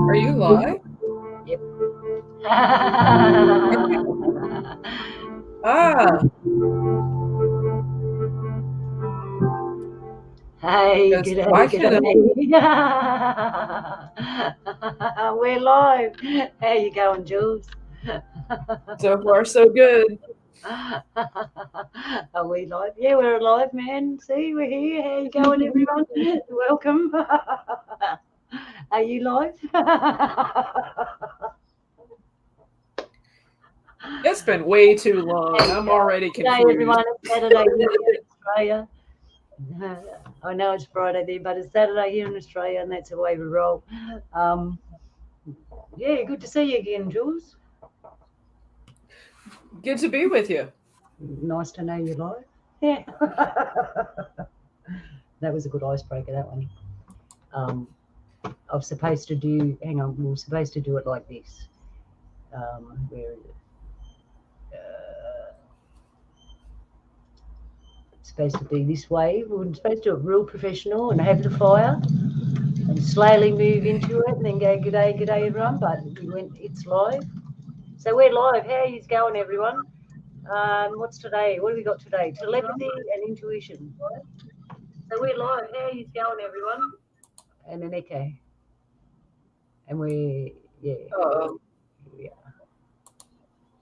Are you live? Yep. Ah, Hey, yes. g'day, Why can't g'day. We're live. How you going, Jules? so far so good. Are we live? Yeah, we're live, man. See, we're here. How you going, everyone? Welcome. Are you live? It's been way too long. I'm already G'day, everyone. confused. It's Saturday here in Australia. I know it's Friday there, but it's Saturday here in Australia, and that's the way we roll. Yeah, good to see you again, Jules. Good to be with you. Nice to know you're live. Yeah. That was a good icebreaker, that one. I was supposed to do, hang on, we were supposed to do it like this. Where is it? It's supposed to be this way. We were supposed to do it real professional and have the fire and slowly move into it and then go, g'day, g'day, everyone. But we went, it's live. So we're live. How are you going, everyone? What's today? What have we got today? Telepathy and intuition. So we're live. How are you going, everyone? And an echo. And we're, yeah, Uh, yeah.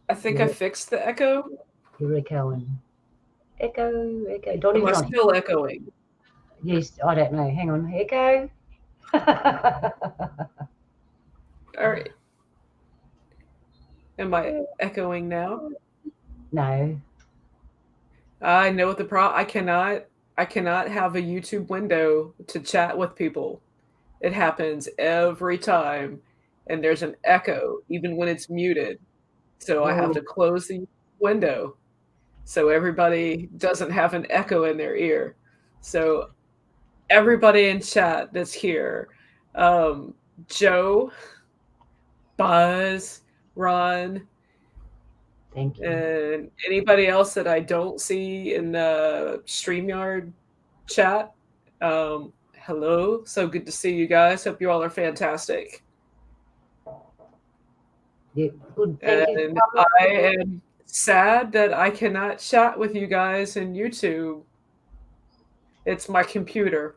I think I fixed the echo. You're echoing. Echo, echo. Am Donnie's I not. still echoing? Yes, I don't know. Hang on. Echo. All right. Am I echoing now? No. I know what the problem. I cannot have a YouTube window to chat with people. It happens every time, and there's an echo even when it's muted. So I have Oh, to close the window so everybody doesn't have an echo in their ear. So everybody in chat that's here, um, Joe, Buzz, Ron, thank you. and anybody else that I don't see in the StreamYard chat. Hello, so good to see you guys. Hope you all are fantastic. Yeah, good. Thank you. And I am sad that I cannot chat with you guys in YouTube. It's my computer.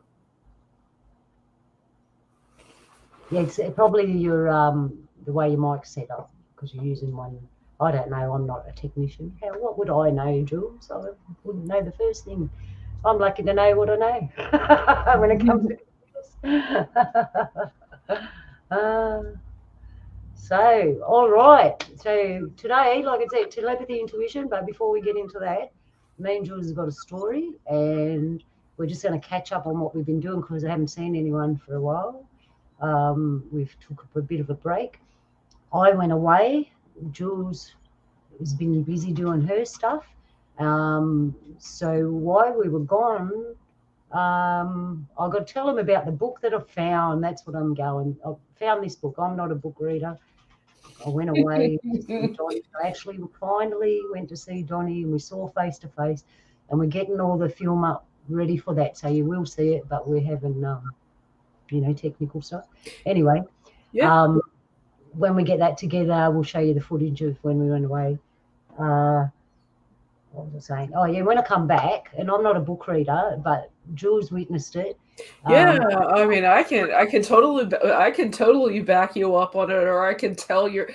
Yeah, it's probably your the way your mic's set up because you're using one. I don't know. I'm not a technician. What would I know, Jules? I wouldn't know the first thing. I'm lucky to know what I know when it comes to computers. So, all right. So today, like I said, telepathy, intuition. But before we get into that, me and Jules have got a story, and we're just going to catch up on what we've been doing because I haven't seen anyone for a while. We've took a bit of a break. I went away. Jules has been busy doing her stuff. So while we were gone, I got to tell them about the book that I found. That's what I'm going. I found this book. I'm not a book reader. I went away to see Donnie. I actually finally went to see Donnie and we saw face to face, and we're getting all the film up ready for that. So you will see it, but we're having, technical stuff. Anyway, Yeah. when we get that together, we'll show you the footage of when we went away. What was I saying? Oh yeah, when I come back, and I'm not a book reader, but Jules witnessed it. Yeah, I mean, I can totally back you up on it, or I can tell your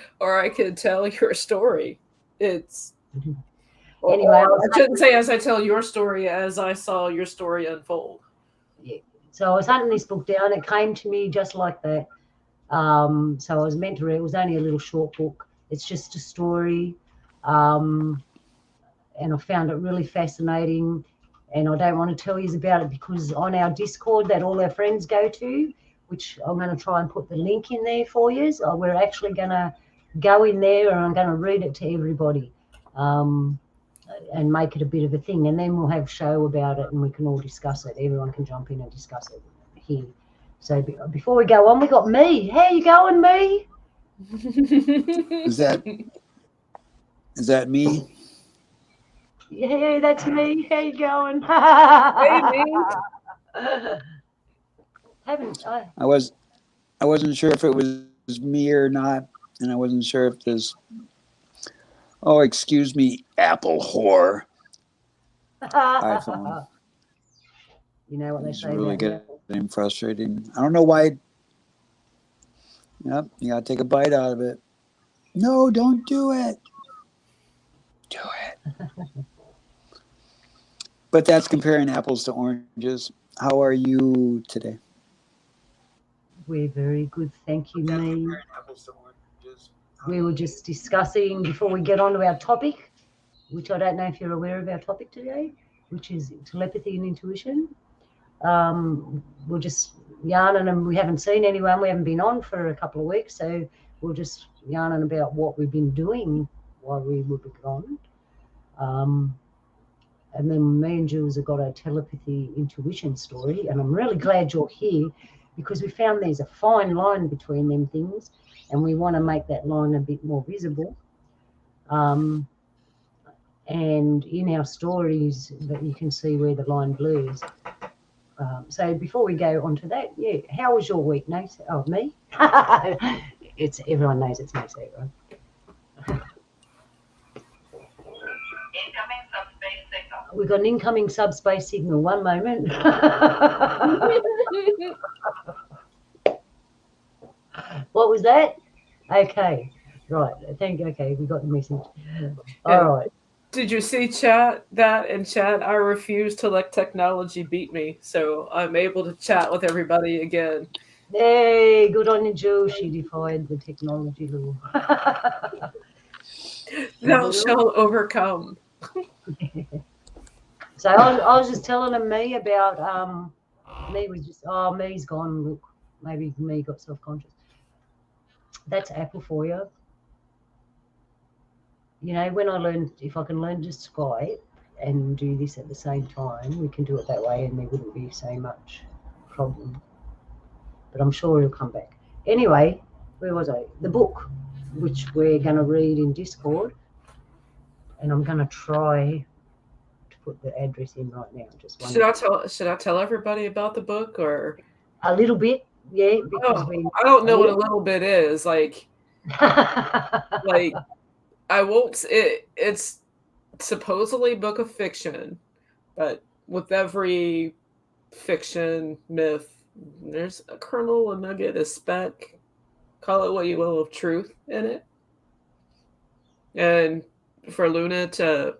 story. It's, Anyway, I shouldn't say as I tell your story, as I saw your story unfold. yeah. So I was hunting this book down. It came to me just like that. So I was meant to read. It was only a little short book. It's just a story, and I found it really fascinating. And I don't want to tell you about it because on our Discord that all our friends go to, which I'm going to try and put the link in there for you. So we're actually going to go in there and I'm going to read it to everybody. And make it a bit of a thing, and then we'll have a show about it and we can all discuss it. Everyone can jump in and discuss it here. So before we go on, we got me. How you going, me? Is that me? Yeah, that's me. How you going? Hey, me. Haven't I? I wasn't sure if it was me or not, and I wasn't sure if this. Oh, excuse me, Apple whore iPhone You know what they is say really about the getting apple. frustrating. I don't know why. Yep, you gotta take a bite out of it. No, don't do it. Do it. But that's comparing apples to oranges. How are you today? We're very good, thank you, That's me. comparing apples to oranges. We were just discussing before we get on to our topic, which I don't know if you're aware of our topic today, which is telepathy and intuition. We're just yarning, and we haven't seen anyone. We haven't been on for a couple of weeks, so we're just yarning about what we've been doing while we were gone. And then me and Jules have got a telepathy intuition story, and I'm really glad you're here because we found there's a fine line between them things, and we want to make that line a bit more visible. And in our stories, that you can see where the line blurs. So before we go on to that, yeah, how was your week, Nate? Oh, me? It's everyone knows it's Nate, right? Incoming subspace signal. We've got an incoming subspace signal. One moment. What was that? Okay, right. Thank you. Okay, we got the message. All right. Did you see chat that in chat? I refuse to let technology beat me, so I'm able to chat with everybody again. Hey, good on you, Joe. She defied the technology law. Thou shalt overcome. So I was just telling him me about me was just me's gone. Look, maybe me got self-conscious. That's Apple for you. You know, when I learned, if I can learn to Skype and do this at the same time, we can do it that way and there wouldn't be so much problem. But I'm sure he'll come back. Anyway, where was I? The book, which we're going to read in Discord. And I'm going to try to put the address in right now. Just one Should I tell everybody about the book or a little bit, yeah, because I don't know what a little bit is. Like I won't it's supposedly book of fiction, but with every fiction myth, there's a kernel, a nugget, a speck, call it what you will, of truth in it. And for Luna to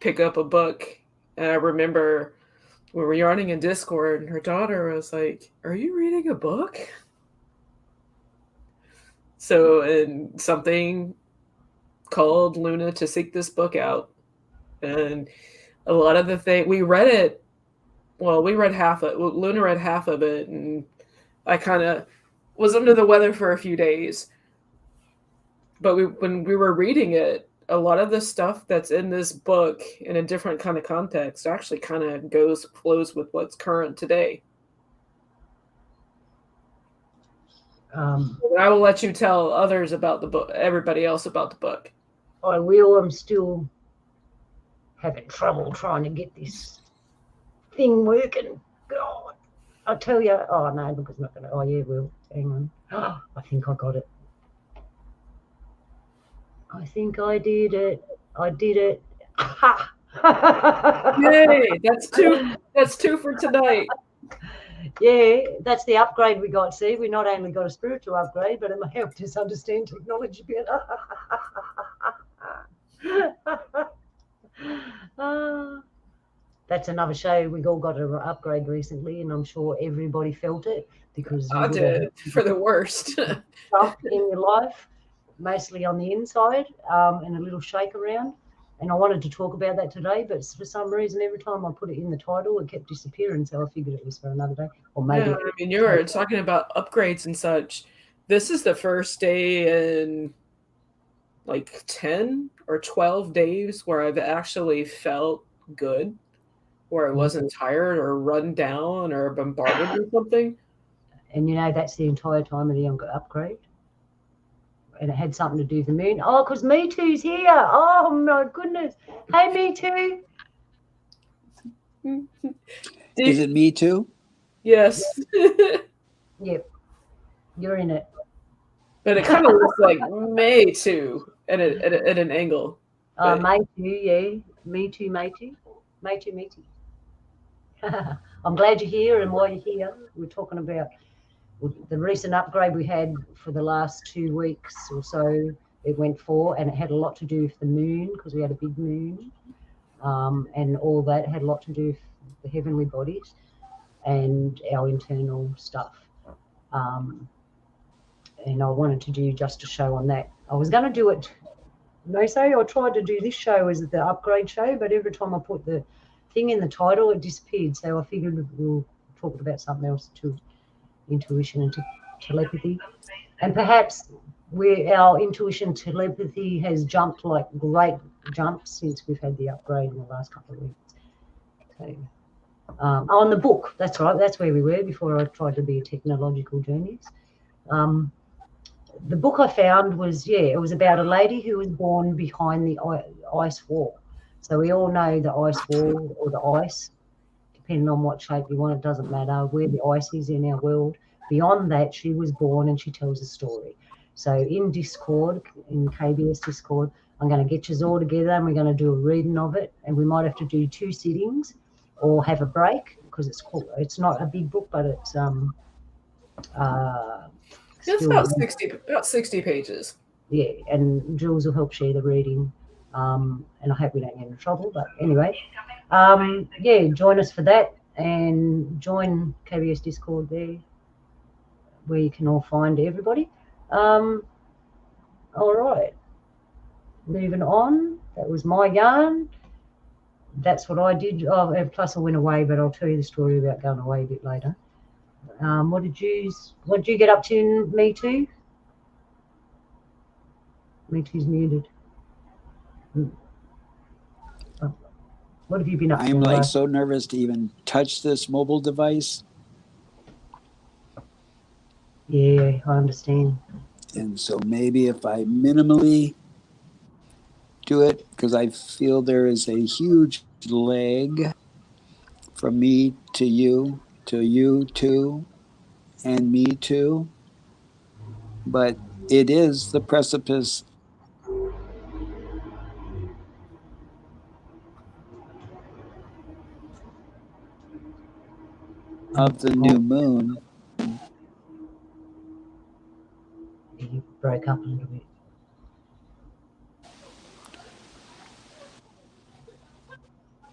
pick up a book, and I remember we were yarning in Discord, and her daughter was like, "Are you reading a book?" So, and something called Luna to seek this book out, and a lot of the thing we read it. Well, we read half of it. Luna read half of it, and I kind of was under the weather for a few days. But when we were reading it, a lot of the stuff that's in this book in a different kind of context actually kind of flows with what's current today. I will let you tell others about the book, everybody else about the book. I will. I'm still having trouble trying to get this thing working. God, I'll tell you. Oh no, look, it's not going to. Oh yeah, will. Hang on. Oh, I think I got it. I think I did it. I did it. Ha! Yay! That's two for tonight. Yeah, that's the upgrade we got. See, we not only got a spiritual upgrade, but it helped us understand technology better. That's another show. We all got an upgrade recently, and I'm sure everybody felt it because I did for the worst. Stuff in your life, mostly on the inside, and a little shake around. And I wanted to talk about that today, but for some reason, every time I put it in the title, it kept disappearing. So I figured it was for another day, or maybe. Yeah, I mean, you were talking about upgrades and such. This is the first day in like 10 or 12 days where I've actually felt good, where I wasn't tired or run down or bombarded with something. And that's the entire time of the upgrade. And it had something to do with the moon. Oh, because Me Too's here. Oh, my goodness. Hey, Me Too. Is it me too? Yes. Yep, you're in it. But it kind of looks like May too at an angle. But Me Too, yeah. Me Too, Me Too. Me Too, Me Too. I'm glad you're here, and while you're here, we're talking about the recent upgrade we had for the last 2 weeks or so. It went 4, and it had a lot to do with the moon because we had a big moon, and all that had a lot to do with the heavenly bodies and our internal stuff. And I wanted to do just a show on that. I was going to do it. I tried to do this show as the upgrade show, but every time I put the thing in the title, it disappeared. So I figured we'll talk about something else, to intuition and telepathy. And perhaps our intuition telepathy has jumped like great jumps since we've had the upgrade in the last couple of weeks. So, on the book, that's right, that's where we were before I tried to be a technological genius. The book I found was, it was about a lady who was born behind the ice wall. So we all know the ice wall, or the ice, depending on what shape you want, it doesn't matter where the ice is in our world. Beyond that, she was born, and she tells a story. So in Discord, in KBS Discord, I'm going to get you all together, and we're going to do a reading of it. And we might have to do 2 sittings or have a break, because it's not a big book, but it's it's about 60 pages. Yeah, and Jules will help share the reading, and I hope we don't get into trouble. But anyway, join us for that, and join KBS Discord there, where you can all find everybody. All right, moving on. That was my yarn. That's what I did. Oh, and plus I went away, but I'll tell you the story about going away a bit later. What did you get up to, Me Too? Me Too's muted. What have you been up to? I'm like so nervous to even touch this mobile device. Yeah, I understand. And so maybe if I minimally do it, because I feel there is a huge lag from me to you too, and me too. But it is the precipice of the new moon. You broke up a little bit.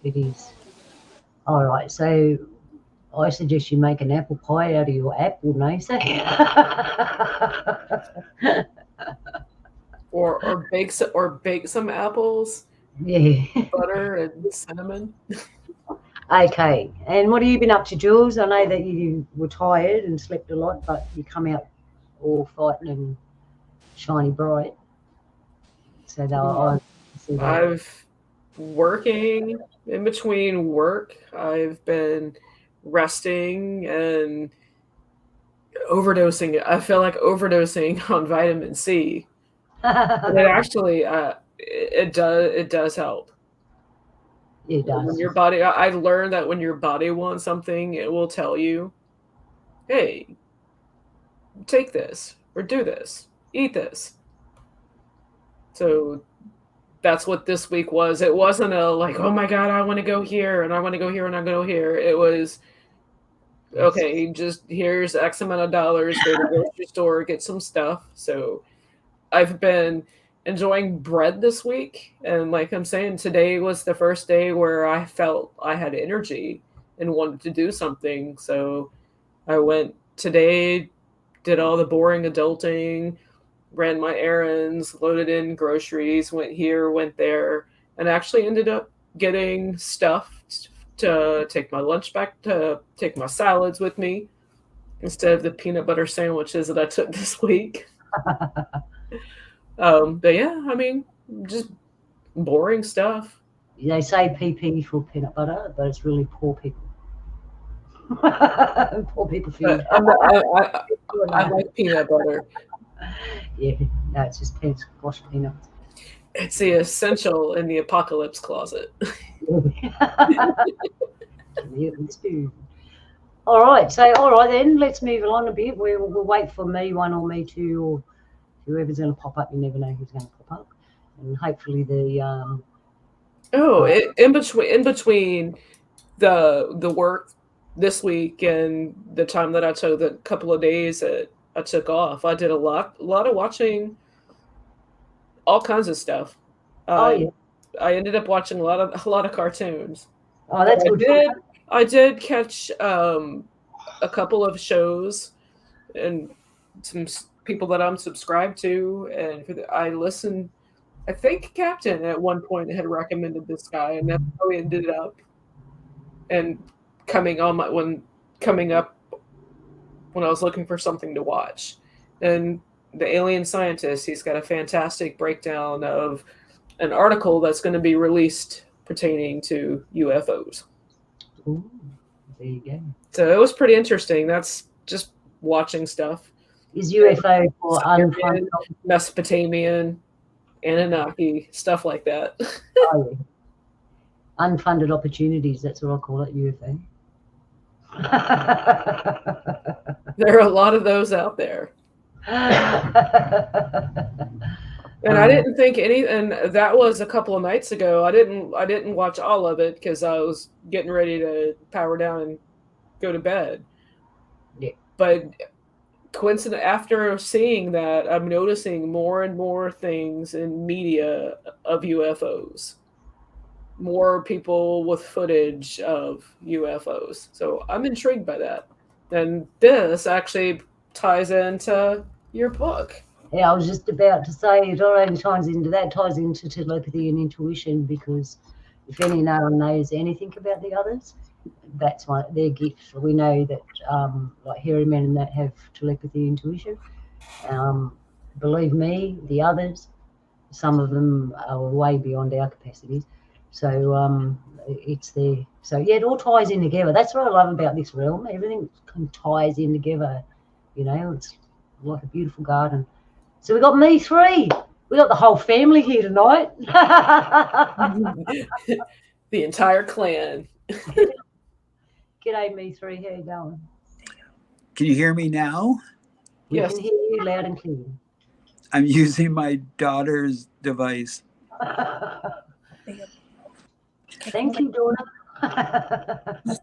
It is. All right, so I suggest you make an apple pie out of your apple, Nasa. or bake some apples, Yeah. butter and cinnamon. Okay, and what have you been up to, Jules? I know that you were tired and slept a lot, but you come out all fighting and shiny bright. So I've working in between work. I've been resting and overdosing. I feel like overdosing on vitamin C. And it actually it does help. It does. When your body, I learned that when your body wants something, it will tell you, "Hey, take this or do this, eat this." So that's what this week was. It wasn't a like, "Oh my god, I want to go here and I want to go here and I go here." It was, okay, just here's X amount of dollars, go to the grocery store, get some stuff. So I've been enjoying bread this week. And like I'm saying, today was the first day where I felt I had energy and wanted to do something. So I went today, did all the boring adulting, ran my errands, loaded in groceries, went here, went there, and actually ended up getting stuff to take my lunch back, to take my salads with me instead of the peanut butter sandwiches that I took this week. But yeah, I mean, just boring stuff. They say PP for peanut butter, but it's really poor people. Poor people food. But I like peanut butter. Yeah, no, it's just squash peanuts. It's the essential in the apocalypse closet. Mutants do. All right, so all right then, let's move along a bit. We'll wait for me one or me two or whoever's going to pop up. You never know who's going to pop up, and hopefully the in between the work this week and the time that I took, the couple of days that I took off, I did a lot of watching all kinds of stuff. yeah. I ended up watching a lot of cartoons. Oh, that's good. I did catch a couple of shows and some people that I'm subscribed to, and I listened. I think Captain at one point had recommended this guy, and that's how he ended up and coming up when I was looking for something to watch. And the Alien Scientist, he's got a fantastic breakdown of an article that's going to be released pertaining to UFOs. Ooh, there you go. So it was pretty interesting. That's just watching stuff. Is UFO for unfunded, Mesopotamian, Anunnaki, stuff like that. oh, yeah. Unfunded opportunities, that's what I call it, UFO. There are a lot of those out there. And I didn't think and that was a couple of nights ago. I didn't watch all of it because I was getting ready to power down and go to bed. Yeah. But coincident, after seeing that, I'm noticing more and more things in media of UFOs. More people with footage of UFOs. So I'm intrigued by that. And this actually ties into your book. Yeah, I was just about to say it not only ties into telepathy and intuition, because if no one knows anything about the others, that's their gift. We know that like hairy men and that have telepathy, intuition. Believe me, the others, some of them are way beyond our capacities. So it's there. So yeah, it all ties in together. That's what I love about this realm. Everything ties in together. You know, it's like a beautiful garden. So we got me three. We got the whole family here tonight. The entire clan. G'day, me three. How you going? Can you hear me now? We Yes. can hear you loud and clear. I'm using my daughter's device. Thank you, Donna.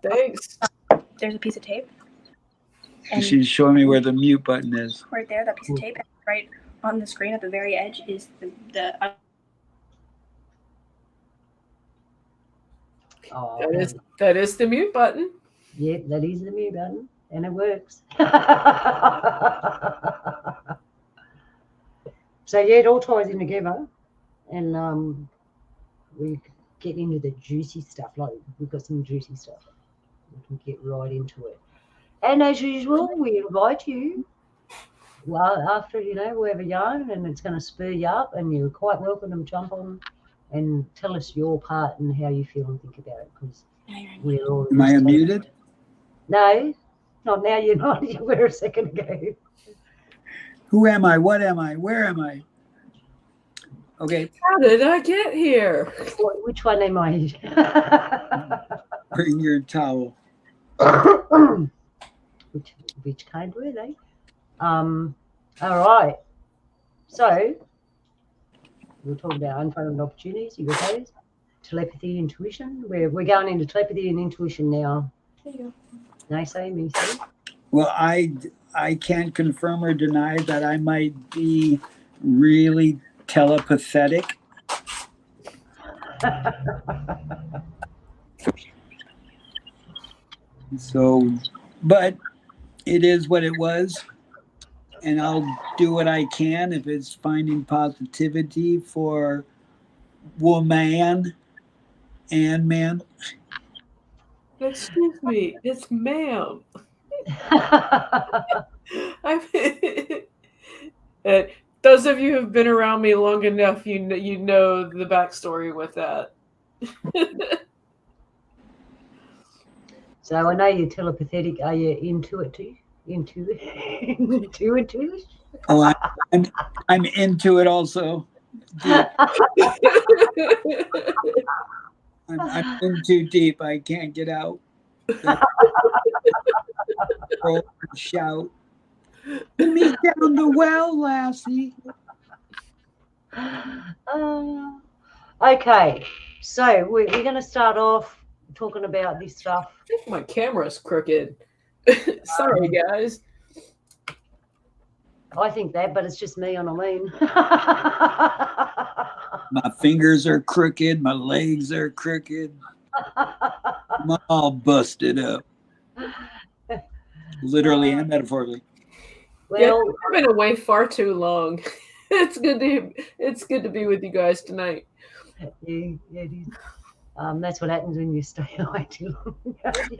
Thanks. There's a piece of tape. And she's showing me where the mute button is. Right there, that piece of tape. And right on the screen at the very edge is the that is the mute button. Yeah, that is the mute button, and it works. So yeah, it all ties in together, and we get into the juicy stuff. Like we've got some juicy stuff. We can get right into it. And as usual, we invite you. Well, after we have a yarn, and it's going to spur you up, and you're quite welcome to jump on and tell us your part and how you feel and think about it, because we're all. Am I unmuted? No, not now. You're not. You were a second ago. Who am I? What am I? Where am I? Okay. How did I get here? Which one am I? Bring your towel. Which kind were they? All right. So we'll talk about unfunded opportunities. You got those? Telepathy, intuition. We're going into telepathy and intuition now. There you go. No, say me, say. Well, I can't confirm or deny that I might be really telepathetic. So, but it is what it was, and I'll do what I can if it's finding positivity for woman and man. Excuse me, it's ma'am. I uh, those of you who've been around me long enough, you know the backstory with that. So I know you're telepathetic. Are you into it too? Intuitive? Oh, I'm I'm into it also. Deep. I'm in too deep. I can't get out. That roll and shout. Put me down the well, lassie. Okay, so we're going to start off talking about this stuff. I think my camera's crooked. Sorry, guys. I think that, but it's just me on a lean. My fingers are crooked. My legs are crooked. I'm all busted up. Literally and metaphorically. Yeah, Well, I've been away far too long. It's good to be with you guys tonight. yeah, it is. That's what happens when you stay away too long.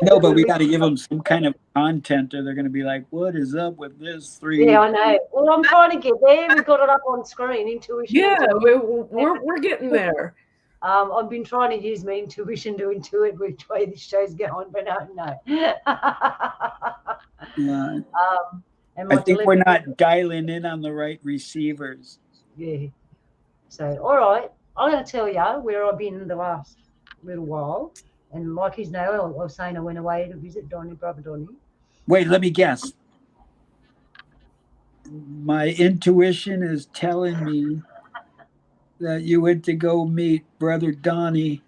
No, but we got to give them some kind of content, or they're going to be like, "What is up with this three?" Yeah, I know. Well, I'm trying to get there. We've got it up on screen. Intuition. Yeah, we're getting there. I've been trying to use my intuition to intuit which way this show's going, but no. And I think we're not dialing in on the right receivers. Yeah. So, all right. I'm going to tell you where I've been the last little while. And like you know, I was saying I went away to visit Donnie, brother Donnie. Wait, let me guess. My intuition is telling me that you went to go meet Brother Donnie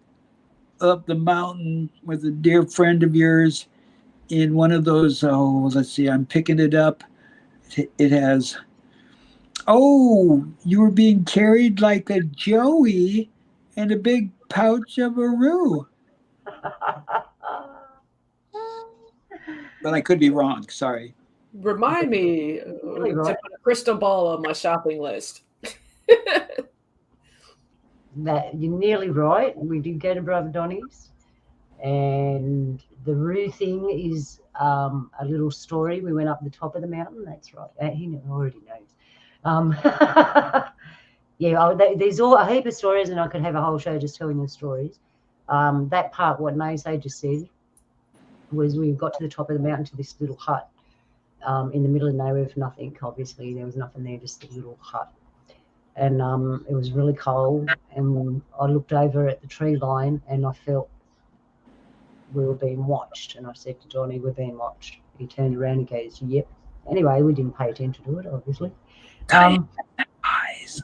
up the mountain with a dear friend of yours in one of those. Oh, let's see, I'm picking it up. It has. Oh, you were being carried like a Joey and a big pouch of a roo. But I could be wrong. Sorry. Remind me to put a crystal ball on my shopping list. That you're nearly right. We did go to Brother Donnie's, and the roo thing is a little story. We went up the top of the mountain. That's right. He already knows. Yeah, there's a heap of stories, and I could have a whole show just telling you stories. That part, what Nase just said, was we got to the top of the mountain to this little hut in the middle of nowhere with nothing. Obviously, there was nothing there, just a little hut. And it was really cold, and I looked over at the tree line, and I felt we were being watched. And I said to Johnny, "We're being watched." He turned around and goes, "Yep." Anyway, we didn't pay attention to it, obviously. Eyes.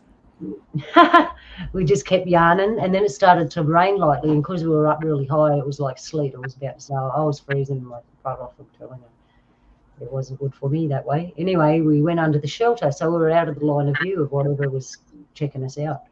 We just kept yarning, and then it started to rain lightly, and because we were up really high, it was like sleet. It was about to snow. I was freezing my butt off, I'm telling you. It wasn't good for me that way. Anyway, we went under the shelter, so we were out of the line of view of whatever was checking us out.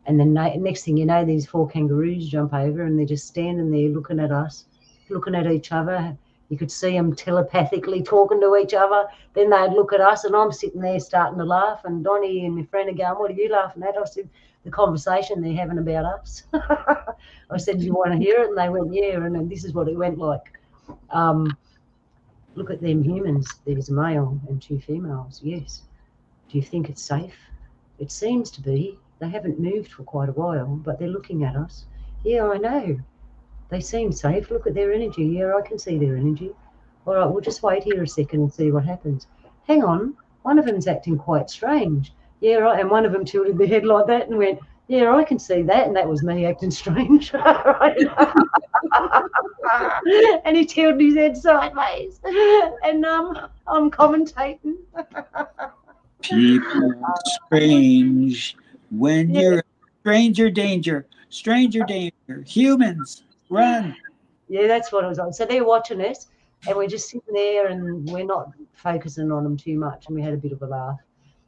And then next thing you know, these 4 kangaroos jump over, and they're just standing there looking at us, looking at each other. You could see them telepathically talking to each other. Then they'd look at us, and I'm sitting there starting to laugh, and Donnie and my friend are going, "What are you laughing at?" I said, "The conversation they're having about us." I said, "Do you want to hear it?" And they went, "Yeah." And then this is what it went like. "Look at them humans. There's a male and 2 females. Yes. Do you think it's safe?" "It seems to be. They haven't moved for quite a while, but they're looking at us." "Yeah, I know. They seem safe. Look at their energy." "Yeah, I can see their energy." "All right, we'll just wait here a second and see what happens." "Hang on. One of them's acting quite strange." "Yeah, right." And one of them tilted their head like that and went, "Yeah, I can see that." And that was me acting strange. And he tilted his head sideways. And I'm commentating. People strange when you're a stranger danger. Stranger danger. Humans, run. Yeah, that's what it was on. So they're watching us, and we're just sitting there, and we're not focusing on them too much, and we had a bit of a laugh.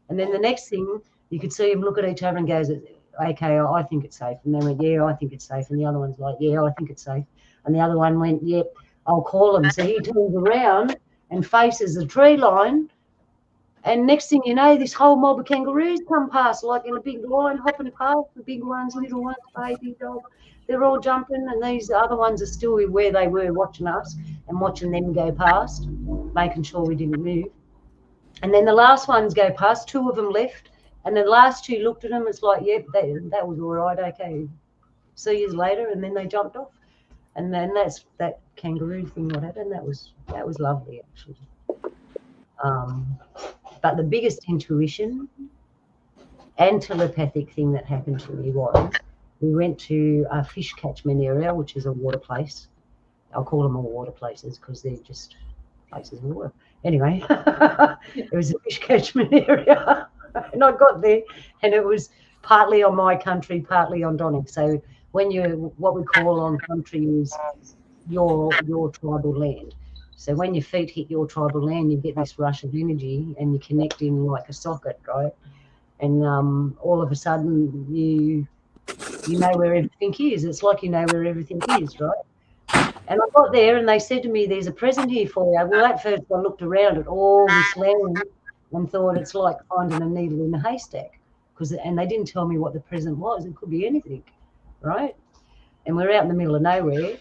And then the next thing, you could see them look at each other and goes, "Okay, I think it's safe." And they went, "Yeah, I think it's safe." And the other one's like, "Yeah, I think it's safe." And the other one went, "Yep, I'll call him." So he turns around and faces the tree line, And next thing you know, this whole mob of kangaroos come past, like in a big line, hopping past, the big ones, little ones, baby dog. They're all jumping, and these other ones are still where they were watching us and watching them go past, making sure we didn't move. And then the last ones go past, 2 of them left, and the last 2 looked at them. It's like, yep, that was all right, okay. See you later, and then they jumped off. And then that's that kangaroo thing. What happened? That was lovely, actually. But the biggest intuition and telepathic thing that happened to me was we went to a fish catchment area, which is a water place. I'll call them all water places because they're just places of water. Anyway, it was a fish catchment area, and I got there, and it was partly on my country, partly on Donning. So when what we call on country is your tribal land. So when your feet hit your tribal land, you get this rush of energy, and you connect in like a socket, right? And all of a sudden, you know where everything is. It's like you know where everything is, right? And I got there, and they said to me, "There's a present here for you." Well, at first I looked around at all this land and thought it's like finding a needle in a haystack, and they didn't tell me what the present was. It could be anything, right? And we're out in the middle of nowhere.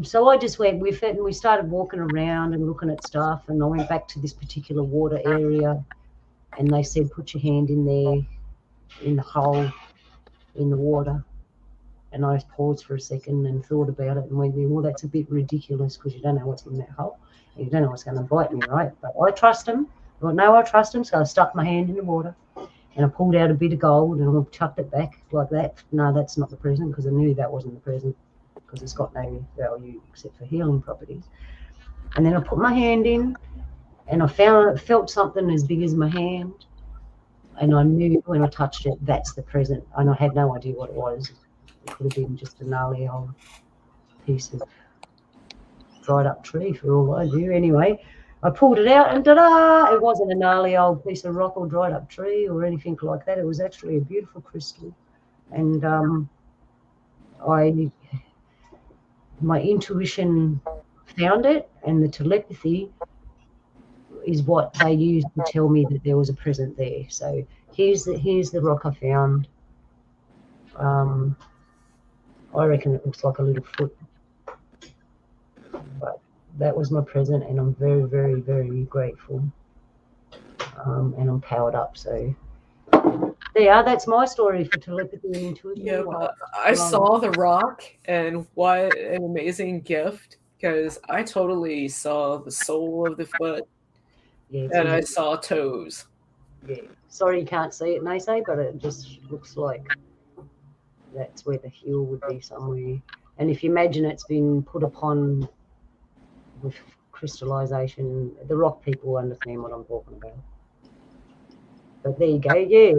So I just went with it, and we started walking around and looking at stuff. And I went back to this particular water area, and they said, "Put your hand in there, in the hole, in the water." And I paused for a second and thought about it and went, well, that's a bit ridiculous because you don't know what's in that hole. And you don't know what's going to bite me, right? But I trust him. I thought, no, I trust him. So I stuck my hand in the water, and I pulled out a bit of gold, and I chucked it back like that. No, that's not the present, because I knew that wasn't the present, because it's got no value except for healing properties. And then I put my hand in, and I felt something as big as my hand. And I knew when I touched it, that's the present. And I had no idea what it was. It could have been just a gnarly old piece of dried up tree for all I knew. Anyway, I pulled it out, and ta-da! It wasn't a gnarly old piece of rock or dried up tree or anything like that. It was actually a beautiful crystal. And my intuition found it, and the telepathy is what they used to tell me that there was a present there. So here's the rock I found. I reckon it looks like a little foot, but that was my present, and I'm very, very, very grateful. And I'm powered up. So that's my story for telepathy and intuition. Yeah, but I saw the rock, and what an amazing gift, because I totally saw the sole of the foot, and I saw toes. Yeah. Sorry you can't see it, Naysay, but it just looks like that's where the heel would be somewhere. And if you imagine it's been put upon with crystallization, the rock people understand what I'm talking about. But there you go, yeah.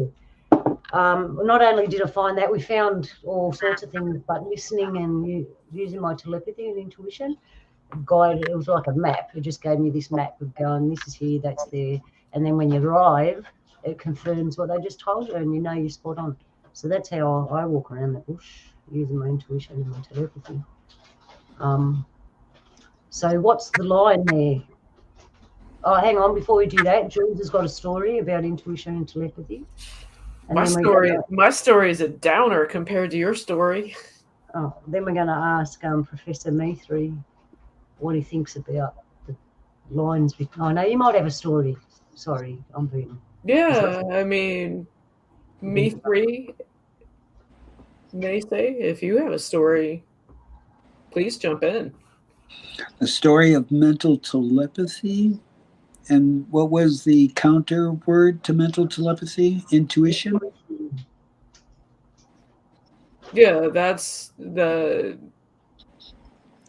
Not only did I find that, we found all sorts of things, but listening and using my telepathy and intuition guided. It was like a map. It just gave me this map of going, this is here, that's there. And then when you arrive, it confirms what they just told you, and you know you're spot on. So that's how I walk around the bush, using my intuition and my telepathy. So what's the line there? Oh, hang on, before we do that, Jules has got a story about intuition and telepathy. And my story is a downer compared to your story. Oh, then we're going to ask Professor Mithri what he thinks about the lines. Oh, no, you might have a story. Sorry, I'm being... Yeah, I mean, Mithri, Naysay, if you have a story, please jump in. A story of mental telepathy? And what was the counter word to mental telepathy? Intuition? Yeah, that's the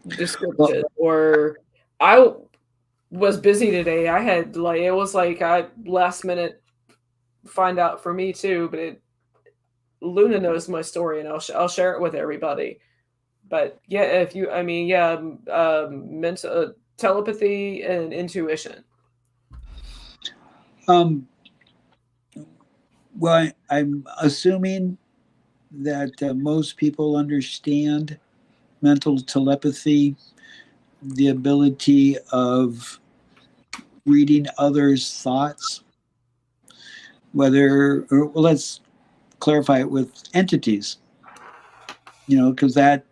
description. Or I was busy today. I had it was like I last minute find out for me too, but Luna knows my story, and I'll share it with everybody. But yeah, if you, I mean, yeah, mental telepathy and intuition. Well, I'm assuming that most people understand mental telepathy, the ability of reading others' thoughts, whether, or well, let's clarify it with entities, because that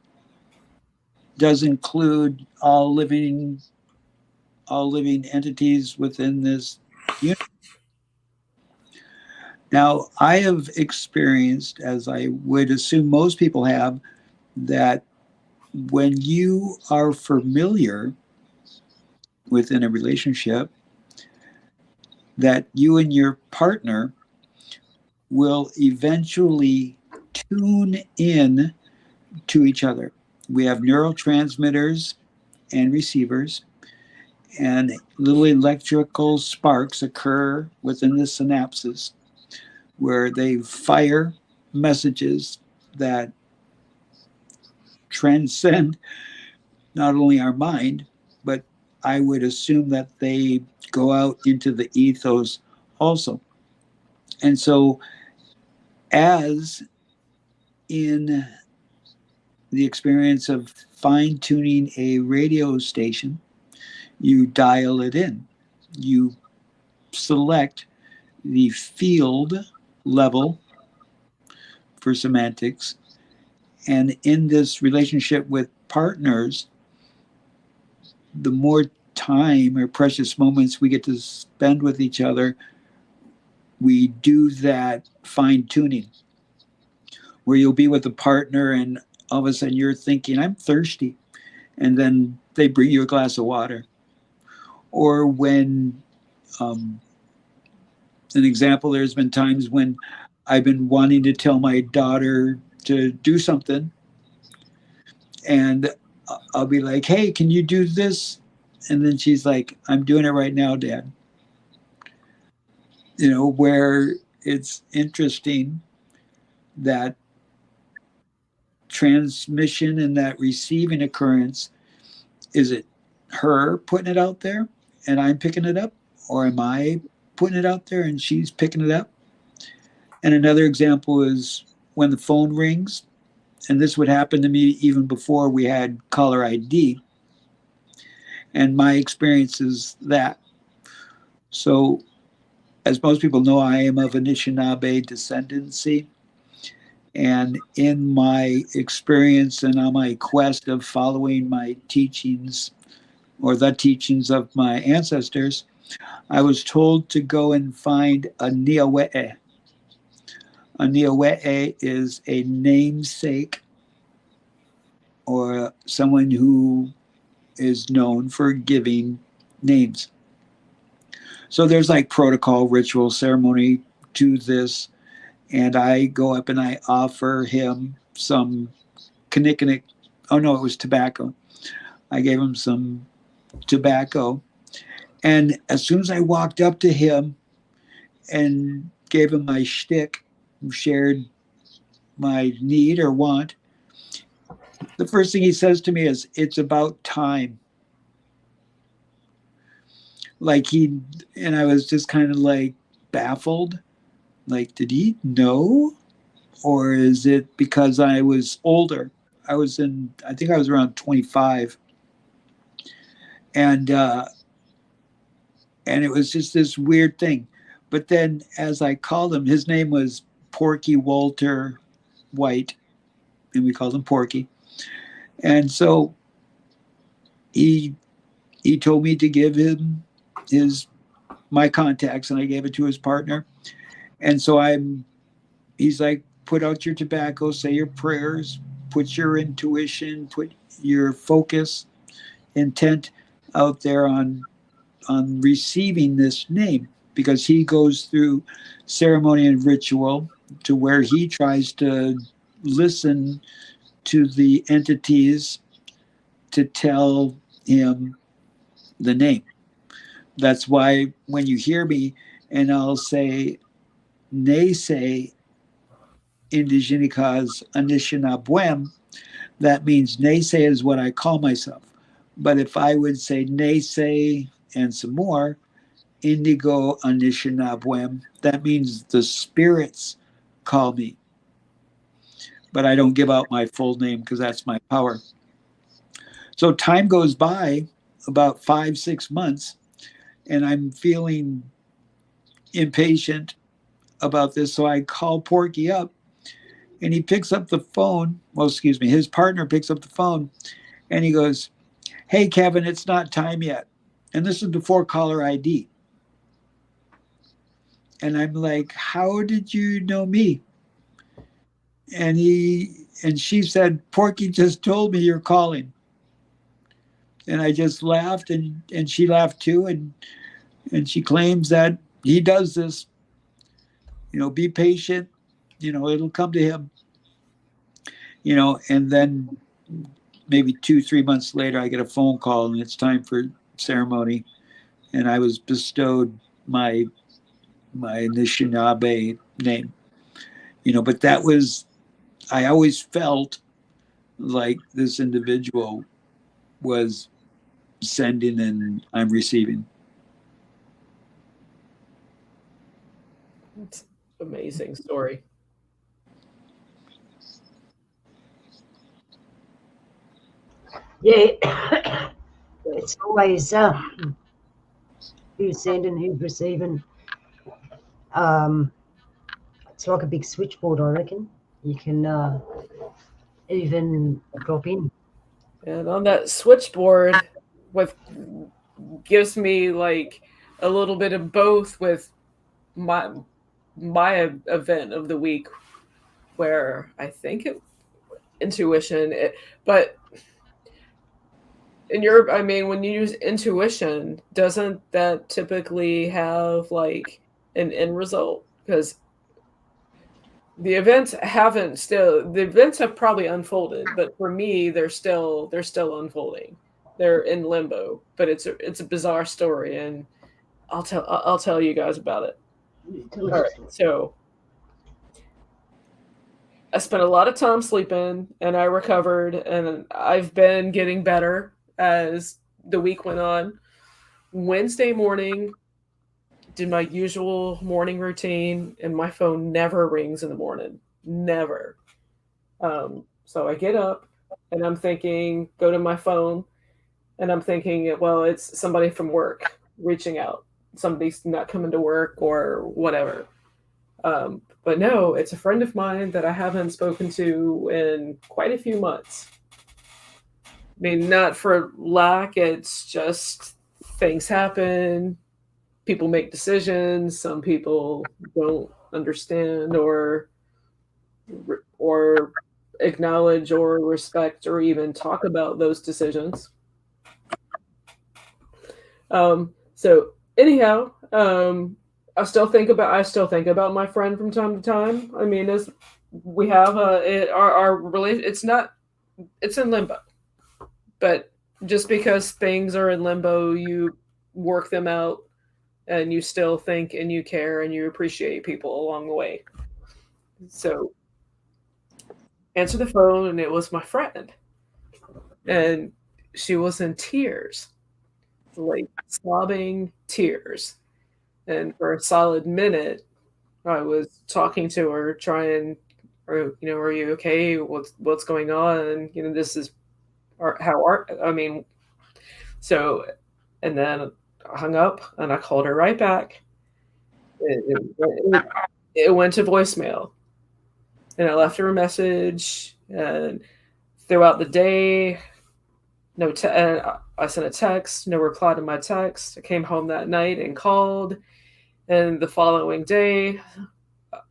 does include all living entities within this universe. Now, I have experienced, as I would assume most people have, that when you are familiar within a relationship, that you and your partner will eventually tune in to each other. We have neurotransmitters and receivers, and little electrical sparks occur within the synapses where they fire messages that transcend not only our mind, but I would assume that they go out into the ethos also. And so, as in the experience of fine tuning a radio station, you dial it in, you select the field level for semantics. And in this relationship with partners, the more time or precious moments we get to spend with each other, we do that fine tuning where you'll be with a partner and all of a sudden you're thinking, I'm thirsty. And then they bring you a glass of water. Or when, um, an example, there's been times when I've been wanting to tell my daughter to do something, and I'll be like, hey, can you do this? And then she's like, I'm doing it right now, Dad. Where it's interesting that transmission and that receiving occurrence, is it her putting it out there and I'm picking it up? Or am I putting it out there and she's picking it up? And another example is when the phone rings, and this would happen to me even before we had caller ID. And my experience is that. So, as most people know, I am of Anishinaabe descendancy. And in my experience and on my quest of following my teachings or the teachings of my ancestors, I was told to go and find a Niawe'e. A Niawe'e is a namesake or someone who is known for giving names. So there's like protocol, ritual, ceremony to this. And I go up and I offer him some kinnikinnick. Oh no, it was tobacco. I gave him some tobacco. And as soon as I walked up to him and gave him my shtick, shared my need or want, the first thing he says to me is, it's about time. And I was just kind of like baffled. Like, did he know? Or is it because I was older? I think I was around 25. And, and it was just this weird thing. But then as I called him, his name was Porky Walter White, and we called him Porky. And so he told me to give him my contacts, and I gave it to his partner. And so he's like, put out your tobacco, say your prayers, put your intuition, put your focus, intent out there on receiving this name, because he goes through ceremony and ritual to where he tries to listen to the entities to tell him the name. That's why when you hear me and I'll say, Nese Indigenikas Anishinaabuem, that means Nese is what I call myself. But if I would say Nese and some more, Indigo Anishinaabuem, that means the spirits call me. But I don't give out my full name because that's my power. So time goes by, about 5-6 months, and I'm feeling impatient about this. So I call Porky up, and he picks up the phone. Well, excuse me, his partner picks up the phone, and he goes, "Hey, Kevin, it's not time yet." And this is before caller ID. And I'm like, "How did you know me?" And she said, "Porky just told me you're calling." And I just laughed, and she laughed too, and she claims that he does this, be patient, it'll come to him, and then maybe 2 3 months later I get a phone call and it's time for ceremony, and I was bestowed my Anishinaabe name, but that was, I always felt like this individual was sending and I'm receiving. It's amazing story. Yeah, it's always who's sending, who's receiving. It's like a big switchboard, I reckon. You can even drop in. And on that switchboard with gives me like a little bit of both with my event of the week where I think it intuition but I mean, when you use intuition, doesn't that typically have like an end result? Because the events have probably unfolded, but for me, they're still unfolding. They're in limbo, but it's a bizarre story, and I'll tell you guys about it. Tell us All your right, story. so I spent a lot of time sleeping, and I recovered, and I've been getting better as the week went on. Wednesday morning, did my usual morning routine, and my phone never rings in the morning. Never. So I get up, and I'm thinking, go to my phone, and I'm thinking, well, it's somebody from work reaching out. Somebody's not coming to work or whatever. But no, it's a friend of mine that I haven't spoken to in quite a few months. I mean, not for lack, it's just things happen, people make decisions, some people don't understand or acknowledge or respect or even talk about those decisions. So anyhow, I still think about my friend from time to time. I mean, as we have our relation, it's in limbo, but just because things are in limbo, you work them out, and you still think and you care and you appreciate people along the way. So answer the phone, and it was my friend, and she was in tears, like sobbing tears. And for a solid minute, I was talking to her, trying, are you okay? What's going on? This is how art. I mean, so, and then I hung up, and I called her right back. It went to voicemail, and I left her a message. And throughout the day, and I sent a text, no reply to my text. I came home that night and called, and the following day,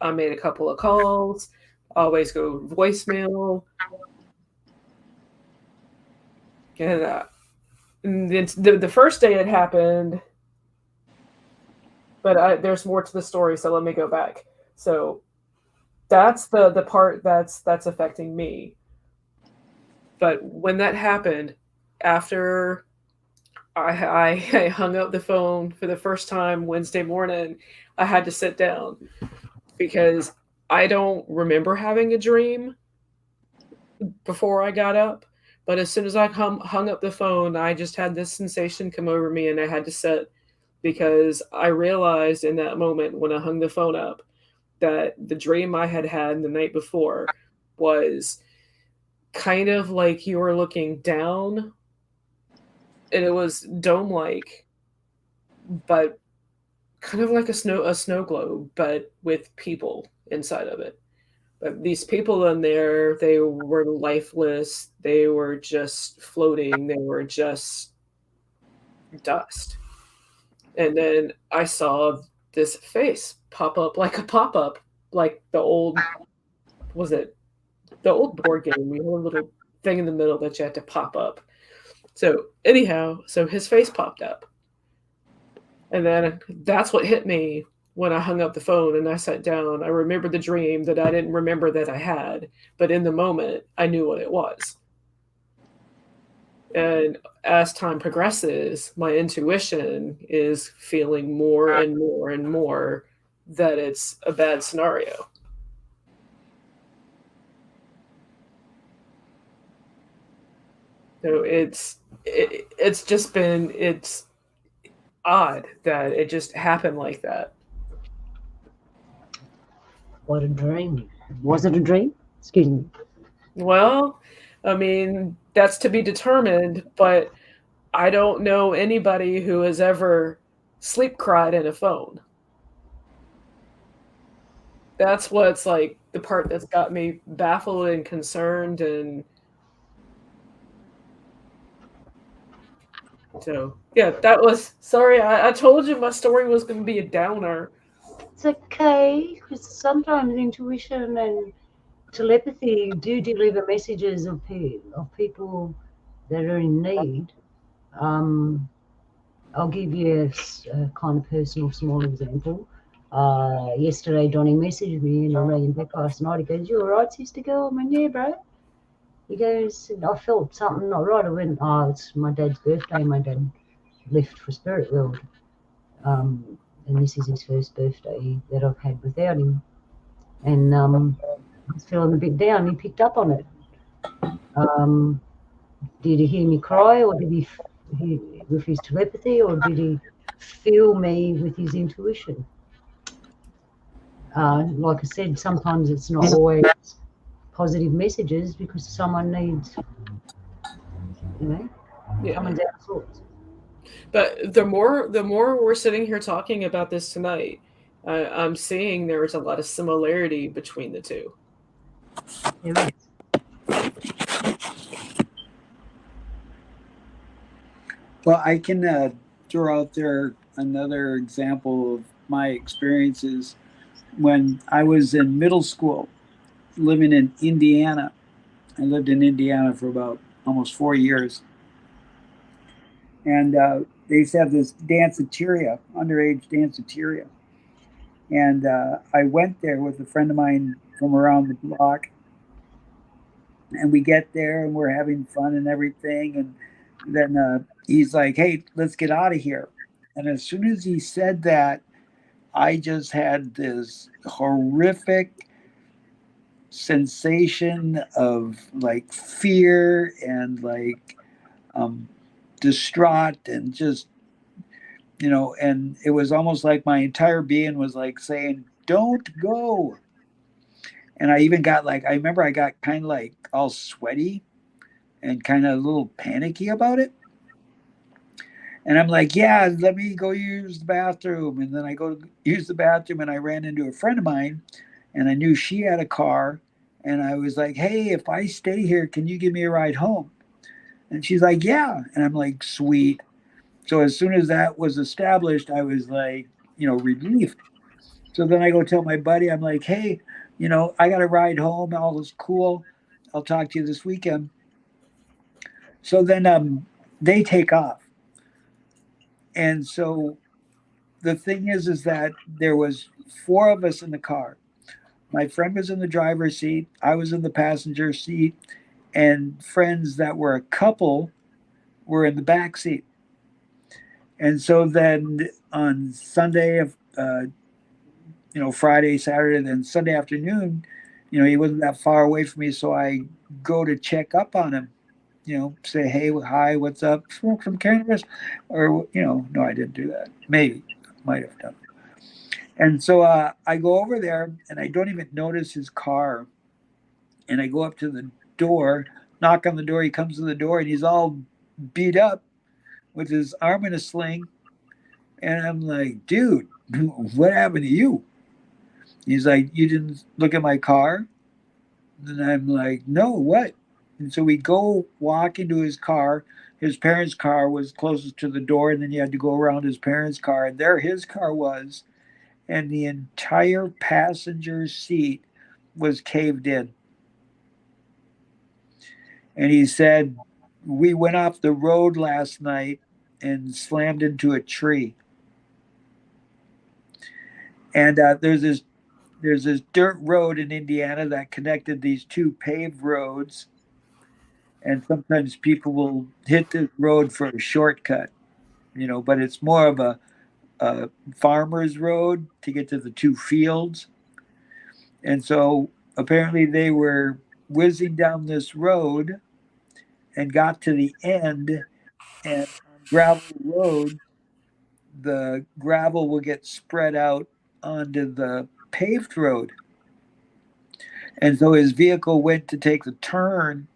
I made a couple of calls. Always go voicemail, and the first day it happened, but there's more to the story. So let me go back. So that's the part that's affecting me. But when that happened, after I hung up the phone for the first time Wednesday morning, I had to sit down because I don't remember having a dream before I got up. But as soon as I hung up the phone, I just had this sensation come over me, and I had to sit because I realized in that moment when I hung the phone up that the dream I had had the night before was kind of like you were looking down, and it was dome like, but kind of like a snow globe, but with people inside of it. But these people in there, they were lifeless. They were just floating. They were just dust. And then I saw this face pop up like a pop up, like the old, was it the old board game? We had a little thing in the middle that you had to pop up. So anyhow, so his face popped up, and then that's what hit me when I hung up the phone and I sat down. I remembered the dream that I didn't remember that I had, but in the moment, I knew what it was. And as time progresses, my intuition is feeling more and more and more that it's a bad scenario. So it's just been it's odd that it just happened like that. What a dream. Was it a dream? Excuse me. Well, I mean, that's to be determined, but I don't know anybody who has ever sleep cried in a phone. That's what's like the part that's got me baffled and concerned. And so, yeah, that was sorry. I told you my story was going to be a downer. It's okay, because sometimes intuition and telepathy do deliver messages of people that are in need. Um, I'll give you a kind of personal small example. Yesterday, Donnie messaged me and I rang back last night. He goes, "You all right, sister girl?" I went, "Yeah, bro." He goes, "I felt something not right." I went, "Oh, it's my dad's birthday. My dad left for spirit world. Um, and this is his first birthday that I've had without him." And I was feeling a bit down. He picked up on it. Um, did he hear me cry, or did he with his telepathy, or did he feel me with his intuition? Like I said, sometimes it's not always positive messages because someone needs, you know, Yeah. someone's out of sorts. But the more we're sitting here talking about this tonight, I'm seeing there's a lot of similarity between the two. There is. Well, I can throw out there another example of my experiences when I was in middle school living in Indiana. I lived in Indiana for about almost 4 years. And they used to have this danceteria, underage danceteria. And I went there with a friend of mine from around the block. And we get there and we're having fun and everything. And then he's like, "Hey, let's get out of here." And as soon as he said that, I just had this horrific sensation of like fear and like um, distraught and just, and it was almost like my entire being was like saying, "Don't go." And I even got like, I remember I got kind of like all sweaty and kind of a little panicky about it. And I'm like, "Yeah, let me go use the bathroom." And then I go to use the bathroom and I ran into a friend of mine and I knew she had a car. And I was like, "Hey, if I stay here, can you give me a ride home?" And she's like, "Yeah." And I'm like, "Sweet." So as soon as that was established, I was like, relieved. So then I go tell my buddy, I'm like, "Hey, I got a ride home. All is cool. I'll talk to you this weekend." So then they take off. And so the thing is that there was four of us in the car. My friend was in the driver's seat. I was in the passenger seat, and friends that were a couple were in the back seat. And so then on Sunday of, Friday, Saturday, then Sunday afternoon, he wasn't that far away from me, so I go to check up on him. Say, "Hey, hi, what's up?" From Canada, or no, I didn't do that. Maybe might have done. And so I go over there and I don't even notice his car. And I go up to the door, knock on the door. He comes to the door and he's all beat up with his arm in a sling. And I'm like, dude, what happened to you? He's like, you didn't look at my car? And I'm like, no, what? And so we go walk into his car. His parents' car was closest to the door, and then you had to go around his parents' car, and there his car was, and the entire passenger seat was caved in. And he said, we went off the road last night and slammed into a tree. And there's this dirt road in Indiana that connected these two paved roads, and sometimes people will hit this road for a shortcut, but it's more of a farmer's road to get to the two fields. And so apparently they were whizzing down this road and got to the end, and on gravel road, the gravel will get spread out onto the paved road. And so his vehicle went to take the turn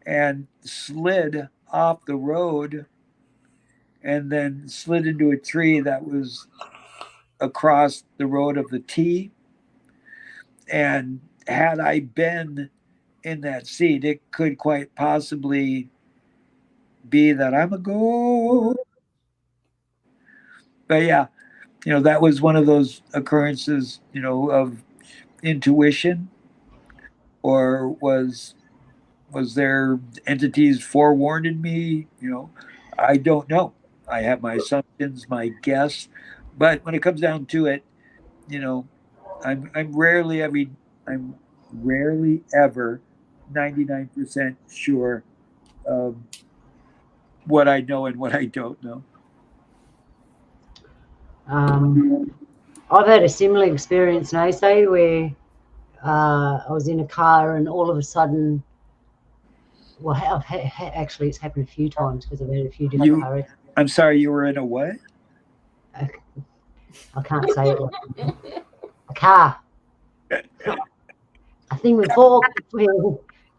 and slid off the road and then slid into a tree that was across the road of the T. And had I been in that seat, it could quite possibly be that I'm a ghost. But yeah, that was one of those occurrences, of intuition, or was there entities forewarning me? I don't know. I have my assumptions, my guess, but when it comes down to it, you know, I'm rarely ever 99% sure of what I know and what I don't know. I've had a similar experience, Nase, where I was in a car and all of a sudden, well, actually, it's happened a few times because I've had a few different cars. I'm sorry, you were in a what? I can't say it. A car. I think before we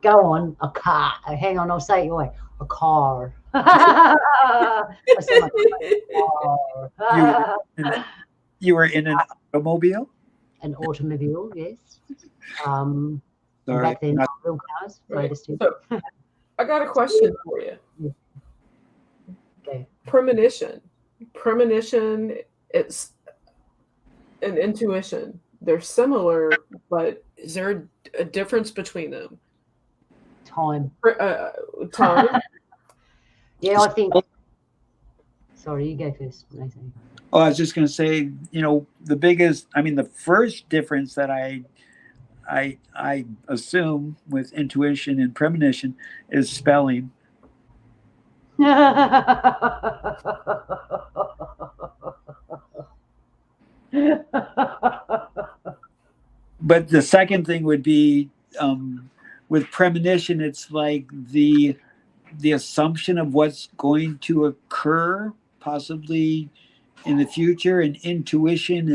go on, a car. Hang on, I'll say it your way. A car. I said my car. You were in an automobile? An automobile, yes. Sorry, back then, real cars. Right. So, I got a question for you. Okay. Premonition. Premonition, it's an intuition. They're similar, but is there a difference between them? Time. Time? Yeah, I think. Sorry, you go first, Nathan. Oh, I was just going to say, the first difference that I assume with intuition and premonition is spelling. But the second thing would be with premonition, it's like the assumption of what's going to occur possibly in the future, and intuition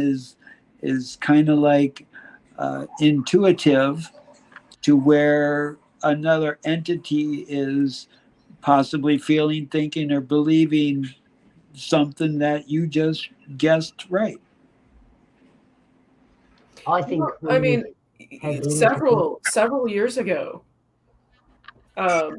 is kind of like intuitive, to where another entity is possibly feeling, thinking, or believing something that you just guessed right. I think. I mean, several years ago, there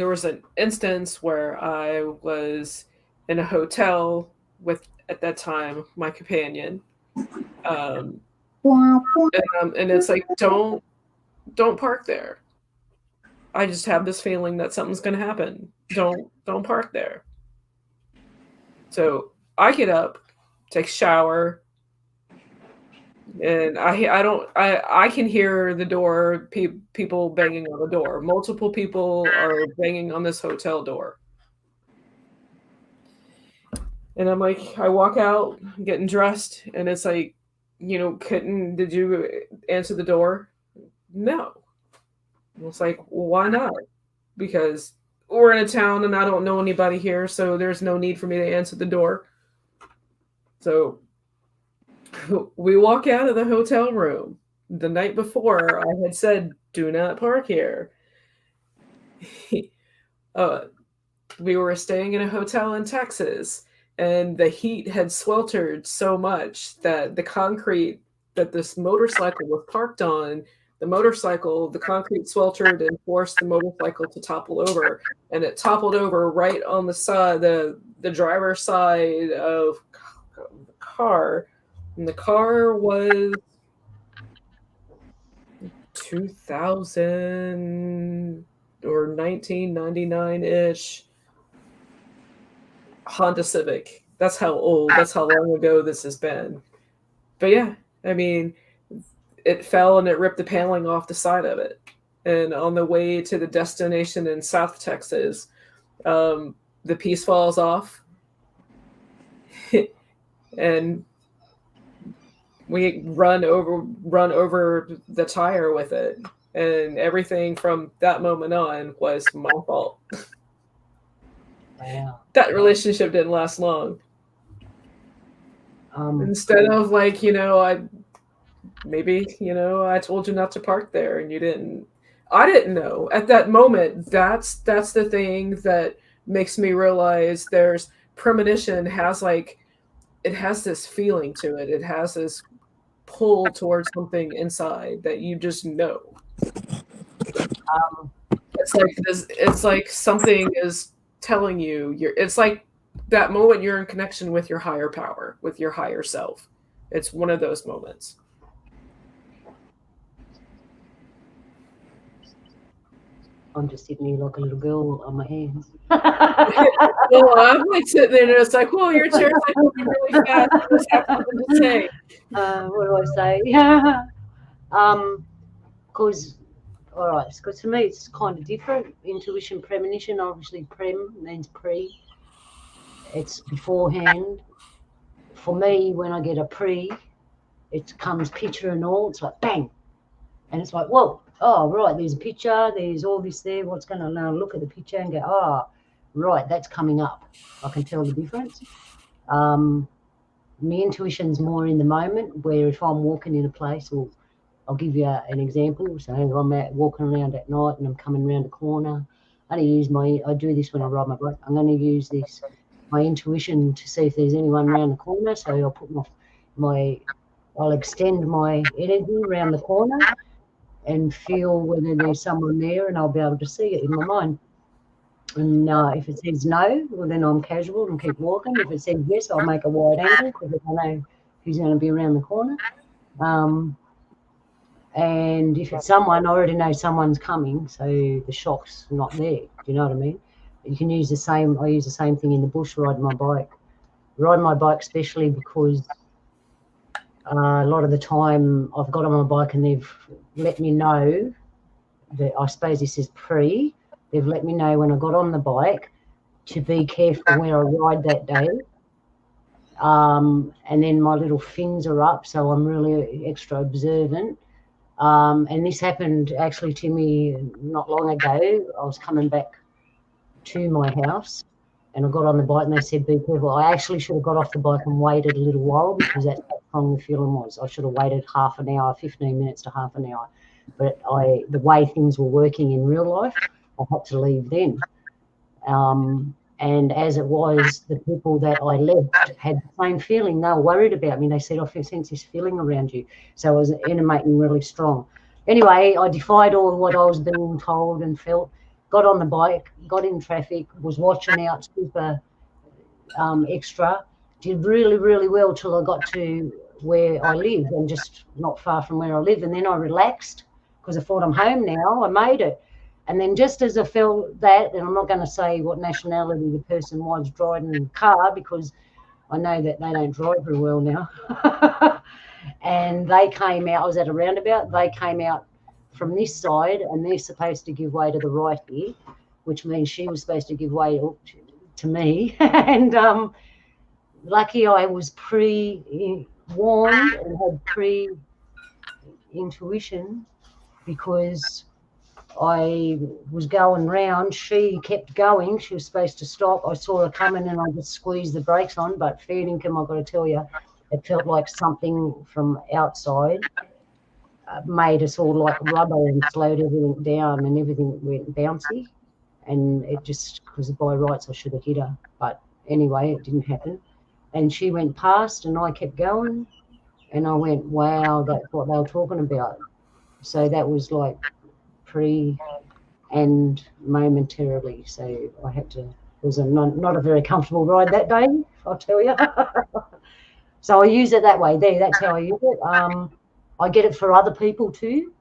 was an instance where I was in a hotel with, at that time, my companion, and it's like, don't park there. I just have this feeling that something's going to happen. Don't park there. So I get up, take a shower, and I can hear the door, people banging on the door. Multiple people are banging on this hotel door. And I'm like, I walk out, getting dressed, and it's like, did you answer the door? No. And it's like, well, why not? Because we're in a town and I don't know anybody here, so there's no need for me to answer the door. So we walk out of the hotel room. The night before, I had said, do not park here. we were staying in a hotel in Texas, and the heat had sweltered so much that the concrete that this motorcycle was parked on, the concrete sweltered and forced the motorcycle to topple over, and it toppled over right on the side, the driver's side of the car, and the car was 2000 or 1999 ish Honda Civic. That's how old, that's how long ago this has been. But yeah, I mean, it fell and it ripped the paneling off the side of it. And on the way to the destination in South Texas, the piece falls off, and we run over the tire with it. And everything from that moment on was my fault. Wow. That relationship didn't last long. Um, Instead of like, you know, I told you not to park there and you didn't. I didn't know at that moment. That's the thing that makes me realize there's premonition has like it has this feeling to it. It has this pull towards something inside that you just know. um, It's like this. It's like something is telling you. It's like that moment you're in connection with your higher power, with your higher self. It's one of those moments. I'm just sitting here like a little girl on my hands. Well, I'm like sitting there and it's like, "Whoa, your chair's like moving really fast." I just have something to say. What do I say? Yeah. Because, all right, because for me it's kind of different. Intuition, premonition, obviously prem means pre. It's beforehand. For me, when I get a pre, it comes picture and all. It's like bang, and it's like, whoa, oh right, there's a picture, there's all this there. What's going to now look at the picture and go, oh, right, that's coming up. I can tell the difference. My intuition's more in the moment, where if I'm walking in a place, or I'll give you an example. So I'm out walking around at night and I'm coming around a corner. I do this when I ride my bike. I'm going to use my intuition to see if there's anyone around the corner. So I'll put I'll extend my energy around the corner and feel whether there's someone there, and I'll be able to see it in my mind. And if it says no, well, then I'm casual and keep walking. If it says yes, I'll make a wide angle because I know who's going to be around the corner. And if it's someone, I already know someone's coming, so the shock's not there. Do you know what I mean? You can use I use the same thing in the bush riding my bike. Riding my bike especially because a lot of the time I've got on my bike and they've let me know that, I suppose this is they've let me know when I got on the bike to be careful where I ride that day. And then my little fins are up, so I'm really extra observant. And this happened actually to me not long ago. I was coming back to my house and I got on the bike and they said, be careful. I actually should have got off the bike and waited a little while because that's how strong the feeling was. I should have waited half an hour, 15 minutes to half an hour. But the way things were working in real life, I had to leave then. And as it was, the people that I left had the same feeling. They were worried about me. They said, I sense this feeling around you. So I was emanating really strong. Anyway, I defied all what I was being told and felt, got on the bike, got in traffic, was watching out super extra, did really, really well till I got to where I live and just not far from where I live. And then I relaxed because I thought I'm home now. I made it. And then just as I felt that, and I'm not going to say what nationality the person was driving the car because I know that they don't drive very well now. And they came out, I was at a roundabout, they came out from this side and they're supposed to give way to the right here, which means she was supposed to give way to me. And lucky I was pre-warned and had pre-intuition because I was going round. She kept going. She was supposed to stop. I saw her coming and I just squeezed the brakes on. But fair income, I've got to tell you, it felt like something from outside made us all like rubber and slowed everything down and everything went bouncy. and it just, because by rights I should have hit her, but anyway, it didn't happen. And she went past, and I kept going, and I went, wow, that's what they were talking about. So that was like pre and momentarily. So I had to. It was not a very comfortable ride that day, I'll tell you. So I use it that way. That's how I use it. I get it for other people too.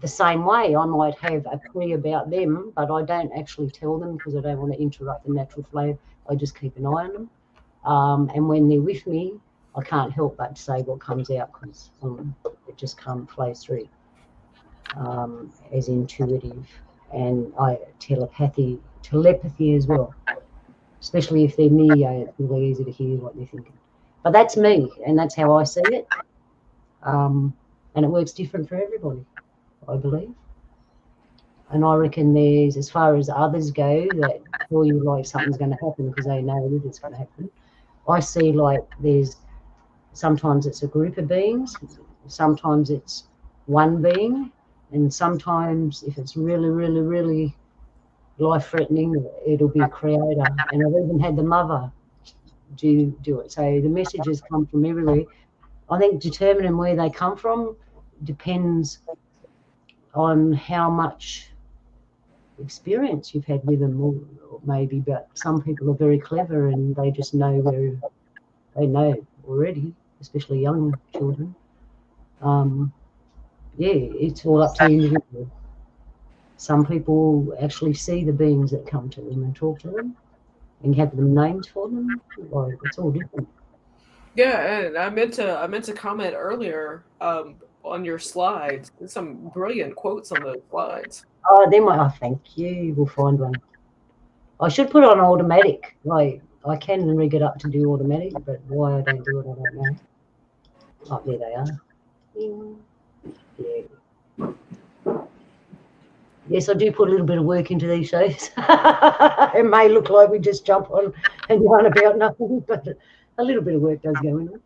The same way, I might have a pre about them, but I don't actually tell them because I don't want to interrupt the natural flow. I just keep an eye on them. And when they're with me, I can't help but say what comes out because it just flows through as intuitive, and telepathy as well. Especially if they're near you, it's really easy to hear what they're thinking. But that's me, and that's how I see it. And it works different for everybody, I believe. And I reckon there's, as far as others go, that feel you like something's going to happen because they know that it's going to happen. I see like there's sometimes it's a group of beings, sometimes it's one being, and sometimes if it's really, really, really life-threatening, it'll be a creator. And I've even had the mother do it. So the messages come from everywhere. I think determining where they come from depends on how much experience you've had with them, or maybe, but some people are very clever and they just know where they know already, especially young children. It's all up to the individual. Some people actually see the beings that come to them and talk to them and have them names for them. Like, it's all different. Yeah, and I meant to comment earlier on your slides. There's some brilliant quotes on those slides. Thank you. We'll find one. I should put on automatic. Like, I can rig it up to do automatic, but why I don't do it, I don't know. Oh, there they are. Yeah. Yes, I do put a little bit of work into these shows. It may look like we just jump on and yarn about nothing, but a little bit of work does go in it.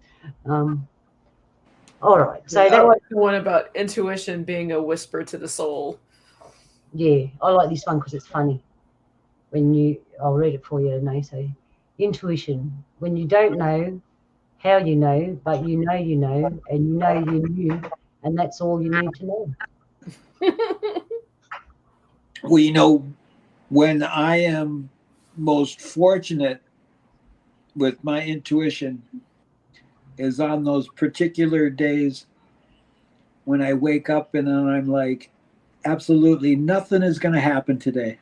All right. So I like the one about intuition being a whisper to the soul. Yeah, I like this one because it's funny. I'll read it for you now. So, intuition, when you don't know how you know, but you know, and you know you knew, and that's all you need to know. Well, when I am most fortunate with my intuition is on those particular days when I wake up and then I'm like, absolutely nothing is going to happen today.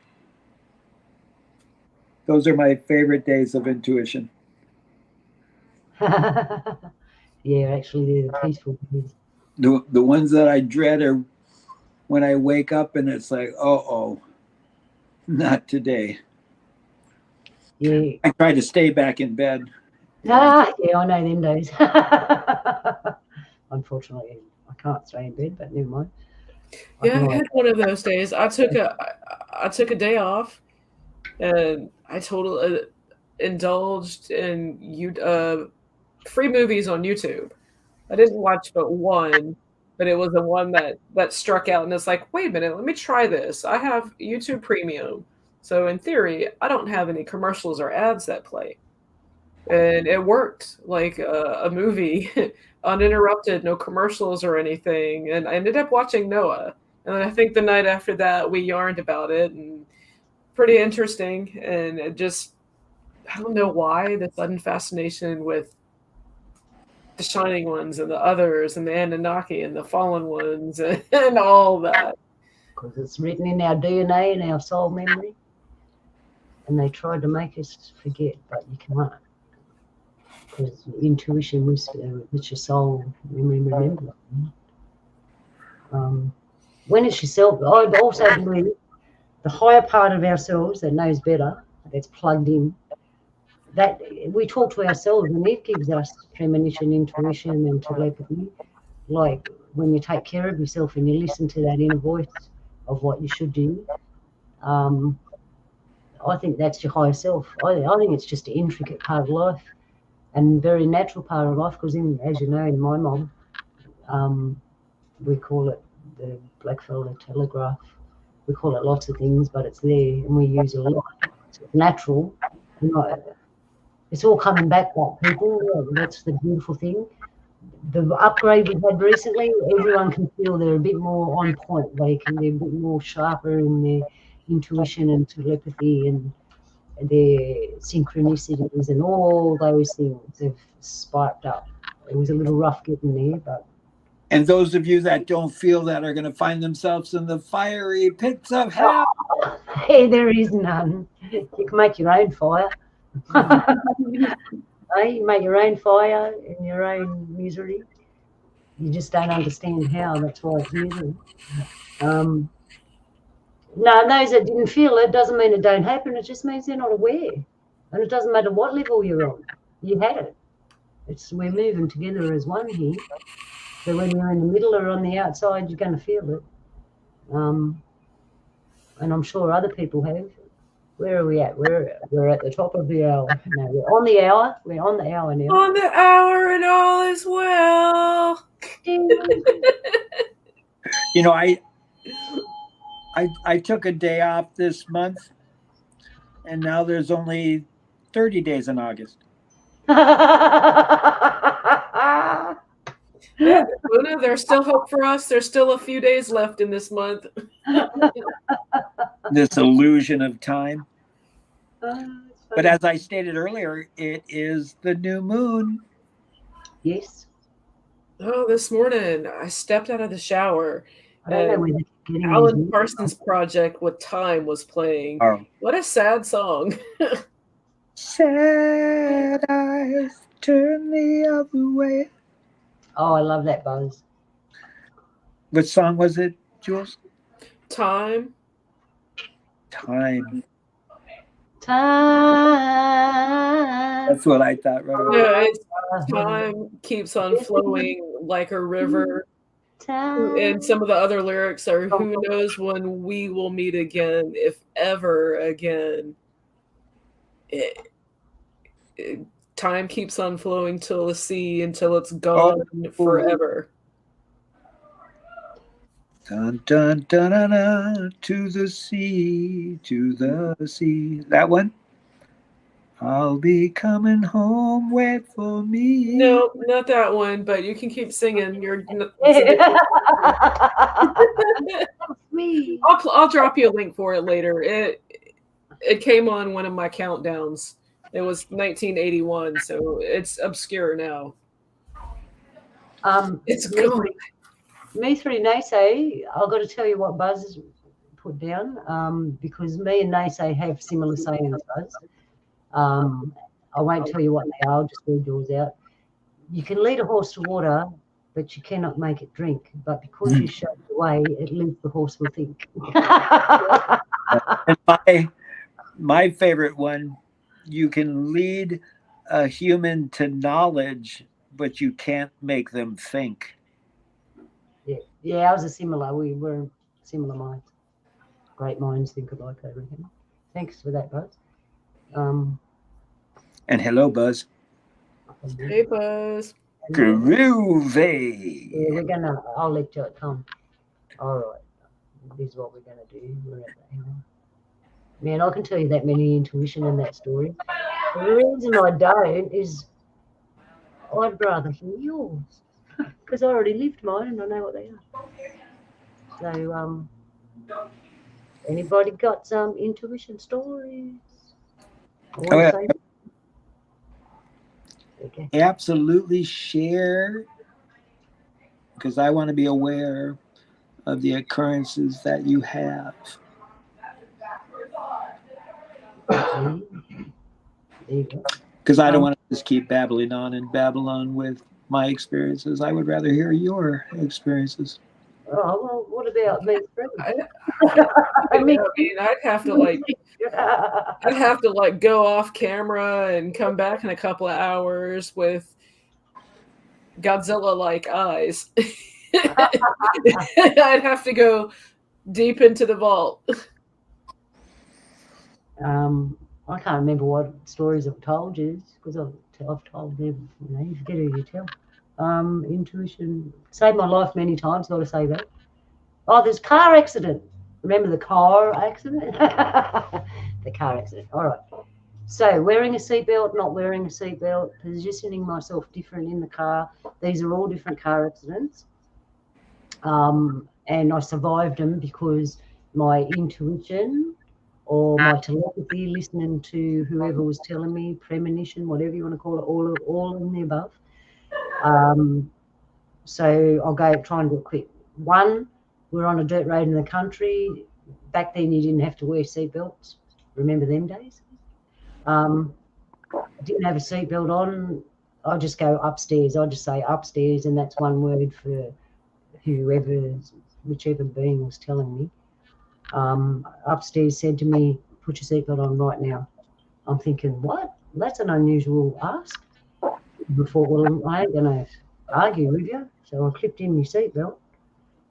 Those are my favorite days of intuition. Yeah, actually, they're the peaceful days. The ones that I dread are when I wake up and it's like, oh, not today. Yeah. I try to stay back in bed. Yeah, I know them days. Unfortunately, I can't stay in bed, but never mind. Yeah, I had one of those days. I took a day off, and I totally indulged in free movies on YouTube. I didn't watch but one, but it was the one that struck out, and it's like, wait a minute, let me try this. I have YouTube Premium, so in theory, I don't have any commercials or ads that play, and it worked like a movie, uninterrupted, no commercials or anything. And I ended up watching Noah, and I think the night after that we yarned about it, and pretty interesting. And it just, I don't know why the sudden fascination with the Shining Ones and the Others and the Anunnaki and the Fallen Ones and all that. Because it's written in our DNA and our soul memory. And they tried to make us forget, but you can't. Because intuition was your soul memory remember. When it's yourself, I also believe the higher part of ourselves that knows better, that's plugged in, that we talk to ourselves, and it gives us premonition, intuition, and telepathy. Like when you take care of yourself and you listen to that inner voice of what you should do. I think that's your higher self. I think it's just an intricate part of life and very natural part of life because, as you know, in my mom, we call it the blackfellow telegraph. We call it lots of things, but it's there and we use it a lot. So it's natural. It's all coming back, like people. That's the beautiful thing. The upgrade we've had recently, everyone can feel they're a bit more on point. They're a bit more sharper in their intuition and telepathy and their synchronicities and all those things have spiked up. It was a little rough getting there, but. And those of you that don't feel that are going to find themselves in the fiery pits of hell. Hey, there is none. You can make your own fire. Hey, you make your own fire in your own misery. You just don't understand how. That's why it's misery. No, those that didn't feel it doesn't mean it don't happen. It just means they're not aware. And it doesn't matter what level you're on. You had it. We're moving together as one here. So when you're in the middle or on the outside, you're going to feel it. And I'm sure other people have. Where are we at? We're at the top of the hour. No, we're on the hour. We're on the hour now. On the hour and all is well. You know, I took a day off this month, and now there's only 30 days in August. Yeah, Luna, there's still hope for us. There's still a few days left in this month. This illusion of time. But as I stated earlier, it is the new moon. Yes. Oh, this morning I stepped out of the shower. I don't know where they're getting Alan these Parsons' project with Time was playing. Oh. What a sad song. Sad eyes turn the other way. Oh, I love that, Buzz. What song was it, Jules? Time. Time. Time. That's what I thought. Right. Yeah, it's time keeps on flowing like a river. Time. And some of the other lyrics are, who knows when we will meet again, if ever again. Time keeps on flowing till the sea until it's gone forever. Dun, dun, dun, dun, dun, to the sea, to the sea. That one? I'll be coming home, wait for me. No, not that one, but you can keep singing. I'll drop you a link for it later. It came on one of my countdowns. It was 1981, so it's obscure now. It's gone. Me through Naysay, I've got to tell you what Buzz has put down, because me and Naysay have similar sayings, Buzz. I won't tell you what they are, I'll just read yours out. You can lead a horse to water, but you cannot make it drink. But because you show the way, at least the horse will think. And my favorite one, you can lead a human to knowledge, but you can't make them think. Yeah, ours are similar. We were similar minds. Great minds think alike, I reckon. Thanks for that, Buzz. And hello, Buzz. Hey, Buzz. Groovy. Yeah, I'll let you come. All right. This is what we're going to do. We're at the hour. Man, I can tell you that many intuition in that story. The reason I don't is I'd rather hear yours, because I already lived mine and I know what they are. So, anybody got some intuition stories? Okay. Absolutely share, because I want to be aware of the occurrences that you have. Because I don't want to just keep babbling on and babble on with my experiences. I would rather hear your experiences. Oh, well, what about me? I mean, I'd have to go off camera and come back in a couple of hours with Godzilla-like eyes. I'd have to go deep into the vault. I can't remember what stories I've told you, because I've told them. You forget who you tell. Intuition saved my life many times. Got to say that. Oh, there's a car accident. Remember the car accident? The car accident. All right. So wearing a seatbelt, not wearing a seatbelt, positioning myself different in the car. These are all different car accidents. And I survived them because my intuition or my telepathy, listening to whoever was telling me, premonition, whatever you want to call it, all in the above. So I'll go try and do it quick. One, we're on a dirt road in the country. Back then, you didn't have to wear seatbelts. Remember them days? Didn't have a seatbelt on. I just go upstairs. I just say upstairs, and that's one word for whichever being was telling me. Upstairs said to me, "Put your seatbelt on right now." I'm thinking, what? That's an unusual ask. Before, well, I ain't gonna argue with you. So I clipped in my seatbelt.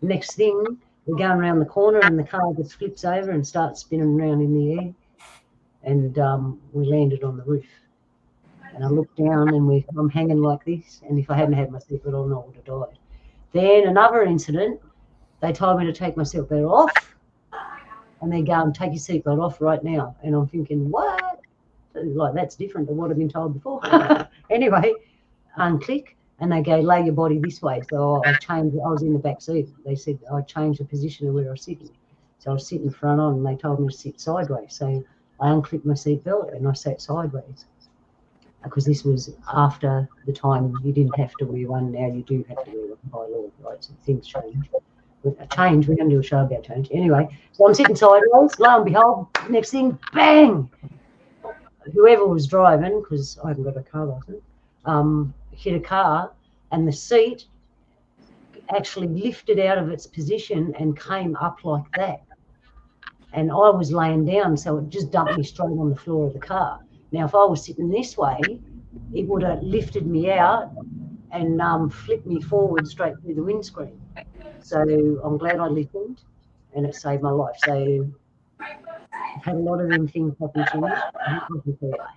Next thing, we're going around the corner and the car just flips over and starts spinning around in the air. And we landed on the roof. And I looked down and I'm hanging like this. And if I hadn't had my seatbelt on, I would have died. Then another incident, they told me to take my seatbelt off. And they go and take your seatbelt off right now. And I'm thinking, what? Like, that's different to what I've been told before. Anyway, unclick. And they go, lay your body this way. So I changed. I was in the back seat. They said I changed the position of where I was sitting. So I was sitting front on, and they told me to sit sideways. So I unclicked my seatbelt and I sat sideways. Because this was after the time you didn't have to wear one. Now you do have to wear one by law, right? So things change. With a change, we're going to do a show about change. Anyway, so I'm sitting sideways. Lo and behold, next thing, bang! Whoever was driving, because I haven't got a car license, hit a car, and the seat actually lifted out of its position and came up like that. And I was laying down, so it just dumped me straight on the floor of the car. Now, if I was sitting this way, it would have lifted me out and flipped me forward straight through the windscreen. So I'm glad I listened, and it saved my life. So I've had a lot of them things happen to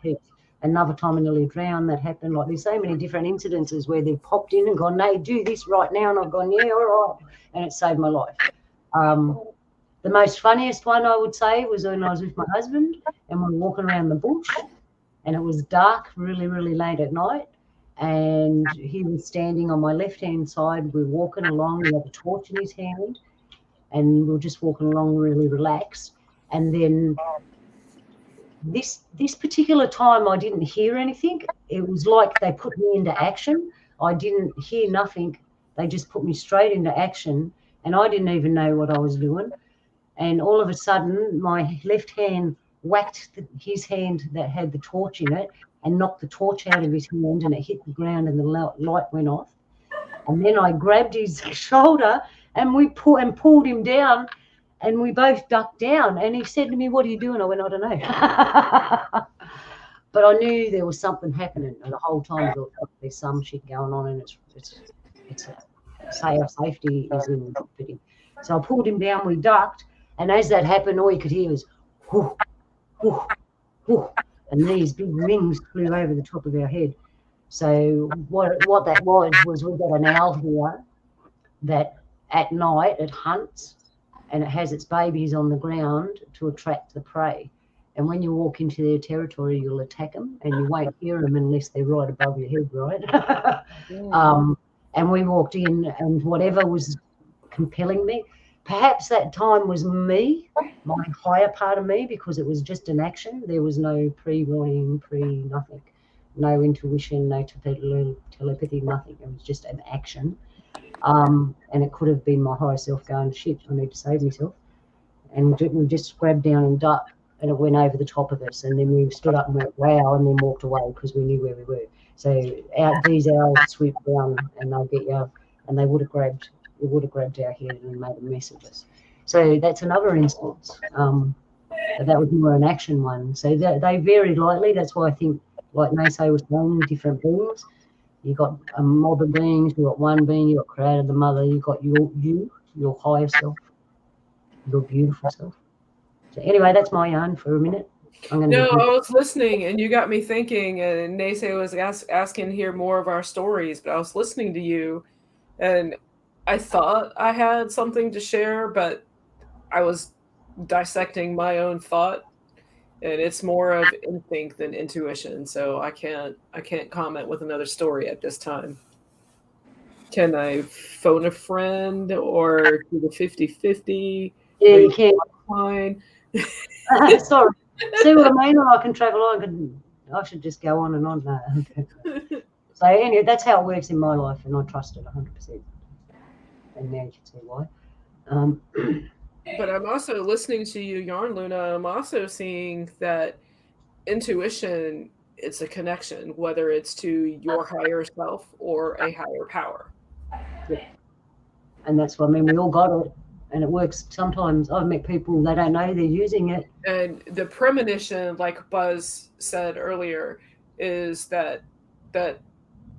me. Another time I nearly drowned, that happened. Like, there's so many different incidences where they've popped in and gone, "No, do this right now," and I've gone, "Yeah, all right," and it saved my life. The most funniest one I would say was when I was with my husband and we were walking around the bush, and it was dark, really, really late at night, and he was standing on my left-hand side. We're walking along, he had a torch in his hand, and we were just walking along really relaxed. And then this particular time I didn't hear anything. It was like they put me into action. I didn't hear nothing. They just put me straight into action, and I didn't even know what I was doing. And all of a sudden, my left hand whacked his hand that had the torch in it and knocked the torch out of his hand, and it hit the ground and the light went off. And then I grabbed his shoulder and pulled him down, and we both ducked down. And he said to me, "What are you doing?" I went, "I don't know." But I knew there was something happening, and the whole time I thought, there's some shit going on, and it's our safety is in jeopardy. So I pulled him down, we ducked, and as that happened, all you could hear was whoo, whoo, whoo, and these big wings flew over the top of our head. So what that was we've got an owl here that at night it hunts, and it has its babies on the ground to attract the prey. And when you walk into their territory, you'll attack them, and you won't hear them unless they're right above your head, right? And we walked in, and whatever was compelling me, perhaps that time was me, my higher part of me, because it was just an action. There was no pre-warning, nothing, no intuition, no telepathy, nothing. It was just an action. And it could have been my higher self going, "Shit, I need to save myself." And we just grabbed down and ducked, and it went over the top of us. And then we stood up and went, "Wow," and then walked away because we knew where we were. So these owls swoop down and they'll get you, and they would have grabbed our head and made a mess of us. So that's another instance. That was more an action one. So they vary lightly. That's why I think, like Nase was saying, different beings. You got a mob of beings. You got one being. You got Creator, the Mother. You got your higher self, your beautiful self. So anyway, that's my yarn for a minute. No, I was listening, and you got me thinking. And Nase was asking to hear more of our stories, but I was listening to you, and I thought I had something to share, but I was dissecting my own thought, and it's more of instinct than intuition. So I can't comment with another story at this time. Can I phone a friend or do the 50-50? Yeah, Maybe you can. fine. Sorry. See what I mean? Or I can travel on. I should just go on and on. No. So anyway, that's how it works in my life, and I trust it 100%. And now you can see why. Um, But I'm also listening to you yarn, Luna. I'm also seeing that intuition, it's a connection, whether it's to your higher self or a higher power. yeah. And that's what I mean. We all got it, and it works. Sometimes I've met people, they don't know they're using it. And the premonition, like Buzz said earlier, is that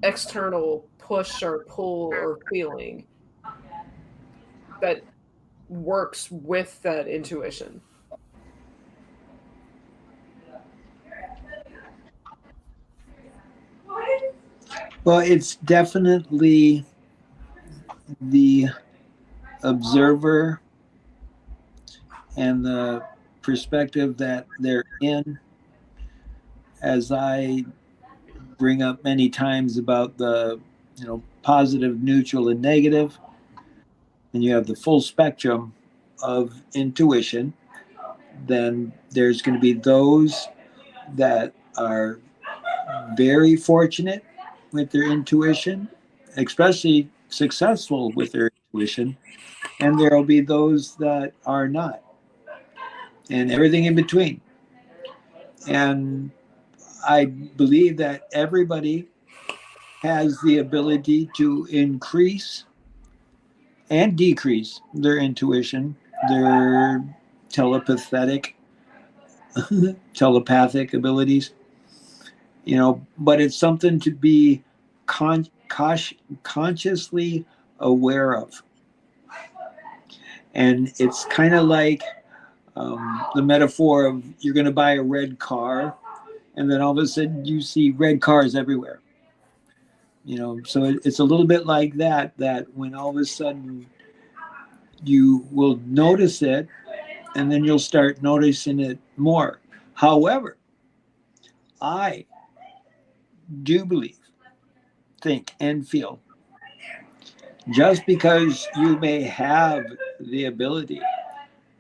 external push or pull or feeling that works with that intuition. Well, it's definitely the observer and the perspective that they're in, as I bring up many times about the positive, neutral, and negative, and you have the full spectrum of intuition. Then there's going to be those that are very fortunate with their intuition, especially successful with their intuition, and there will be those that are not, and everything in between. And I believe that everybody has the ability to increase and decrease their intuition, their telepathic telepathic abilities, but it's something to be consciously aware of. And it's kind of like the metaphor of you're going to buy a red car, and then all of a sudden you see red cars everywhere. So it's a little bit like that when all of a sudden you will notice it, and then you'll start noticing it more. However, I do believe, think, and feel just because you may have the ability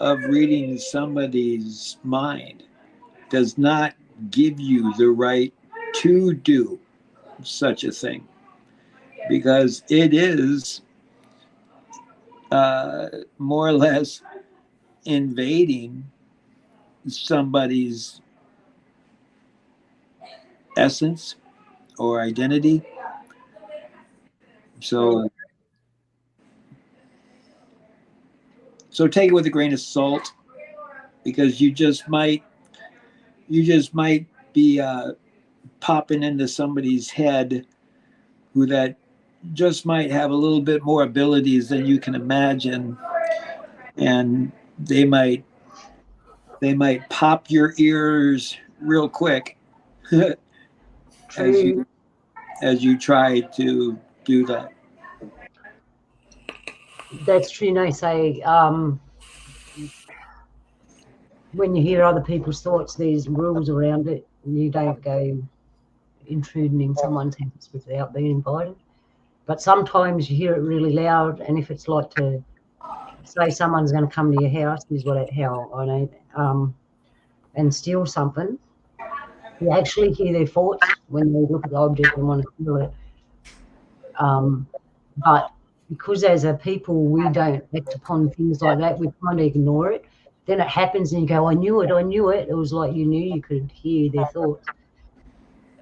of reading somebody's mind does not give you the right to do such a thing, because it is more or less invading somebody's essence or identity. So take it with a grain of salt, because you just might be popping into somebody's head who that just might have a little bit more abilities than you can imagine, and they might pop your ears real quick as you True. as you try to do that. That's true. They say when you hear other people's thoughts, there's rules around it. You don't go intruding in someone's house without being invited. But sometimes you hear it really loud, and if it's like to say someone's going to come to your house, is how I know, and steal something, you actually hear their thoughts when they look at the object and want to steal it. But because as a people we don't act upon things like that, we kind of ignore it. Then it happens and you go, I knew it. It was like you knew, you could hear their thoughts.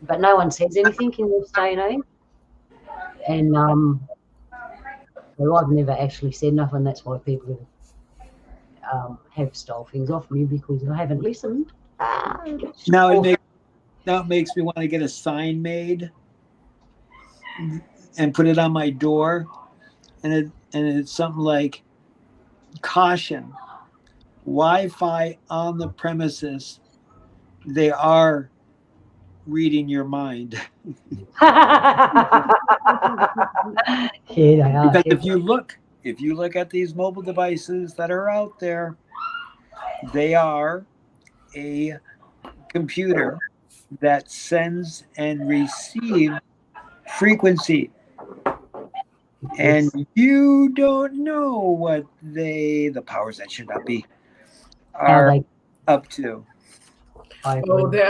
But no one says anything in this day and age. And well, I've never actually said nothing. That's why people have stole things off me, because I haven't listened. Now it makes me want to get a sign made and put it on my door, and it's something like, caution, Wi-Fi on the premises. They are reading your mind. Yeah, they are. Because if you look at these mobile devices that are out there, They are a computer that sends and receives frequency. And Yes. you don't know what the powers that should not be, How are they, up to. I Oh, agree.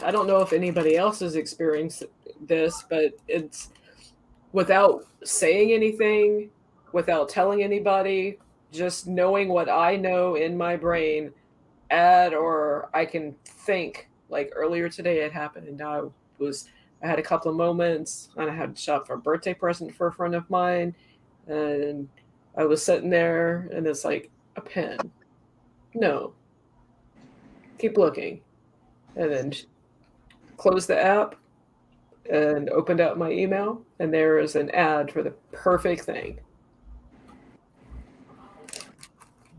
I don't know if anybody else has experienced this, but it's without saying anything, without telling anybody, just knowing what I know in my brain, add or I can think. Like earlier today, it happened, and was I had a couple of moments, and I had to shop for a birthday present for a friend of mine, and I was sitting there, and it's like a pen. No, keep looking, and then closed the app and opened up my email, and there is an ad for the perfect thing.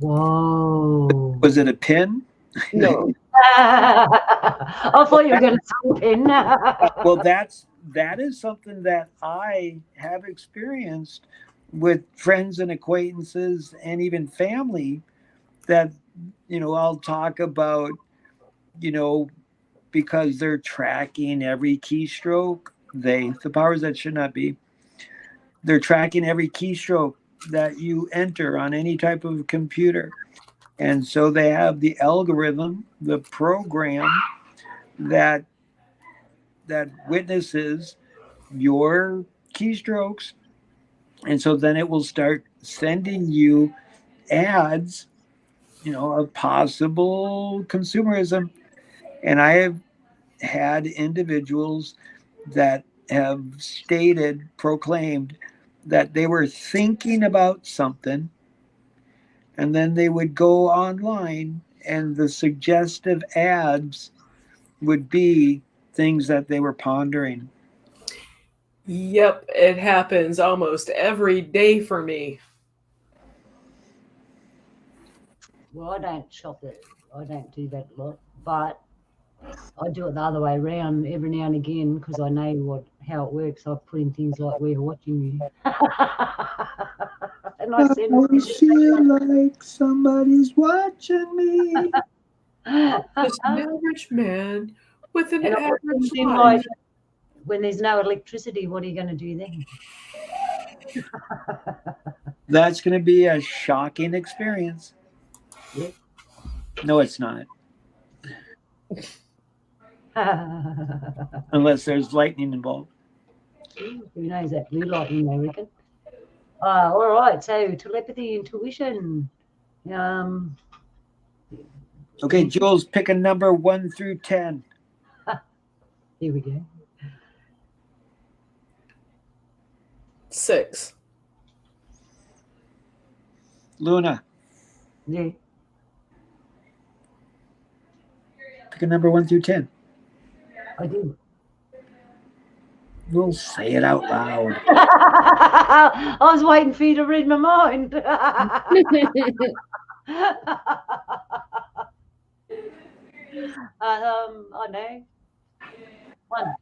Whoa. Was it a pin? No, I thought you were going to say pin. Well, that is something that I have experienced with friends and acquaintances and even family, that I'll talk about, you know because they're tracking every keystroke. The powers that should not be, they're tracking every keystroke that you enter on any type of computer. And so they have the algorithm, the program that witnesses your keystrokes. And so then it will start sending you ads, of possible consumerism. And I have had individuals that have proclaimed that they were thinking about something, and then they would go online, and the suggestive ads would be things that they were pondering. yep, it happens almost every day for me. Well, I don't shop it. I don't do that a lot, but I do it the other way around every now and again because I know how it works. I put in things like "We're watching you," and I send I feel like somebody's watching me. Just an average man with an and I put things average in life. like when there's no electricity, what are you going to do then? That's going to be a shocking experience. Yeah. No, it's not, unless there's lightning involved. Who knows that blue lightning, I reckon. All right, so telepathy, intuition. Um, Okay, Jules, pick a number 1 through 10. here we go. 6. Luna, Yeah. pick a number 1 through 10. I did. We'll say it out loud. I was waiting for you to read my mind. I know. 1.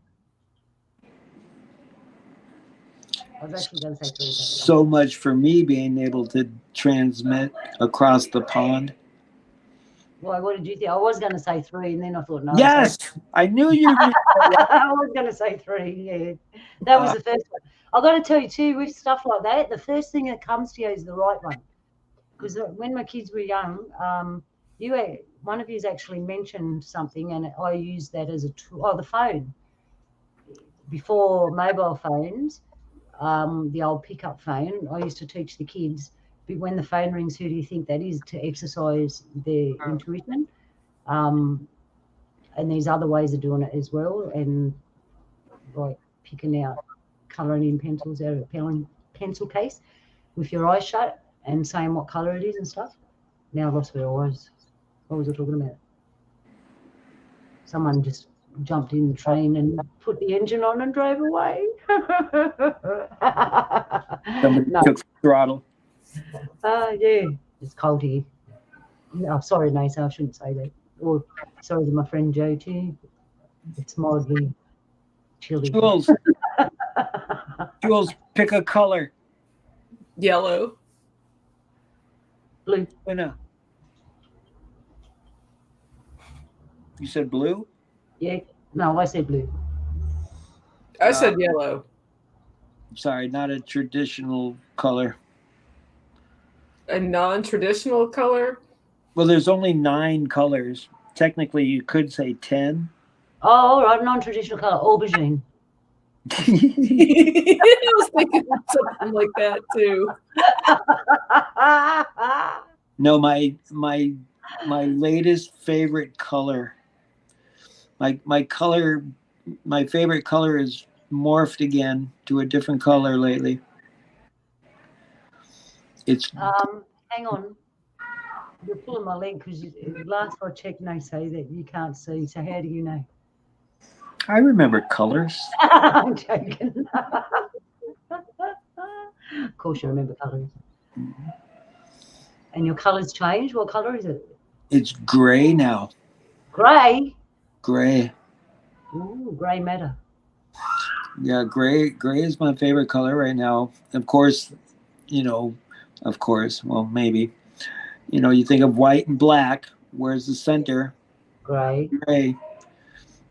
I was actually going to say 3. So much for me being able to transmit across the pond. Why? What did you think? I was going to say 3, and then I thought no. Yes, I knew you. I was going to say 3. Yeah, that was the first one. I've got to tell you too, with stuff like that, the first thing that comes to you is the right one. Because when my kids were young, one of you's actually mentioned something, and I used that as a tool. Oh, the phone. Before mobile phones, the old pickup phone, I used to teach the kids, when the phone rings, who do you think that is, to exercise their intuition. And there's other ways of doing it as well, and like picking out, colouring in pencils out of a pencil case with your eyes shut and saying what colour it is and stuff. Now I've lost where I was. What was I talking about? Someone just jumped in the train and put the engine on and drove away. Somebody took the throttle. Yeah, it's cold here. No, sorry, Nasa, I shouldn't say that. Or sorry to my friend Joe too. It's mildly chilly. Jules, pick a color. Yellow. Blue. Luna. You said blue? Yeah. No, I said blue. I said yellow. Sorry, not a traditional color. A non-traditional color? Well, there's only 9 colors. Technically, you could say 10. Oh, all right. Non-traditional color, aubergine. I was thinking something like that too. No, my latest favorite color. My color, my favorite color is morphed again to a different color lately. It's Hang on. You're pulling my leg because last I checked, they say that you can't see. So how do you know? I remember colors. I'm joking. Of course, you remember colours. And your colours change. What colour is it? It's gray now. Grey. Gray. Ooh, grey matter. Yeah, gray is my favorite color right now. Of course, well, maybe. You think of white and black. Where's the center? Grey. Gray.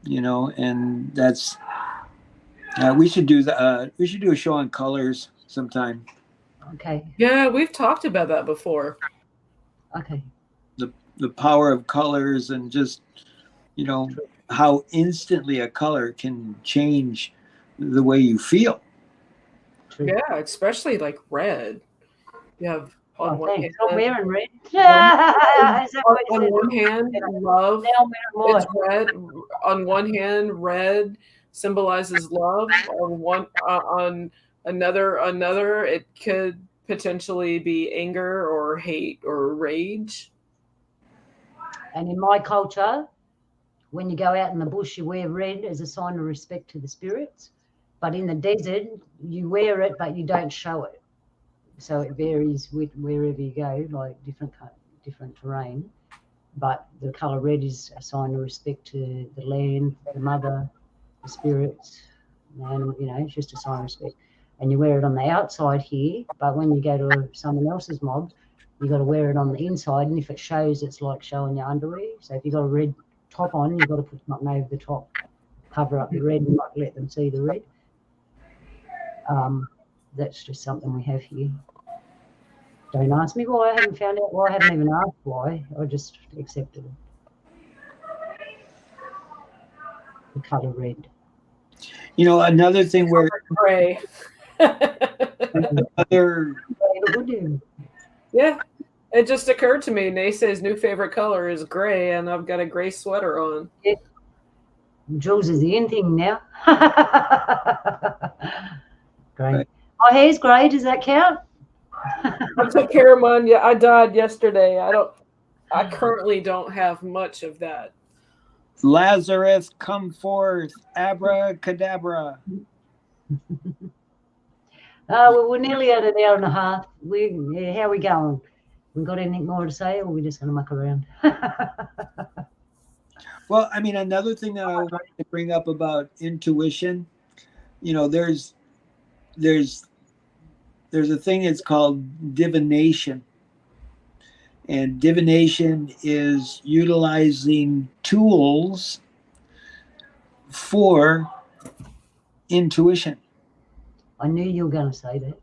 And that's we should do a show on colors sometime. Okay. Yeah, we've talked about that before. Okay. The power of colors and just how instantly a color can change the way you feel. True. Yeah, especially like red. You have on one thanks. hand, I'm wearing red. on, on one hand, love is red. On one hand, red symbolizes love. On another, it could potentially be anger or hate or rage. And in my culture, when you go out in the bush, you wear red as a sign of respect to the spirits. But in the desert, you wear it, but you don't show it. So it varies with wherever you go, like different terrain. But the colour red is a sign of respect to the land, the mother, the spirits, the animal. It's just a sign of respect. And you wear it on the outside here, but when you go to someone else's mob, you got to wear it on the inside. And if it shows, it's like showing your underwear. So if you got a red top on, you've got to put something over the top, cover up the red and not let them see the red. That's just something we have here. Don't ask me why. I haven't found out why. I haven't even asked why. I just accepted it. The colour red. Another thing where gray. Yeah, it just occurred to me. Nace's new favorite color is gray, and I've got a gray sweater on. Yeah. Jules is the in thing now. Great. Right. My hair's grey. Does that count? I took care of mine. Yeah, I died yesterday. I currently don't have much of that. Lazarus, come forth, abracadabra. Well, we're nearly at an hour and a half. How are we going? We got anything more to say, or are we just going to muck around? Well, another thing that I wanted to bring up about intuition, there's a thing that's called divination. And divination is utilizing tools for intuition. I knew you were going to say that.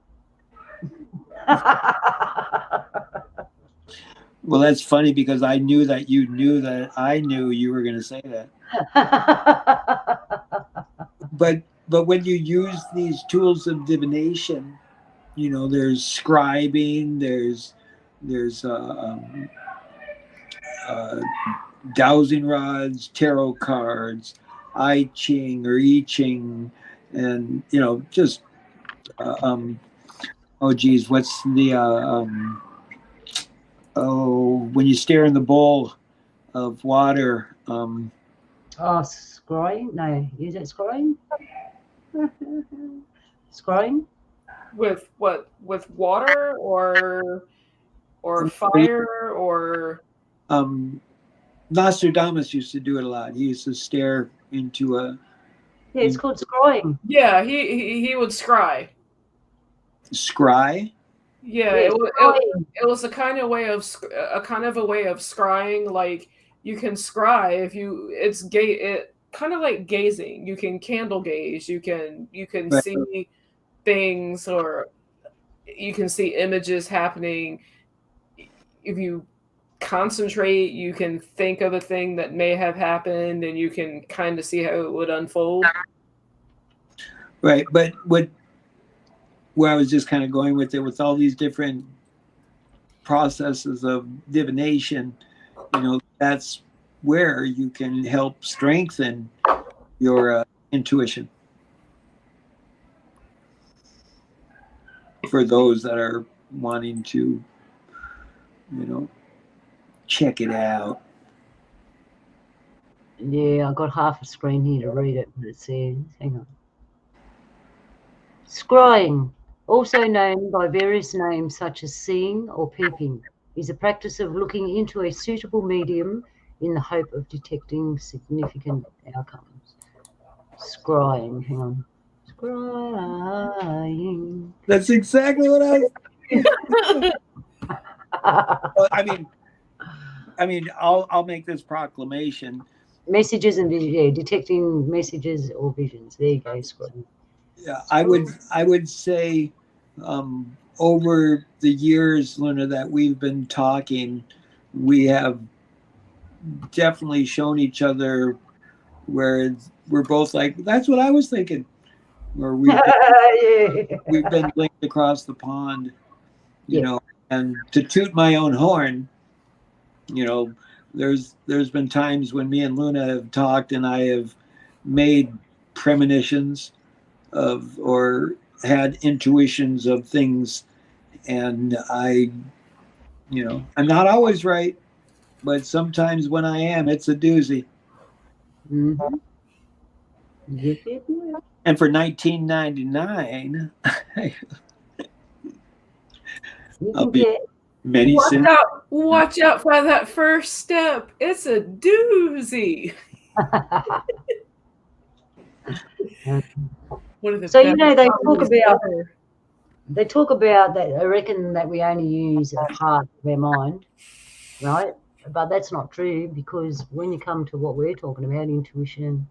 Well, that's funny because I knew that you knew that I knew you were going to say that. But when you use these tools of divination, there's scribing, there's dowsing rods, tarot cards, I Ching or I Ching, and just oh geez, what's the when you stare in the bowl of water? Scrying? No, is it scrying? Scrying? With what? With water or fire or? Nostradamus used to do it a lot. He used to stare into a. Yeah, it's called scrying. Yeah, he would scry. Scry. Yeah, it was a kind of a way of scrying. Like you can scry if you it's gay it kind of like gazing. You can candle gaze. You can Right. see things, or you can see images happening. If you concentrate, you can think of a thing that may have happened, and you can kind of see how it would unfold. Right. But where I was just kind of going with it, with all these different processes of divination, that's where you can help strengthen your intuition for those that are wanting to, check it out. Yeah, I got half a screen here to read it, but it says, hang on. Scrying, also known by various names such as seeing or peeping, is a practice of looking into a suitable medium in the hope of detecting significant outcomes. Scrying, hang on. Scrying. That's exactly what I was. Well, I'll make this proclamation. Messages and detecting messages or visions. There you go, scrying. Yeah, I would say, over the years, Luna, that we've been talking, we have definitely shown each other where we're both like, that's what I was thinking. Or we've been linked across the pond, Yeah. and to toot my own horn, there's been times when me and Luna have talked, and I have made premonitions of, or had intuitions of things, and I'm not always right, but sometimes when I am, it's a doozy. Mm-hmm. Yep. And for 1999, I'll be many sins. Watch out for that first step. It's a doozy. One of the So best they talk about that. I reckon that we only use a part of our mind, right? But that's not true, because when you come to what we're talking about, intuition,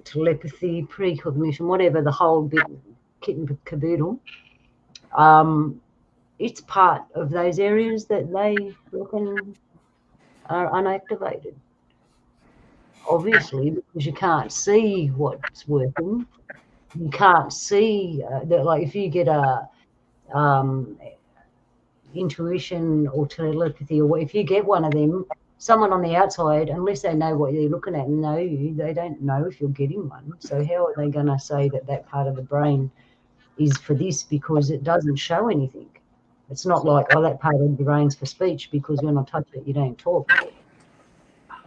telepathy, precognition, whatever, the whole bit, kit and caboodle, it's part of those areas that they reckon are unactivated. Obviously, because you can't see what's working. You can't see that. Like if you get a intuition or telepathy, or if you get one of them, someone on the outside, unless they know what you're looking at and know you, they don't know if you're getting one. So how are they going to say that that part of the brain is for this, because it doesn't show anything? It's not like, oh, that part of the brain's for speech, because when I touch it, you don't talk.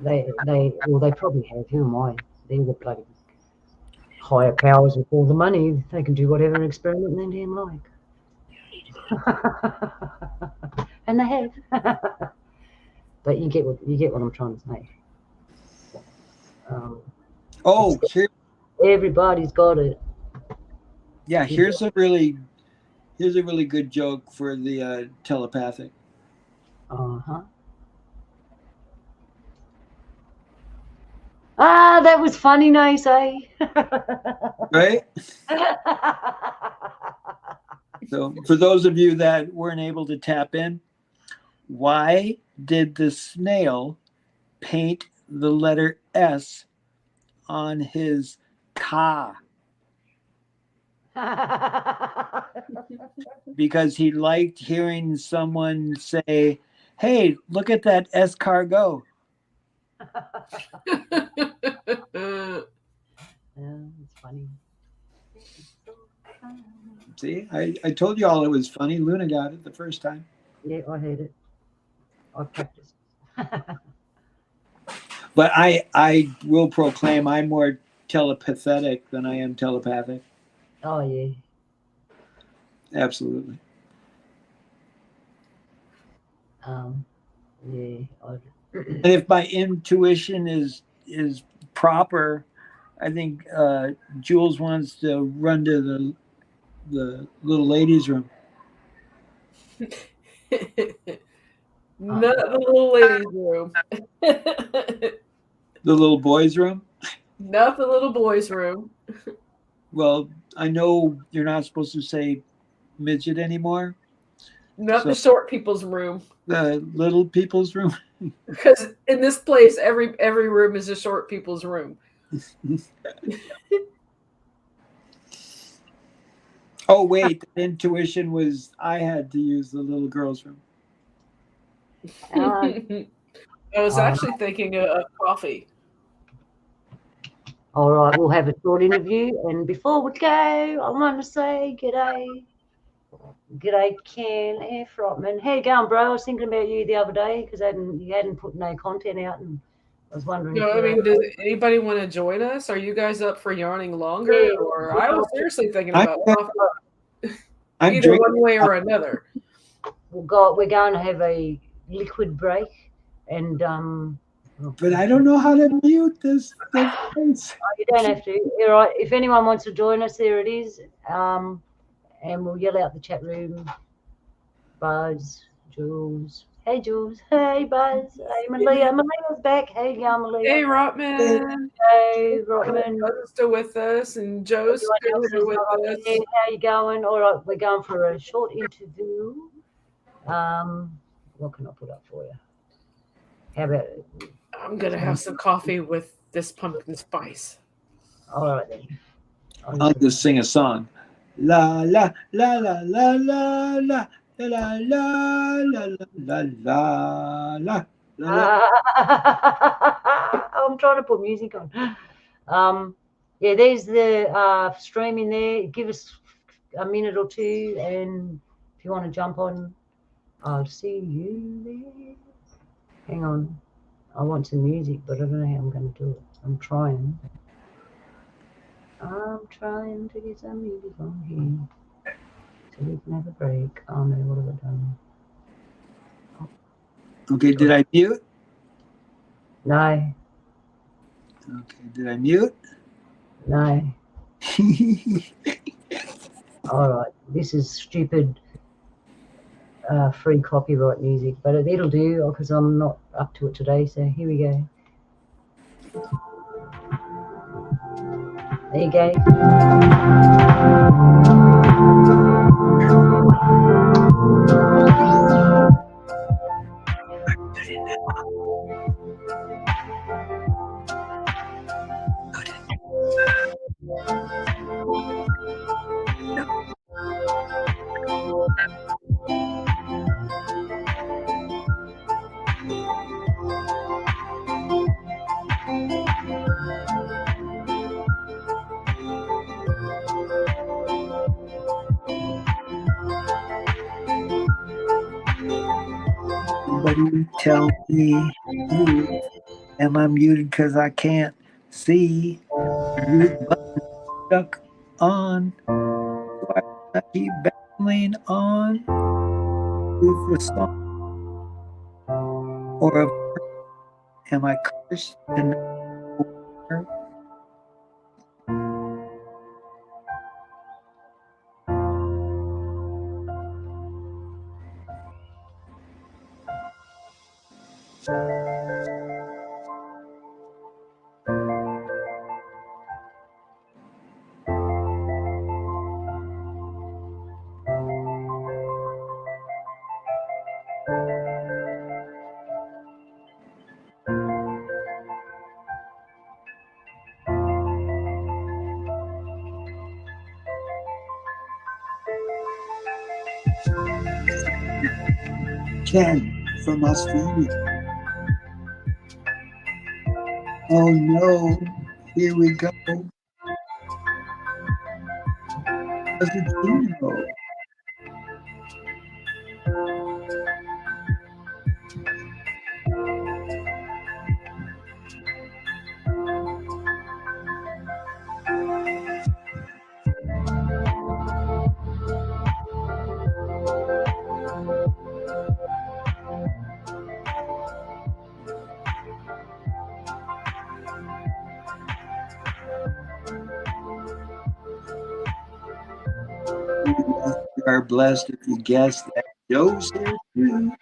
They probably have. Who am I? They're the bloody higher powers with all the money. They can do whatever experiment they damn like. And they have. But you get what I'm trying to say. Everybody's got it. Yeah, here's a really good joke for the telepathic. That was funny, nice, eh? Right? So for those of you that weren't able to tap in, why did the snail paint the letter S on his car? Because he liked hearing someone say, "Hey, look at that escargot." It's funny. See, I told you all it was funny. Luna got it the first time. Yeah, I heard it. I practiced. But I will proclaim I'm more telepathetic than I am telepathic. Oh yeah. Absolutely. Yeah. And if my intuition is proper, I think Jules wants to run to the little ladies' room. Not the little ladies' room. The little boys' room? Not the little boys' room. Well, I know you're not supposed to say midget anymore. Not So the short people's room. the little people's room. Because in this place, every room is a short people's room. Oh wait, the intuition was I had to use the little girl's room. I was actually thinking of coffee. All right, we'll have a short interview. And before we go, I want to say g'day. G'day, Ken F. Rotman. How you going, bro? I was thinking about you the other day because you hadn't put no content out, and I was wondering if No, I you mean, does anybody want to join us? Are you guys up for yarning longer? Yeah, Or I was seriously thinking I'm, about coffee. I'm Either drinking. one way or another. we're going to have a liquid break, and But I don't know how to mute this. you don't have to. All right, if anyone wants to join us, there it is. And we'll yell out the chat room. Buzz, Jules. Hey, Jules. Hey, Buzz. Hey, Malia. Malia's back. Hey, yeah, Malia. Hey, Rotman. Hey, Rotman. Joe's still with us, and Joe's Everyone else still is with not us. there. How you going? All right, we're going for a short interview. What can I put up for you? How about it? I'm going to have some coffee with this pumpkin spice. All right, then. I'll just sing a song. La la la la la la la la la la la la la la. I'm trying to put music on. Yeah, there's the stream in there. Give us a minute or two, and if you want to jump on, I'll see you there. Hang on. I want some music, but I don't know how I'm going to do it. I'm trying to get some music on here so we can have a break. Oh no, what have I done? Okay, did I mute? No, Okay, did I mute? no. All right, this is stupid free copyright music, but it'll do because I'm not up to it today. So here we go. There you go. Somebody tell me, am I muted because I can't see? Mute button stuck on. Why I keep battling on with the song? Or am I cursed to know? Ken from Australia. Oh no, here we go. Argentina. You are blessed if you guessed that Joe's here too.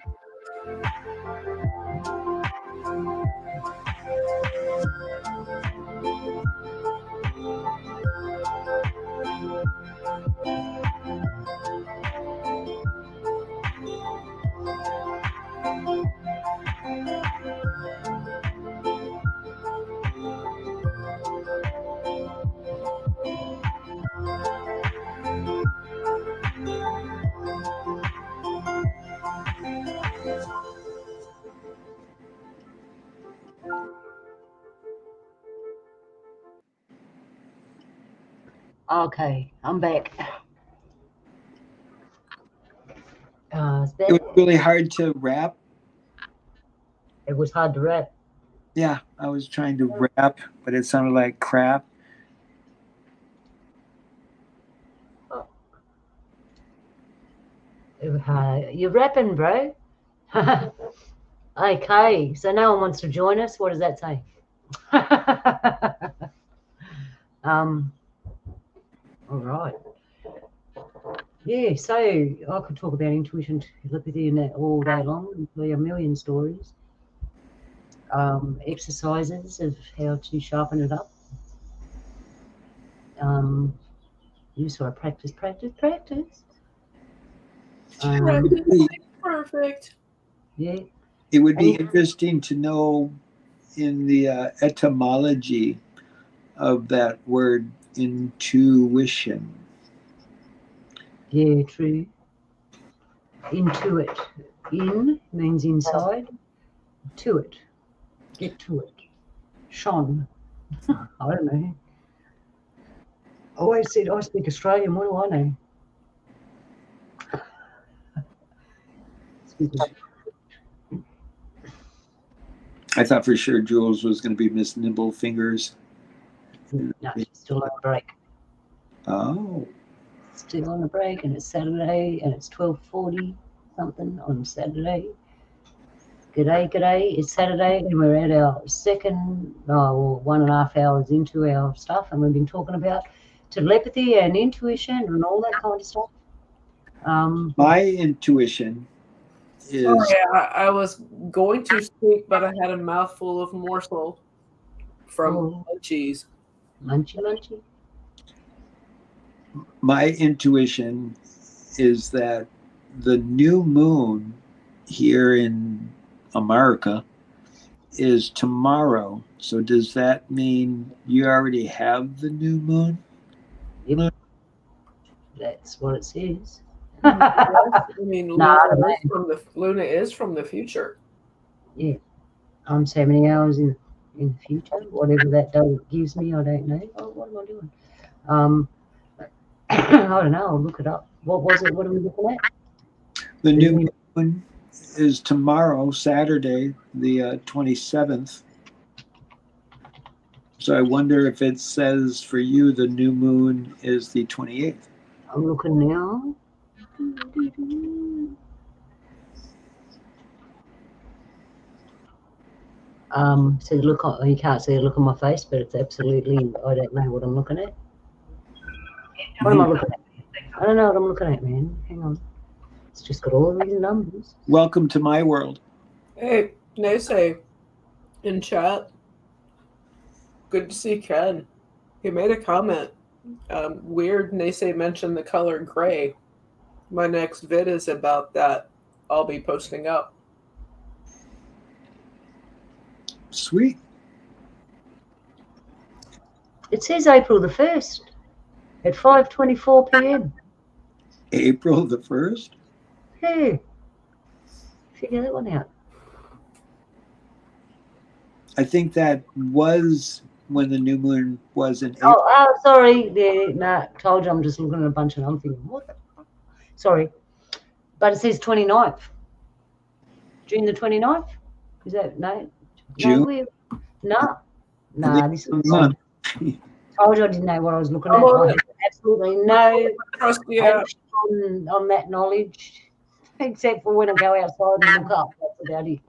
Okay, I'm back. It's It was back. really hard to rap. It was hard to rap. Yeah, I was trying to rap, but it sounded like crap. You're rapping, bro. Okay, so no one wants to join us. What does that say? All right. Yeah, so I could talk about intuition, telepathy, and that all day long and tell you a million stories. Exercises of how to sharpen it up. You sort of practice. Perfect. Yeah. It would be interesting to know in the etymology of that word intuition. Yeah, true. Intuit. In means inside. To it. Get to it. Shon. I don't know. I always said I speak Australian. What do I know? I thought for sure Jules was going to be Miss Nimble Fingers. No, she's still on a break. Oh. Still on a break, and it's Saturday, and it's 12:40 something on Saturday. G'day. It's Saturday, and we're at our second, 1.5 hours into our stuff, and we've been talking about telepathy and intuition and all that kind of stuff. My intuition is. Sorry, I was going to speak, but I had a mouthful of morsel from cheese. Munchy. My intuition is that the new moon here in America is tomorrow. So does that mean you already have the new moon? Yep. That's what it says. I mean, Nah, Luna is from the future. Yeah. I'm 70 hours in the future. Whatever that gives me, I don't know. Oh, what am I doing? I don't know. I'll look it up. What was it? What are we looking at? The new moon is tomorrow, Saturday, the 27th. So I wonder if it says for you the new moon is the 28th. I'm looking now. So you can't see the look on my face, but it's absolutely, I don't know what I'm looking at. What am I looking at? I don't know what I'm looking at, man. Hang on. It's just got all these numbers. Welcome to my world. Hey, Naysay in chat. Good to see Ken. He made a comment. Weird Naysay mentioned the color gray. My next vid is about that. I'll be posting up. Sweet. It says April the 1st at 5:24 p.m. April the 1st? Hey, figure that one out. I think that was when the new moon was in April. Oh, sorry. Told you I'm just looking at a bunch of them thinking, what? Sorry. But it says 29th. June the 29th? Is that, no? June? No, this is month. Told you I didn't know what I was looking at. I have absolutely no on that knowledge, except for when I go outside and look up. That's about it.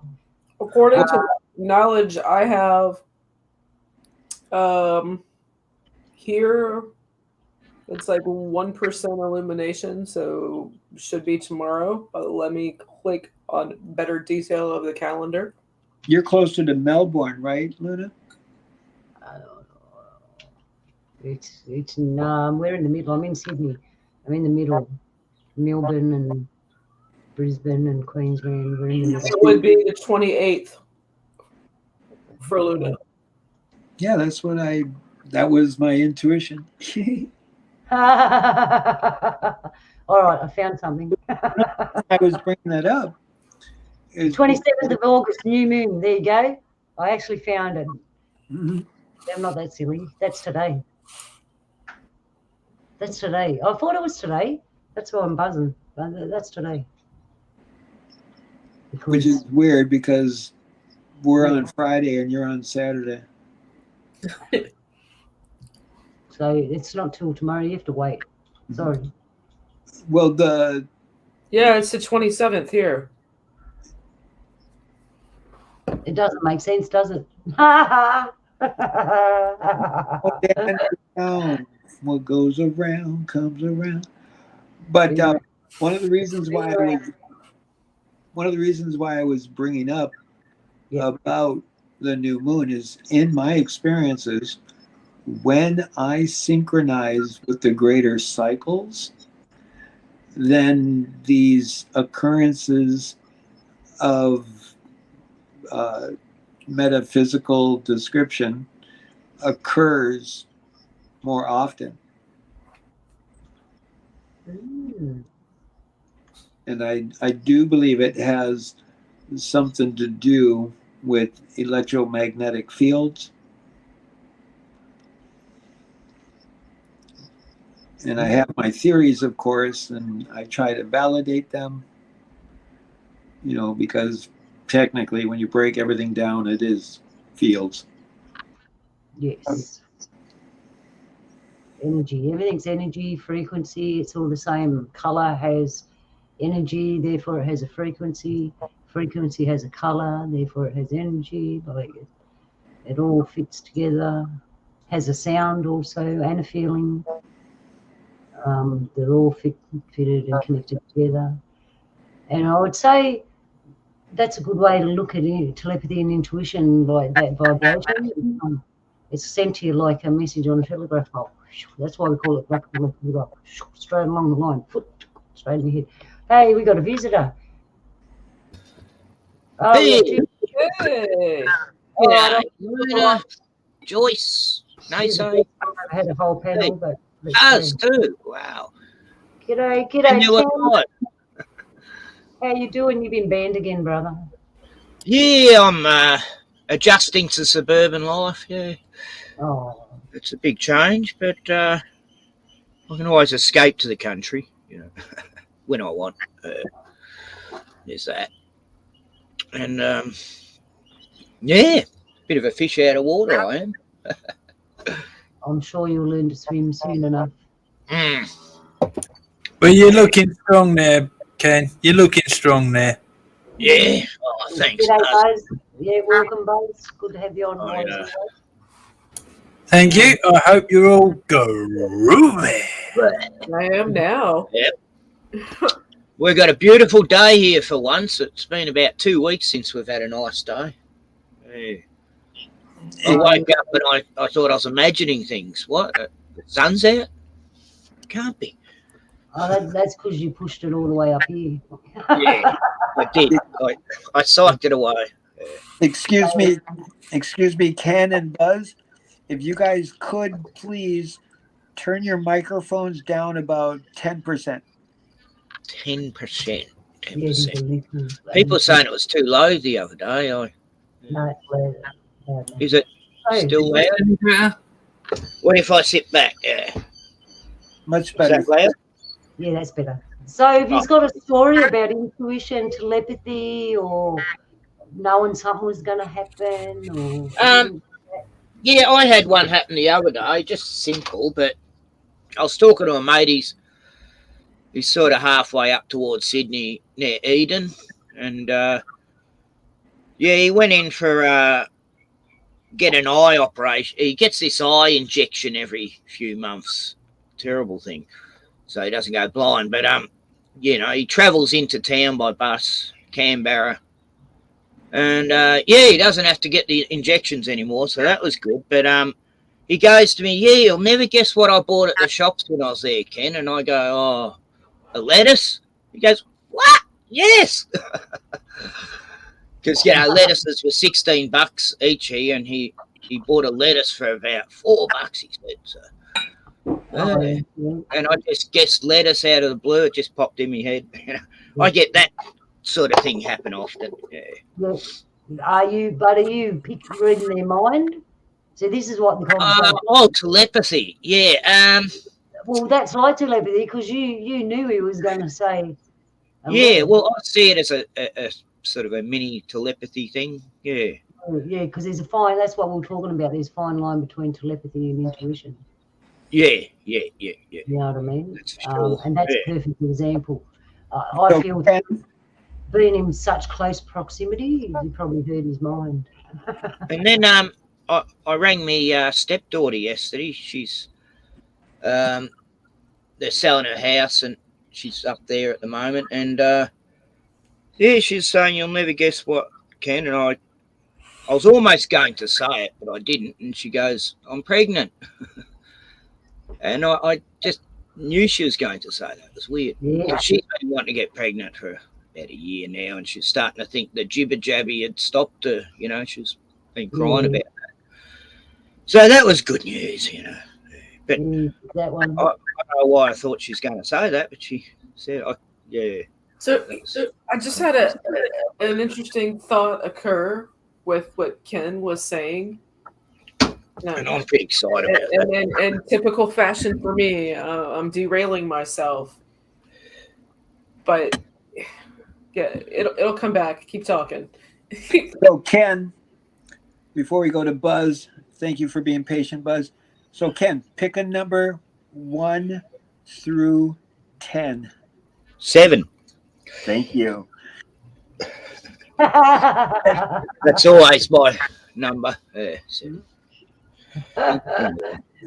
According to the knowledge I have, here it's like 1% illumination, so should be tomorrow. But let me click on better detail of the calendar. You're closer to Melbourne, right, Luna? It's we're in the middle. I'm in Sydney. I'm in the middle. Melbourne and Brisbane and Queensland. We're in the middle. It would be the 28th for Luna. Yeah, that was my intuition. All right, I found something. I was bringing that up. 27th of August, new moon. There you go. I actually found it. Mm-hmm. I'm not that silly. That's today. That's today. I thought it was today. That's why I'm buzzing. That's today. Which is weird because we're on Friday and you're on Saturday. So it's not till tomorrow. You have to wait. Sorry. Well, Yeah, it's the 27th here. It doesn't make sense, does it? what goes around comes around. But one of the reasons why I was bringing up about the new moon is, in my experiences, when I synchronize with the greater cycles, then these occurrences of metaphysical description occurs more often. And I do believe it has something to do with electromagnetic fields. And I have my theories, of course, and I try to validate them, because technically when you break everything down, it is fields. Yes. Energy. Everything's energy, frequency. It's all the same. Color has energy, therefore it has a frequency. Frequency has a color, therefore it has energy. Like it all fits together. Has a sound also and a feeling. They're all fitted and connected together. And I would say that's a good way to look at it, telepathy and intuition, like that vibration. It's sent to you like a message on a telegraph pole. That's why we call it black telegraph. Straight along the line, straight in your head. Hey, we got a visitor. Oh, hey. Hey. Joyce. Nice. I had a whole panel, but us too. Wow. G'day, how you doing? You've been banned again, brother. Yeah, I'm adjusting to suburban life. Yeah. Oh. It's a big change, but I can always escape to the country, when I want. There's that. And yeah, bit of a fish out of water, I am. I'm sure you'll learn to swim soon enough. Well, you're looking strong there, Ken. You're looking strong there. Yeah. Oh, thanks. G'day, Buzz. Yeah, welcome, Buzz. Good to have you on. Thank you. I hope you're all groovy. I am now. Yep. We've got a beautiful day here for once. It's been about 2 weeks since we've had a nice day. Yeah. I woke up and I thought I was imagining things. What? The sun's out? Can't be. Oh, that's because you pushed it all the way up here. Yeah, I did. I psyched it away. Excuse me, Ken and Buzz. If you guys could please turn your microphones down about 10%. 10%. Yeah, People saying it was too low the other day. No, it's loud. Is it still loud? What if I sit back? Yeah. Much better. Is that loud? Yeah, that's better. So if you've got a story about intuition, telepathy, or knowing something was going to happen, or yeah, I had one happen the other day, just simple, but I was talking to a mate. He's sort of halfway up towards Sydney near Eden, and yeah, he went in for get an eye operation. He gets this eye injection every few months. Terrible thing. So he doesn't go blind, but he travels into town by bus, Canberra, and yeah, he doesn't have to get the injections anymore, so that was good. But he goes to me, yeah, you'll never guess what I bought at the shops when I was there, Ken. And I go, oh, a lettuce? He goes, what? Yes. Because lettuces were $16 each here, and he bought a lettuce for about $4, he said. So. And I just guessed lettuce out of the blue. It just popped in my head. I get that sort of thing happen often. Yeah. Are you reading their mind? So this is what the conversation. Telepathy. Yeah. Well, that's like telepathy because you knew he was going to say. Yeah, well, I see it as a sort of a mini telepathy thing. Yeah. Yeah, because there's a fine. That's what we're talking about. There's a fine line between telepathy and intuition. Yeah. You know what I mean? That's for sure. And that's Yeah. a perfect example. I So feel Ken, being in such close proximity, you probably heard his mind. And then I rang me stepdaughter yesterday. She's they're selling her house and she's up there at the moment. And yeah, she's saying you'll never guess what, Ken. And I was almost going to say it, but I didn't. And she goes, I'm pregnant. And I just knew she was going to say that. It was weird. Yeah. She's been wanting to get pregnant for about a year now, and she's starting to think the jibber jabby had stopped her. You know, she's been crying about that. So that was good news, you know. But that one. I don't know why I thought she was going to say that, but she said, yeah. So I just had an interesting thought occur with what Ken was saying. No. And I'm pretty excited about that. And in typical fashion for me, I'm derailing myself. But yeah, it'll come back. Keep talking. So Ken, before we go to Buzz, thank you for being patient, Buzz. So Ken, pick a number 1 through 10. 7. Thank you. That's always my number. Yeah, 7.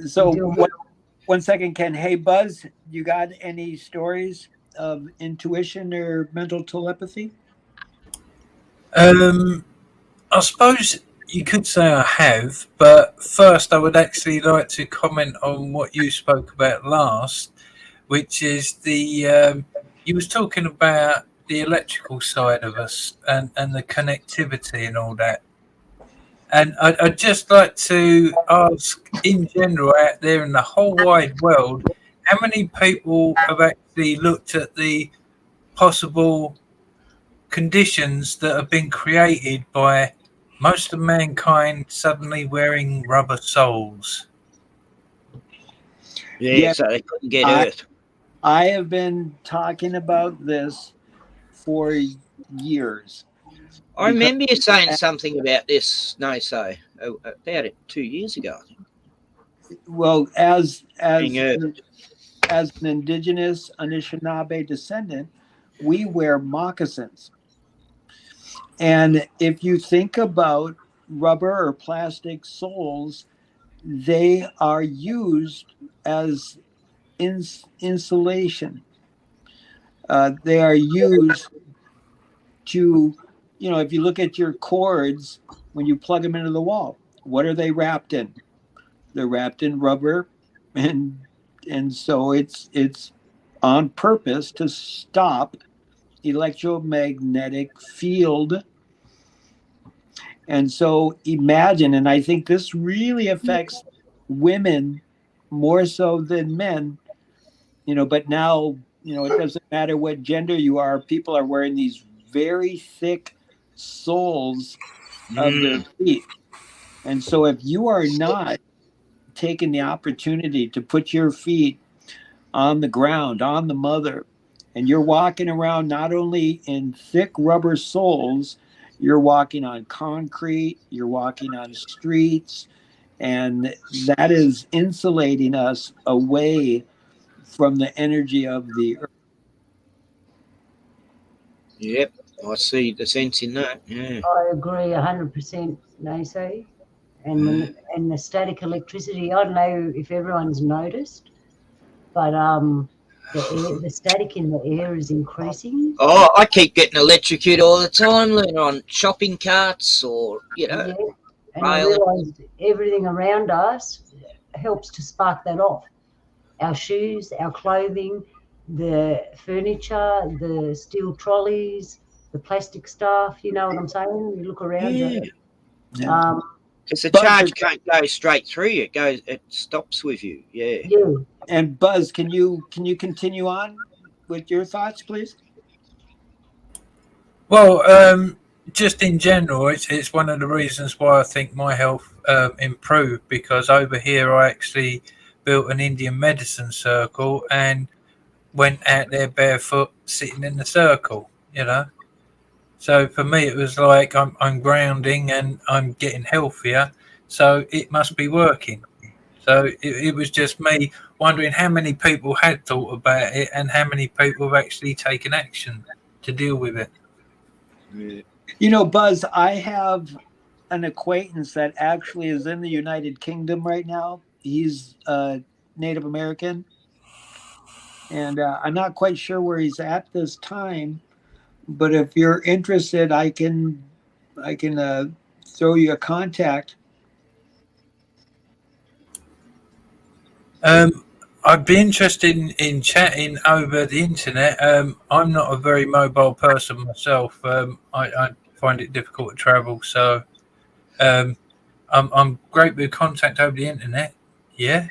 So one second, Ken. Hey, Buzz, you got any stories of intuition or mental telepathy? I suppose you could say I have, but first I would actually like to comment on what you spoke about last, which is the you was talking about the electrical side of us and the connectivity and all that. And I'd just like to ask, in general, out there in the whole wide world, how many people have actually looked at the possible conditions that have been created by most of mankind suddenly wearing rubber soles? Yeah, so they couldn't get Earth. I have been talking about this for years. I remember you saying something about this, about it 2 years ago, I think. Well, as an indigenous Anishinaabe descendant, we wear moccasins. And if you think about rubber or plastic soles, they are used as insulation. They are used to, if you look at your cords, when you plug them into the wall, what are they wrapped in? They're wrapped in rubber, and so it's on purpose to stop electromagnetic field. And so imagine, and I think this really affects women more so than men, but now, it doesn't matter what gender you are, people are wearing these very thick soles of their feet. And so if you are not taking the opportunity to put your feet on the ground, on the mother, and you're walking around not only in thick rubber soles, you're walking on concrete, you're walking on streets, and that is insulating us away from the energy of the earth. Yep, I see the sense in that. Yeah. I agree 100%, Naso. And the static electricity, I don't know if everyone's noticed, but the static in the air is increasing. Oh, I keep getting electrocuted all the time, leaning on shopping carts or, Yeah. And I realised everything around us helps to spark that off. Our shoes, our clothing, the furniture, the steel trolleys, the plastic stuff, you know what I'm saying? You look around you. Yeah. Because the charge can't go straight through you. It stops with you. Yeah. And Buzz, can you continue on with your thoughts, please? Well, just in general, it's one of the reasons why I think my health improved, because over here I actually built an Indian medicine circle and went out there barefoot, sitting in the circle. So for me, it was like I'm grounding and I'm getting healthier, so it must be working. So it was just me wondering how many people had thought about it and how many people have actually taken action to deal with it. Buzz, I have an acquaintance that actually is in the United Kingdom right now. He's Native American, and I'm not quite sure where he's at this time. But if you're interested, I can throw you a contact. I'd be interested in chatting over the internet. I'm not a very mobile person myself. I find it difficult to travel, so I'm great with contact over the internet. Yeah.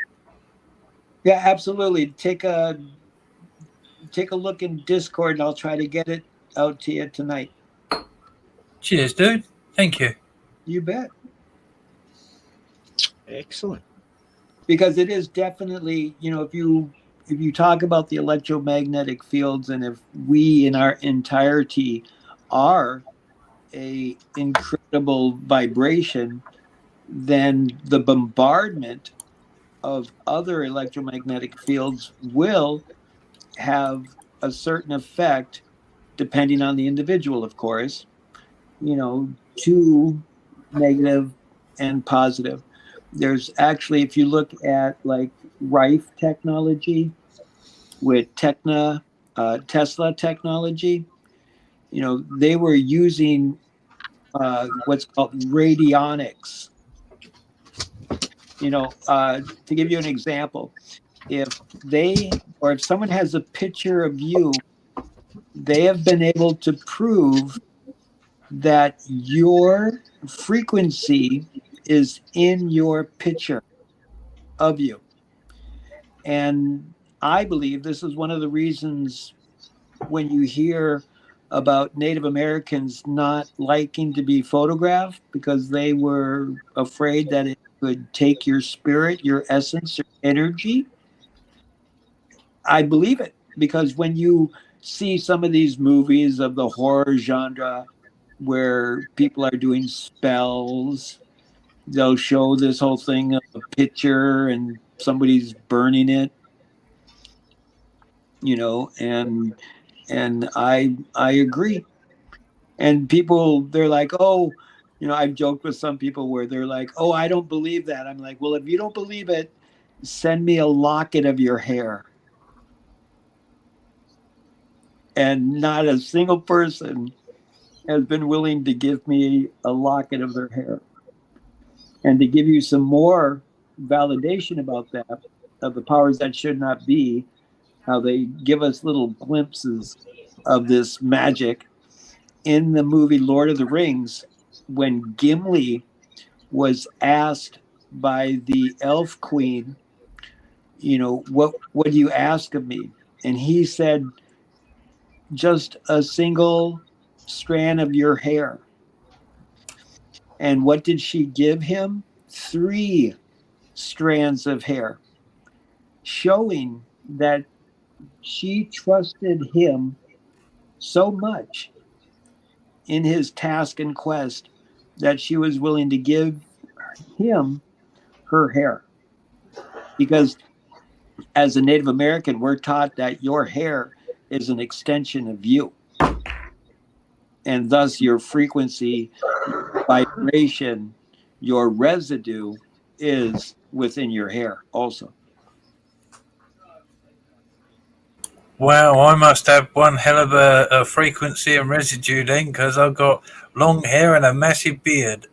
Yeah, absolutely. Take a look in Discord, and I'll try to get it out to you tonight. Cheers, dude. Thank you. You bet. Excellent. Because it is definitely, if you talk about the electromagnetic fields, and if we in our entirety are a incredible vibration, then the bombardment of other electromagnetic fields will have a certain effect, depending on the individual, of course, to negative and positive. There's actually, if you look at like Rife technology with Tesla technology, they were using what's called radionics. To give you an example, if someone has a picture of you, they have been able to prove that your frequency is in your picture of you. And I believe this is one of the reasons when you hear about Native Americans not liking to be photographed, because they were afraid that it could take your spirit, your essence, your energy. I believe it, because when you see some of these movies of the horror genre where people are doing spells, they'll show this whole thing of a picture and somebody's burning it, and I agree. And people, they're like, oh, I've joked with some people where they're like, oh, I don't believe that. I'm like, well, if you don't believe it, send me a locket of your hair. And not a single person has been willing to give me a locket of their hair. And to give you some more validation about that, of the powers that should not be, how they give us little glimpses of this magic in the movie Lord of the Rings, when Gimli was asked by the elf queen, what do you ask of me? And he said, just a single strand of your hair. And what did she give him? 3 strands of hair, showing that she trusted him so much in his task and quest that she was willing to give him her hair. Because as a Native American, we're taught that your hair is an extension of you. And thus your frequency, vibration, your residue is within your hair also. Wow, I must have one hell of a frequency and residue then, because I've got long hair and a massive beard.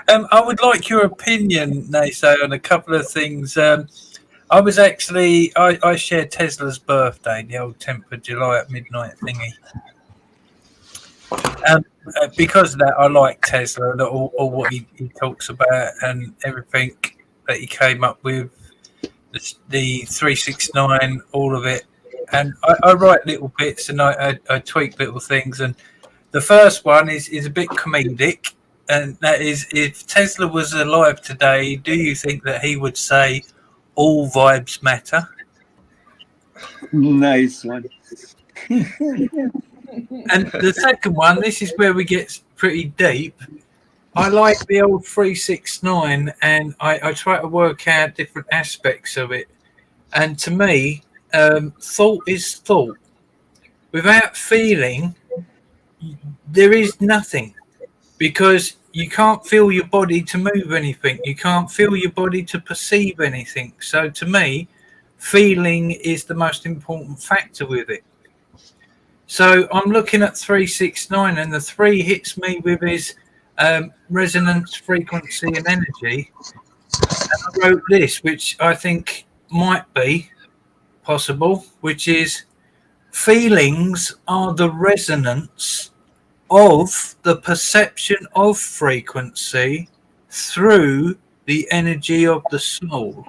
I would like your opinion, Naysa, on a couple of things. I was actually, I shared Tesla's birthday, the old 10th of July at midnight thingy. Because of that, I like Tesla, all what he talks about and everything that he came up with, the 369, all of it. And I write little bits and I tweak little things. And the first one is a bit comedic. and that is, if Tesla was alive today, do you think that he would say all vibes matter? Nice one. And the second one, this is where we get pretty deep. I like the old 369, and I try to work out different aspects of it. And to me, thought is thought. Without feeling, there is nothing, because you can't feel your body to move anything. You can't feel your body to perceive anything. So to me, feeling is the most important factor with it. So I'm looking at 369, and the 3 hits me with his resonance, frequency, and energy. And I wrote this, which I think might be possible, which is feelings are the resonance of the perception of frequency through the energy of the soul.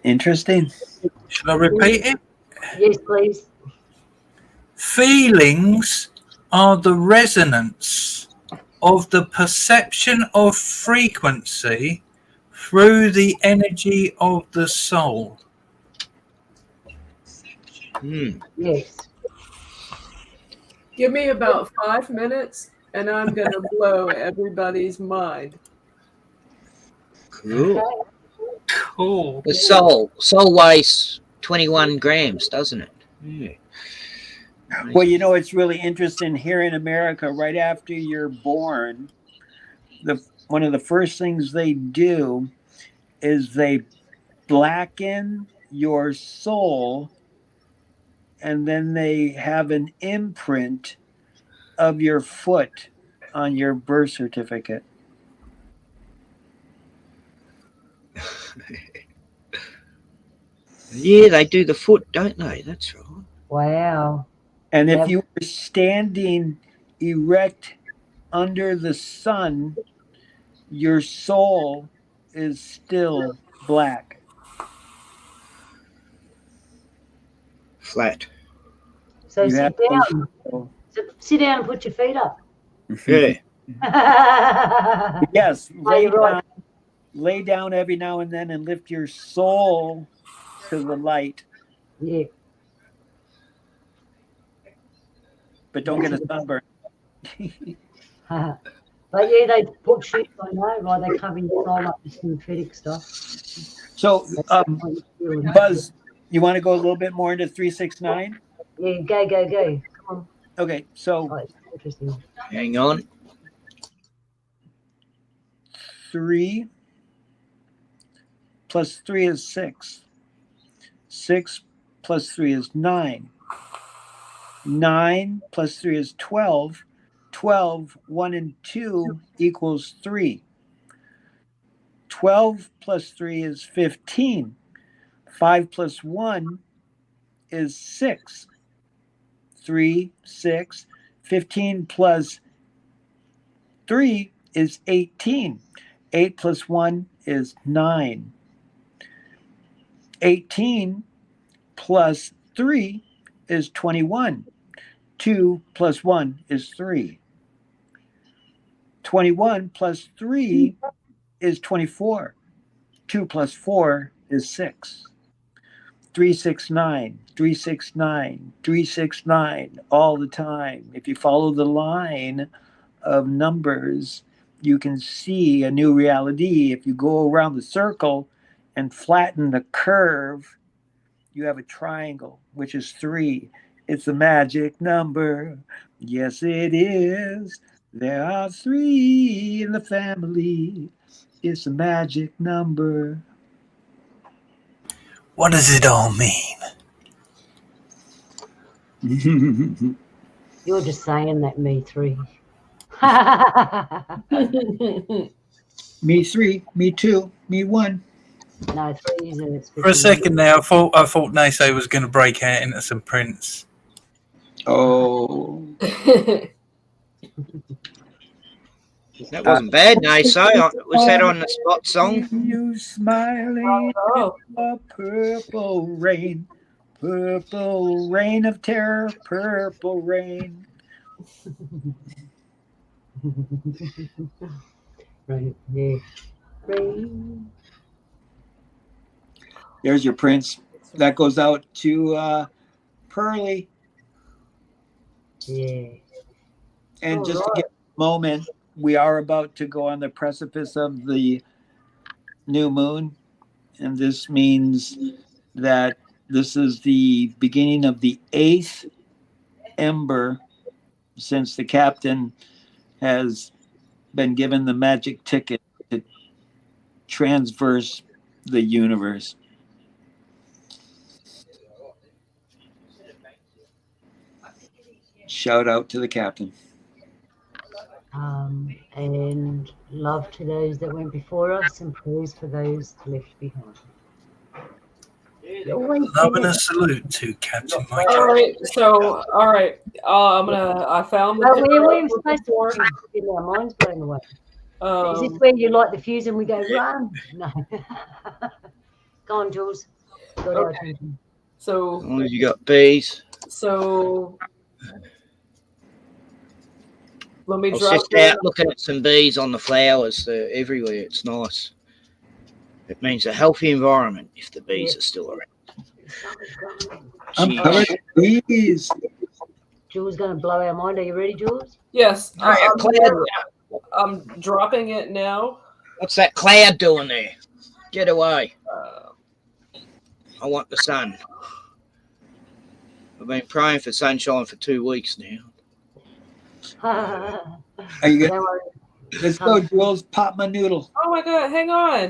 Interesting. Should I repeat it? Yes, please. Feelings are the resonance of the perception of frequency through the energy of the soul. Yes. Give me about 5 minutes, and I'm going to blow everybody's mind. Cool. Cool. The soul weighs 21 grams, doesn't it? Yeah. Well, you know, it's really interesting here in America, right after you're born, one of the first things they do is they blacken your soul, and then they have an imprint of your foot on your birth certificate. Yeah, they do the foot, don't they? That's right. Wow. And if Yep. you were standing erect under the sun, your soul is still black. Flat. So You sit have down. no Sit down and put your feet up. Yeah. Yes, you're right. lay down every now and then and lift your soul to the light, Yeah. but don't get a sunburn. But yeah, they put shit, I know, like they cover your soul up with synthetic stuff. So, Buzz, you want to go a little bit more into 369? Yeah, go. Come on. Okay, so it's interesting. Hang on. 3 plus 3 is 6. 6 plus 3 is 9. 9 plus 3 is 12. 12, 1 and 2 equals 3. 12 plus 3 is 15. 5 plus 1 is 6. 3, 6. 15 plus 3 is 18. 8 plus 1 is 9. 18 plus 3 is 21. 2 plus 1 is 3. 21 plus 3 is 24. 2 plus 4 is 6. 369, 369, 369 all the time. If you follow the line of numbers, you can see a new reality. If you go around the circle and flatten the curve, you have a triangle, which is 3. It's a magic number. Yes, it is. There are 3 in the family. It's a magic number. What does it all mean? You're just saying that, me 3. Me 3, me 2, me 1. No, 3 is it. For a second there, I thought Nase was going to break out into some Prince. Oh. That wasn't bad, Naso. Was that on the spot song? You smiling in a purple rain of terror, purple rain. Right. Yeah. Rain. There's your prince. That goes out to Pearly. Yeah. And All just to right. give a moment, we are about to go on the precipice of the new moon. And this means that this is the beginning of the 8th ember since the captain has been given the magic ticket to transverse the universe. Shout out to the captain. And love to those that went before us, and praise for those left behind. Always Love been and a it. salute to Captain All Michael. right, so all right, I found the But picture we I were was supposed looking for. to be getting our minds blown away. Is this Um, where you light the fuse and we go run? No. Go on, Jules. Got our attention. so Oh, you got bees. so let me I was drop just the. out looking at some bees on the flowers. They're everywhere. It's nice. It means a healthy environment if the bees are still around. Something's going. I'm Jeez. covered in bees. Jules going to blow our mind. Are you ready, Jules? Yes, Hey, a cloud. I'm dropping it now. What's that cloud doing there? Get away. Uh, I want the sun. I've been praying for sunshine for 2 weeks now. Are you good? Don't worry. Let's go, Jules. Pop my noodle. oh my God! Hang on.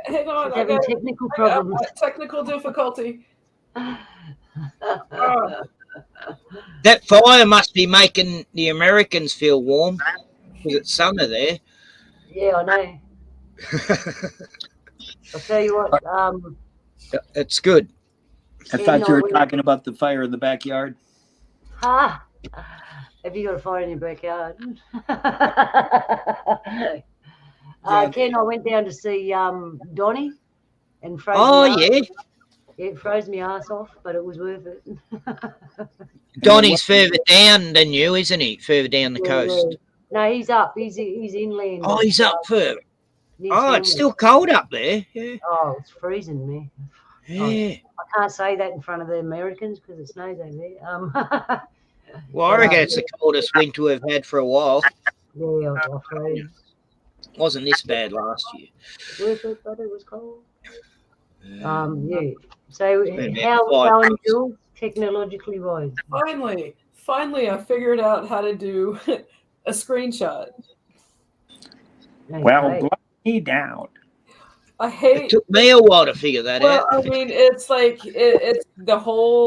She's I having got technical problems. technical difficulty. That fire must be making the Americans feel warm because it's summer there. Yeah, I know. I'll tell you what. It's good. I thought you were talking about the fire in the backyard. Ha! Have you got a fire in your backyard? Ken, I went down to see Donnie and froze Oh, me yeah. ass. It froze me ass off, but it was worth it. Donnie's further down than you, isn't he? Further down the coast. Yeah. No, he's up. He's inland. Oh, he's up further. near Oh, it's Tamworth. still cold up there. Yeah. Oh, it's freezing, man. Yeah. I can't say that in front of the Americans because it snows over there. Well, I reckon it's the coldest winter we've had for a while. Yeah, I froze. Wasn't this bad last year. Worth it, but it was cold. Yeah. So been how about 5 going, months. Jules? Technologically wise. Finally, I figured out how to do a screenshot. Well, Okay. blow me down. I It hate. took me a while to figure that Well, out. I mean, it's like it's the whole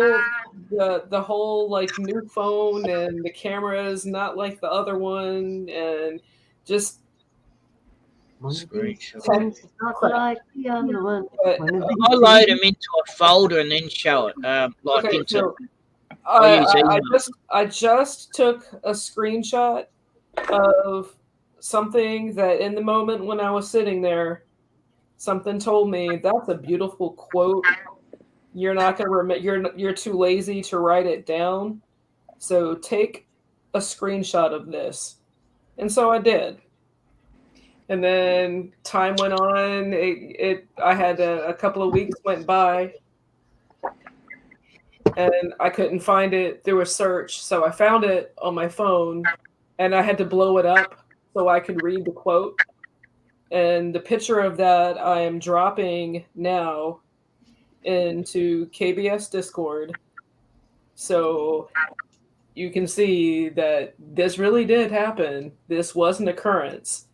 like new phone and the camera is not like the other one, and just One of these Screenshot. things is not like the other one. But- One of these I load things- them into a folder and then show it. Like okay. into. So I use I just took a screenshot of something that in the moment when I was sitting there, something told me that's a beautiful quote. You're not gonna remember. You're too lazy to write it down. So take a screenshot of this, and so I did. And then time went on. I had a couple of weeks went by, and I couldn't find it through a search. So I found it on my phone, and I had to blow it up so I could read the quote. And the picture of that I am dropping now into KBS Discord. So you can see that this really did happen. This was an occurrence.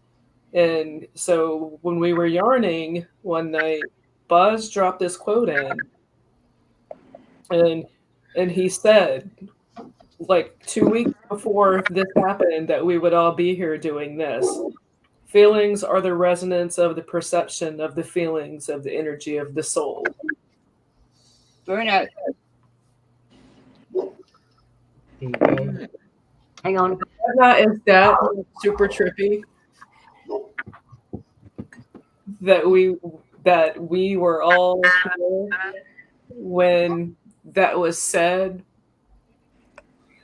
And so when we were yarning one night, Buzz dropped this quote in. And he said, like 2 weeks before this happened, that we would all be here doing this. Feelings are the resonance of the perception of the feelings of the energy of the soul. Bruno. Hang on. Is that super trippy? That we were all here when that was said.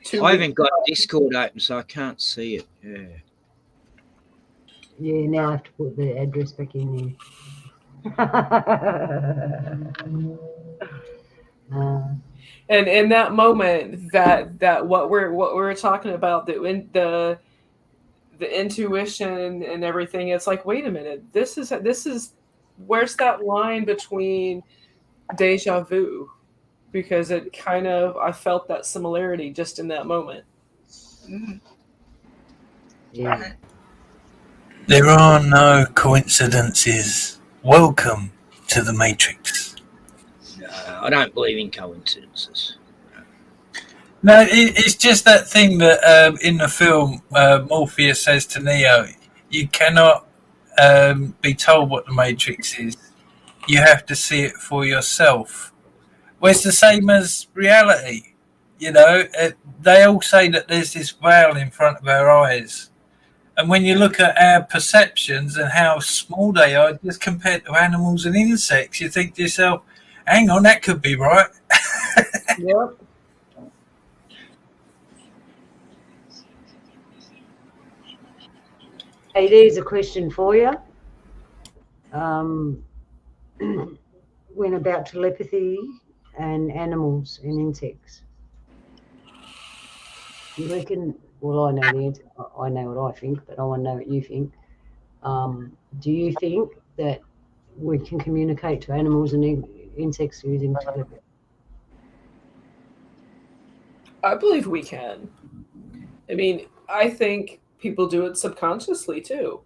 2 I weeks. haven't got Discord open, so I can't see it. Yeah. Yeah, now I have to put the address back in there. And in that moment, that what we're talking about, the intuition and everything, it's like, wait a minute, this is where's that line between deja vu? Because it kind of, I felt that similarity just in that moment. Yeah. There are no coincidences. Welcome to the Matrix. I don't believe in coincidences. No, it's just that thing that in the film Morpheus says to Neo, you cannot be told what the Matrix is. You have to see it for yourself. Well, it's the same as reality. You know, they all say that there's this veil in front of our eyes. And when you look at our perceptions and how small they are, just compared to animals and insects, you think to yourself, hang on, that could be right. Yep. Hey, there's a question for you. When about telepathy and animals and insects. Do you reckon? Well, I know the answer. I know what I think, but I want to know what you think. Do you think that we can communicate to animals and insects using telepathy? I believe we can. I mean, I think people do it subconsciously too.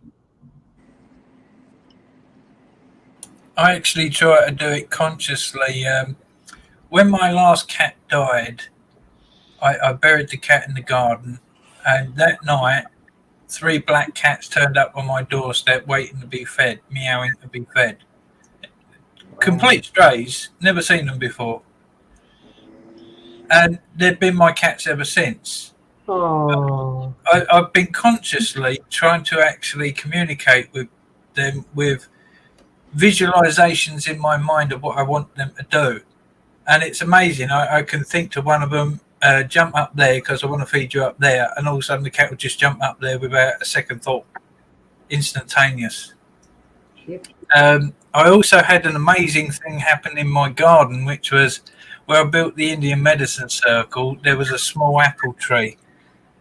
I actually try to do it consciously. When my last cat died, I buried the cat in the garden, and that night, 3 black cats turned up on my doorstep waiting to be fed, meowing to be fed. Complete strays, never seen them before. And they've been my cats ever since. Oh. I've been consciously trying to actually communicate with them with visualizations in my mind of what I want them to do. And it's amazing. I can think to one of them, jump up there because I want to feed you up there. And all of a sudden the cat will just jump up there without a second thought. Instantaneous. Yep. I also had an amazing thing happen in my garden, which was where I built the Indian medicine circle. There was a small apple tree,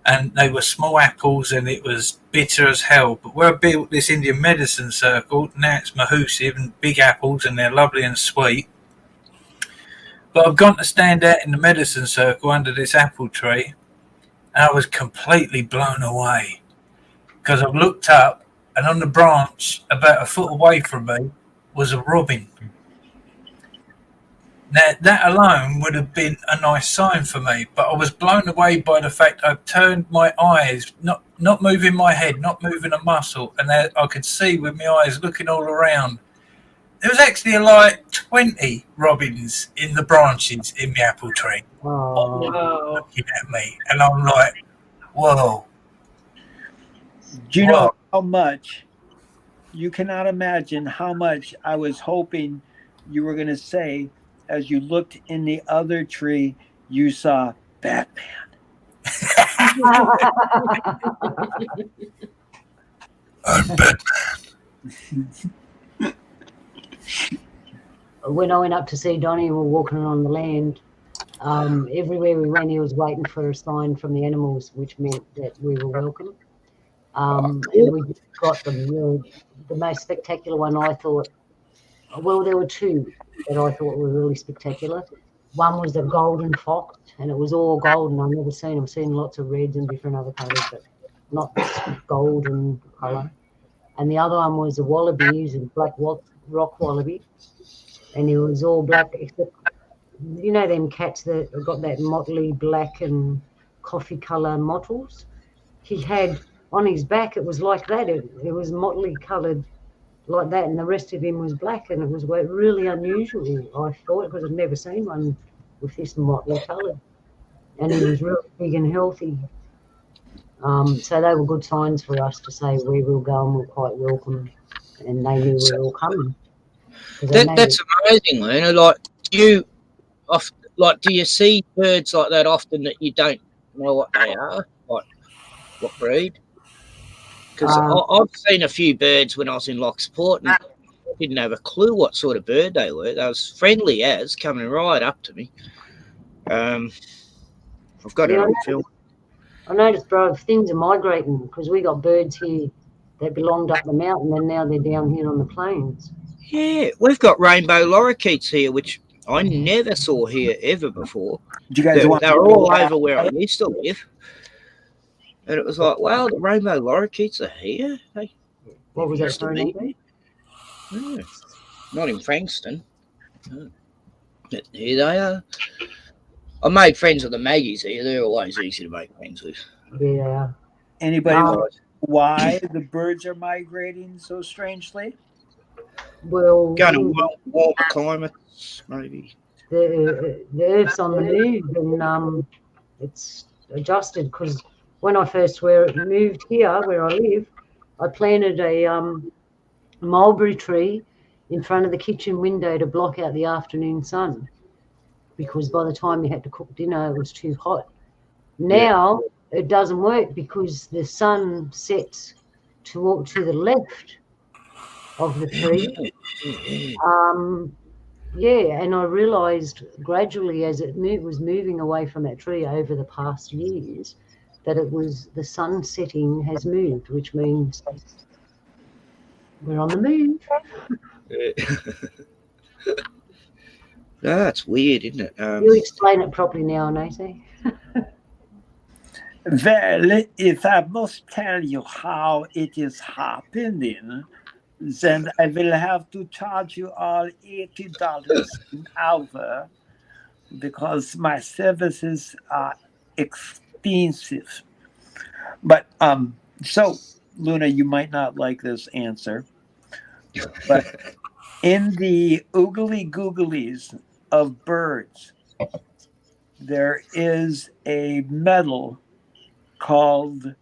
and they were small apples, and it was bitter as hell. But where I built this Indian medicine circle, now it's mahusive and big apples, and they're lovely and sweet. But I've gone to stand out in the medicine circle under this apple tree, and I was completely blown away because I've looked up, and on the branch, about a foot away from me, was a robin. Now, that alone would have been a nice sign for me, but I was blown away by the fact I turned my eyes, not moving my head, not moving a muscle, and I could see with my eyes looking all around. There was actually like 20 robins in the branches in the apple tree, Oh. looking at me, and I'm like, whoa. Do you know how much? You cannot imagine how much I was hoping you were going to say as you looked in the other tree, you saw Batman. I'm Batman. When I went up to see Donnie, we were walking on the land. Everywhere we went, he was waiting for a sign from the animals, which meant that we were welcome. And we got them. The most spectacular one, I thought. Well, there were 2 that I thought were really spectacular. One was a golden fox, and it was all golden. I've never seen them. I've seen lots of reds and different other colours, but not this golden colour. And the other one was a wallaby. He was a black rock wallaby, and he was all black, except, you know, them cats that have got that motley black and coffee colour mottles. He had on his back, it was like that. It was motley coloured like that, and the rest of him was black, and it was really unusual, I thought, because I'd never seen one with this motley colour, and he was really big and healthy. So they were good signs for us to say where we'll go and we're quite welcome, and they knew we were all coming. That's amazing, Luna. Like, do you see birds like that often that you don't know what they are? What breed? Because Um, I've seen a few birds when I was in Locksport, and I didn't have a clue what sort of bird they were. They was friendly as coming right up to me. I've got it yeah, on film. I noticed, bro, things are migrating because we got birds here that belonged up the mountain and now they're down here on the plains. Yeah, we've got rainbow lorikeets here, which I never saw here ever before. Do you guys want They were all over where I used to live. And it was like, wow, the rainbow lorikeets are here. They What was used that, to sorry, be Nathan? here. Yeah. Not in Frankston. But here they are. I made friends with the Maggies here. They're always easy to make friends with. Yeah. anybody Um, know why the birds are migrating so strangely? well, Going to warm climates, maybe. the Earth's on the move and it's adjusted because when I first moved here where I live, I planted a mulberry tree in front of the kitchen window to block out the afternoon sun because by the time you had to cook dinner, it was too hot. Now it doesn't work because the sun sets to the left of the tree. And I realised gradually as it was moving away from that tree over the past years that it was the sun setting has moved, which means we're on the move. That's weird, isn't it? You explain it properly now, Nathan. Well, if I must tell you how it is happening, then I will have to charge you all $80 an hour because my services are expensive. But so Luna, you might not like this answer, but in the oogly googlies of birds, there is a metal called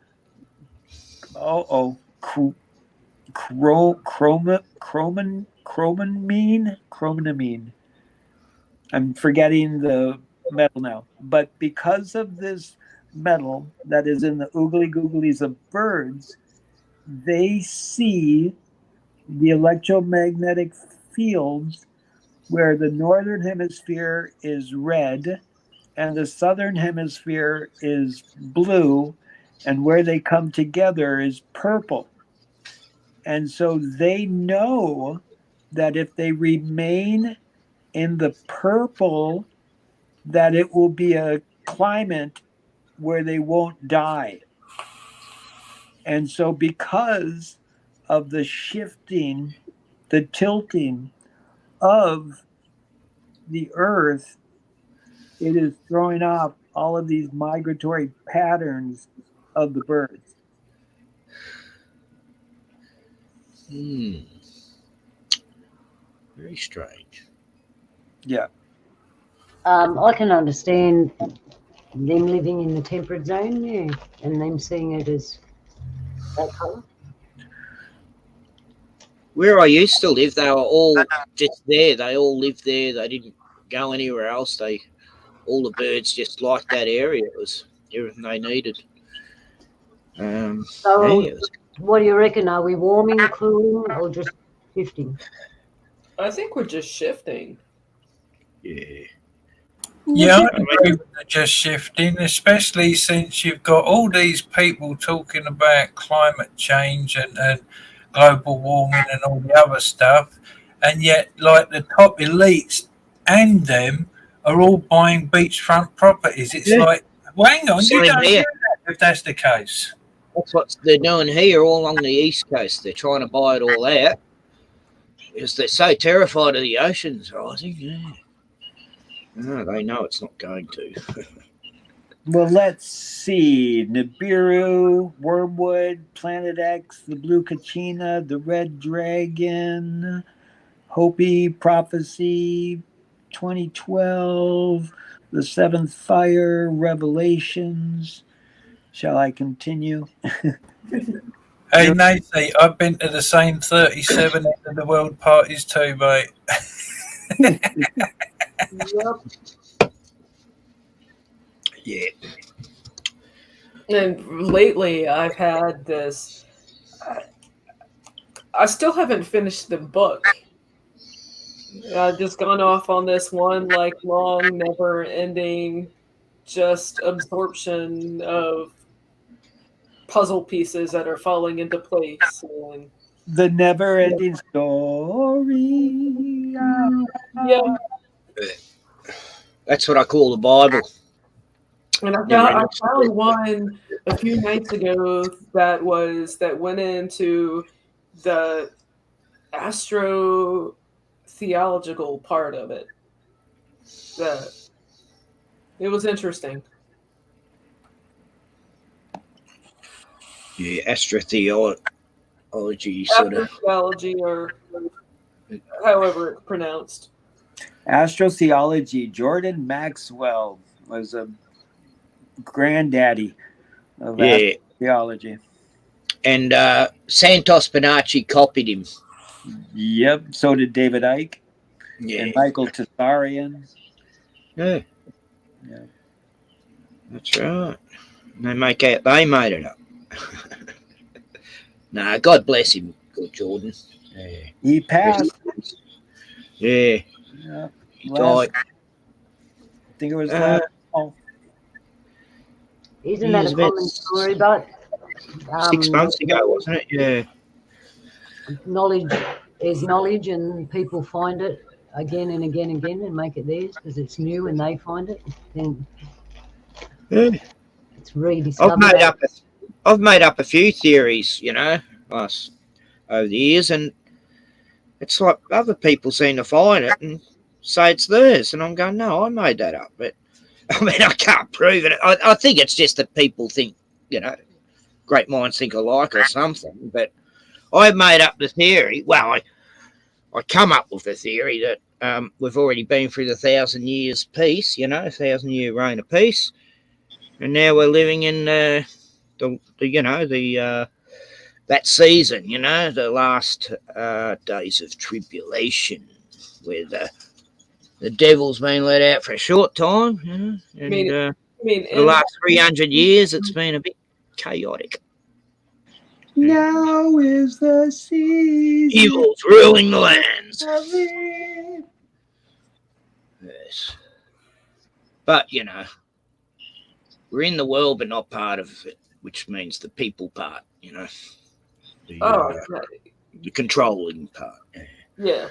chromanamine. I'm forgetting the metal now, but because of this metal that is in the oogly googlies of birds, they see the electromagnetic fields where the northern hemisphere is red and the southern hemisphere is blue, and where they come together is purple. And so they know that if they remain in the purple, that it will be a climate where they won't die. And so because of the shifting, the tilting of the earth, it is throwing off all of these migratory patterns of the birds. Very strange. Yeah. I can understand them living in the temperate zone, yeah, and them seeing it as that colour. Where I used to live, they were all just there. They all lived there. They didn't go anywhere else. All the birds just liked that area. It was everything they needed. So, what do you reckon? Are we warming, cooling, or just shifting? I think we're just shifting. Yeah. Yeah, I agree with the just shifting, especially since you've got all these people talking about climate change and global warming and all the other stuff, and yet, like the top elites and them are all buying beachfront properties. It's like, well, hang on, you Same don't do here. that if that's the case. That's what they're doing here all along the east coast. They're trying to buy it all out because they're so terrified of the oceans rising. Yeah. No, they know it's not going to. Well, let's see. Nibiru, Wormwood, Planet X, the Blue Kachina, the Red Dragon, Hopi, Prophecy, 2012, the Seventh Fire, Revelations. Shall I continue? Hey, Nathan, I've been to the same 37 end of the world parties too, mate. Yep. Yeah. And lately, I've had this. I still haven't finished the book. I've just gone off on this one like long, never-ending, just absorption of puzzle pieces that are falling into place. And The never-ending story. yeah, That's what I call the Bible. and Never I ending story. found one a few nights ago that went into the astro theological part of it. That it was interesting. Yeah, astrotheology sort of. Astrotheology, or however it's pronounced. Astrotheology. Jordan Maxwell was a granddaddy of Yeah, astrotheology. and Santos Bonacci copied him. Yep. So did David Icke Yeah, and Michael Tessarian. yeah, Yeah. that's right. They made it up. Nah, God bless him, good Jordan. Yeah, He passed. yeah, Yeah. he Last, died. I think it was last. Isn't that a common story? But 6 months ago, wasn't it? Yeah. knowledge is knowledge, and people find it again and again and again and make it theirs because it's new and they find it. Then Yeah. it's rediscovered. I've made up a few theories, over the years, and it's like other people seem to find it and say it's theirs, and I'm going, no, I made that up. But I mean, I can't prove it. I think it's just that people think, great minds think alike or something. But I made up the theory. Well, I come up with the theory that we've already been through the 1,000 years peace, 1,000-year reign of peace, and now we're living in that season, the last days of tribulation, where the devil's been let out for a short time, and I mean, for the last 300 years, it's been a bit chaotic. Now is the season. Evil's ruling the lands. Yes. But, we're in the world, but not part of it, which means the people part, the controlling part. Yeah.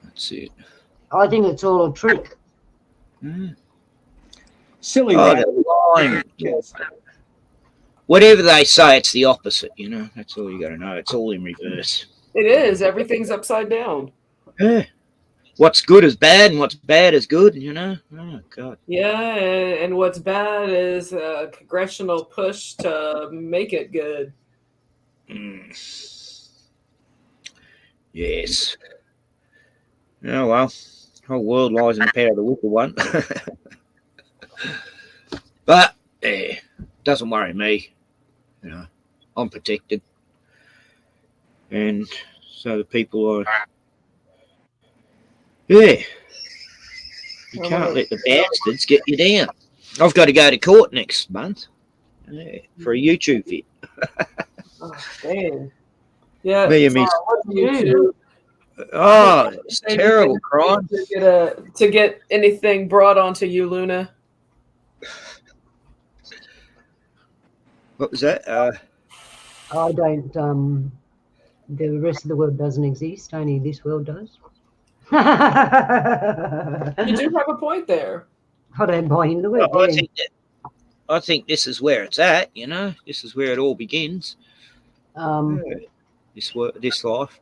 That's it. I think it's all a trick. Silly. They're lying. Whatever they say, it's the opposite, That's all you got to know. It's all in reverse. It is. Everything's upside down. Yeah. What's good is bad, and what's bad is good, Oh, God. Yeah, and what's bad is a congressional push to make it good. Yes. Oh, well. The whole world lies in the power of the wicked one. But, doesn't worry me. I'm protected. And so the people are... Yeah. You can't let the bastards get you down. I've got to go to court next month for a YouTube vid. Oh, dang. Yeah. Me and me. YouTube. Oh, it's terrible crime. To get anything brought onto you, Luna. What was that? I don't. The rest of the world doesn't exist. Only this world does. You do have a point there. I don't buy into it. Well, I think this is where it's at. This is where it all begins. This life.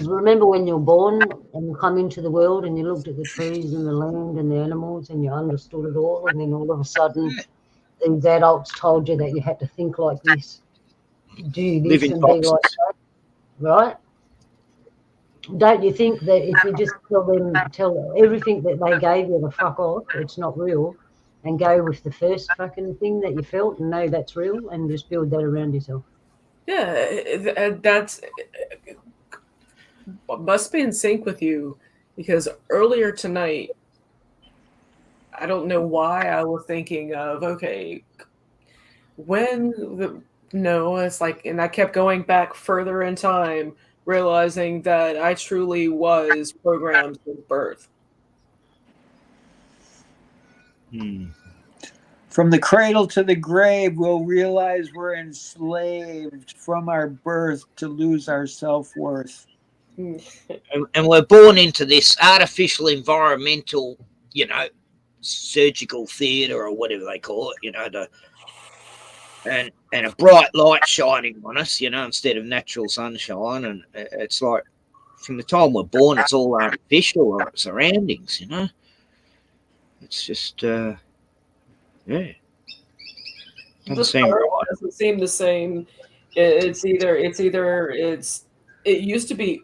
Remember when you're born and you come into the world and you looked at the trees and the land and the animals and you understood it all, and then all of a sudden these adults told you that you had to think like this, do this and be like that, right? Don't you think that if you just tell everything that they gave you to fuck off, it's not real, and go with the first fucking thing that you felt and know that's real, and just build that around yourself? Yeah, that's must be in sync with you, because earlier tonight I don't know why I was thinking of, okay, when the no, it's like, and I kept going back further in time, realizing that I truly was programmed since birth. Hmm. From the cradle to the grave, we'll realize we're enslaved from our birth to lose our self-worth. And we're born into this artificial environmental, surgical theatre or whatever they call it, and a bright light shining on us, instead of natural sunshine. And it's like from the time we're born, it's all artificial, our surroundings. It's just, yeah, The doesn't seem start right. doesn't seem the same. It used to be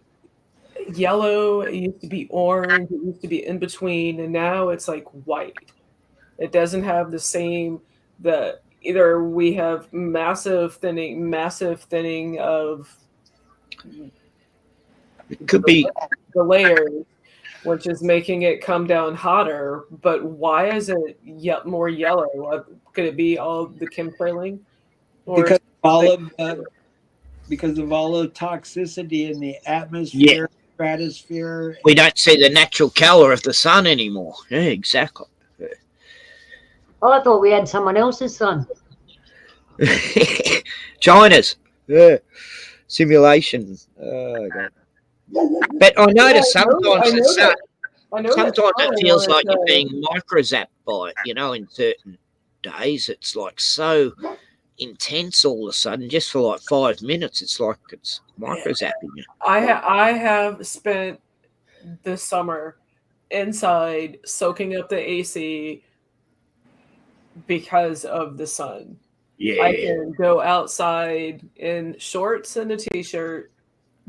yellow, it used to be orange, it used to be in between, and now it's like white. It doesn't have the same the either we have massive thinning of It could be the layers, which is making it come down hotter. But why is it more yellow? Could it be all the chemtrailing, or Because all something? of the because of all the toxicity in the yeah. atmosphere, stratosphere. We don't see the natural colour of the sun anymore. Yeah, exactly. Oh, I thought we had someone else's son. China's simulation. Oh, God. But I notice sometimes sometimes it feels like you're being microzapped by it. In certain days, it's like so intense all of a sudden. Just for like 5 minutes, it's like it's microzapping you. I have spent this summer inside soaking up the AC because of the sun. Yeah. I can go outside in shorts and a t-shirt,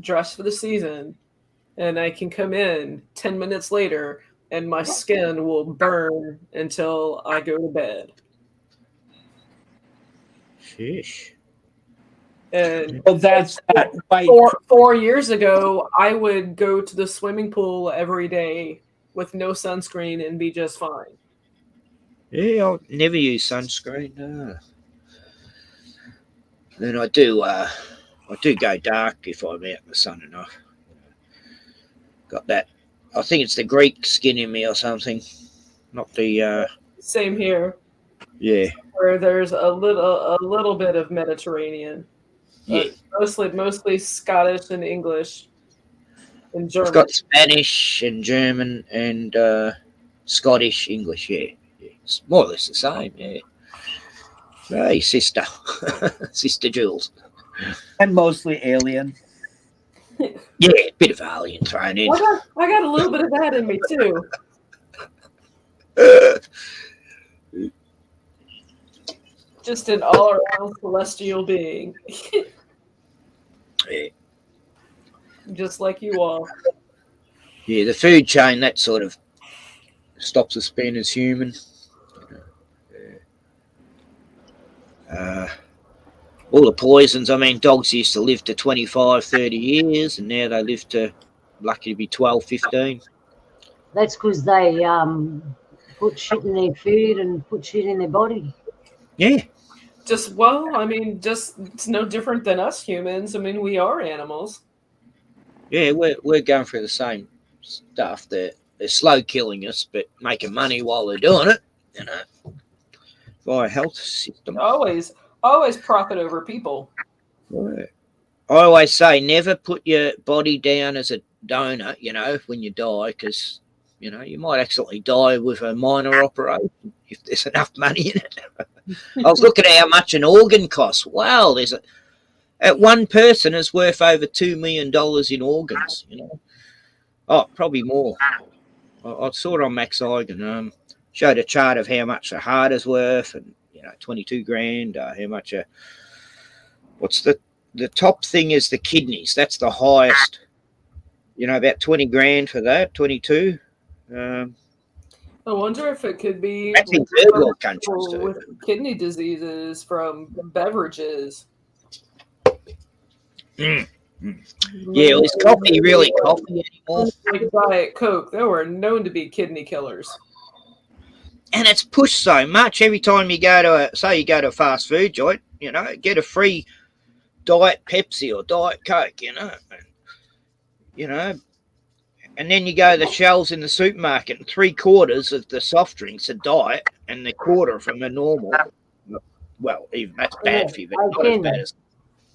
dressed for the season, and I can come in 10 minutes later and my skin will burn until I go to bed. Sheesh. And Well, that's that white. 4 years ago, I would go to the swimming pool every day with no sunscreen and be just fine. Yeah, I'll never use sunscreen. No. Then I do go dark if I'm out in the sun enough. Got that. I think it's the Greek skin in me or something. Not the Same here, yeah. where there's a little bit of Mediterranean, Yeah. mostly Scottish and English and I've German. got Spanish and German and Scottish, English, yeah. It's more or less the same, yeah. Hey, sister. Sister Jules. And mostly alien. Yeah, a bit of alien thrown in. I got a little bit of that in me too. Just an all-around celestial being, Yeah. just like you all. Yeah, the food chain, that sort of stops us being as human. All the poisons, I mean, dogs used to live to 25, 30 years, and now they live to, lucky to be 12, 15. That's because they put shit in their food and put shit in their body. Yeah. It's no different than us humans. I mean, we are animals. Yeah, we're going through the same stuff. They're slow killing us, but making money while they're doing it, via health system. Always profit over people. Right. I always say never put your body down as a donor, when you die, because, you might accidentally die with a minor operation if there's enough money in it. I was looking at how much an organ costs. Wow, one person is worth over $2 million in organs, Oh, probably more. I saw it on Max Eigen. Showed a chart of how much a heart is worth, and 22 grand. How much what's the top thing is the kidneys. That's the highest. About 20 grand for that. 22. I wonder if it could be That's in third world countries too. with kidney diseases from beverages. Yeah, well, is coffee really coffee anymore? Like Diet Coke, they were known to be kidney killers. and it's pushed so much. Every time you go to a fast food joint, get a free Diet Pepsi or Diet Coke, and then you go to the shelves in the supermarket, and 3/4 of the soft drinks are diet, and the quarter from the normal. Well, even that's bad for you, but not as bad as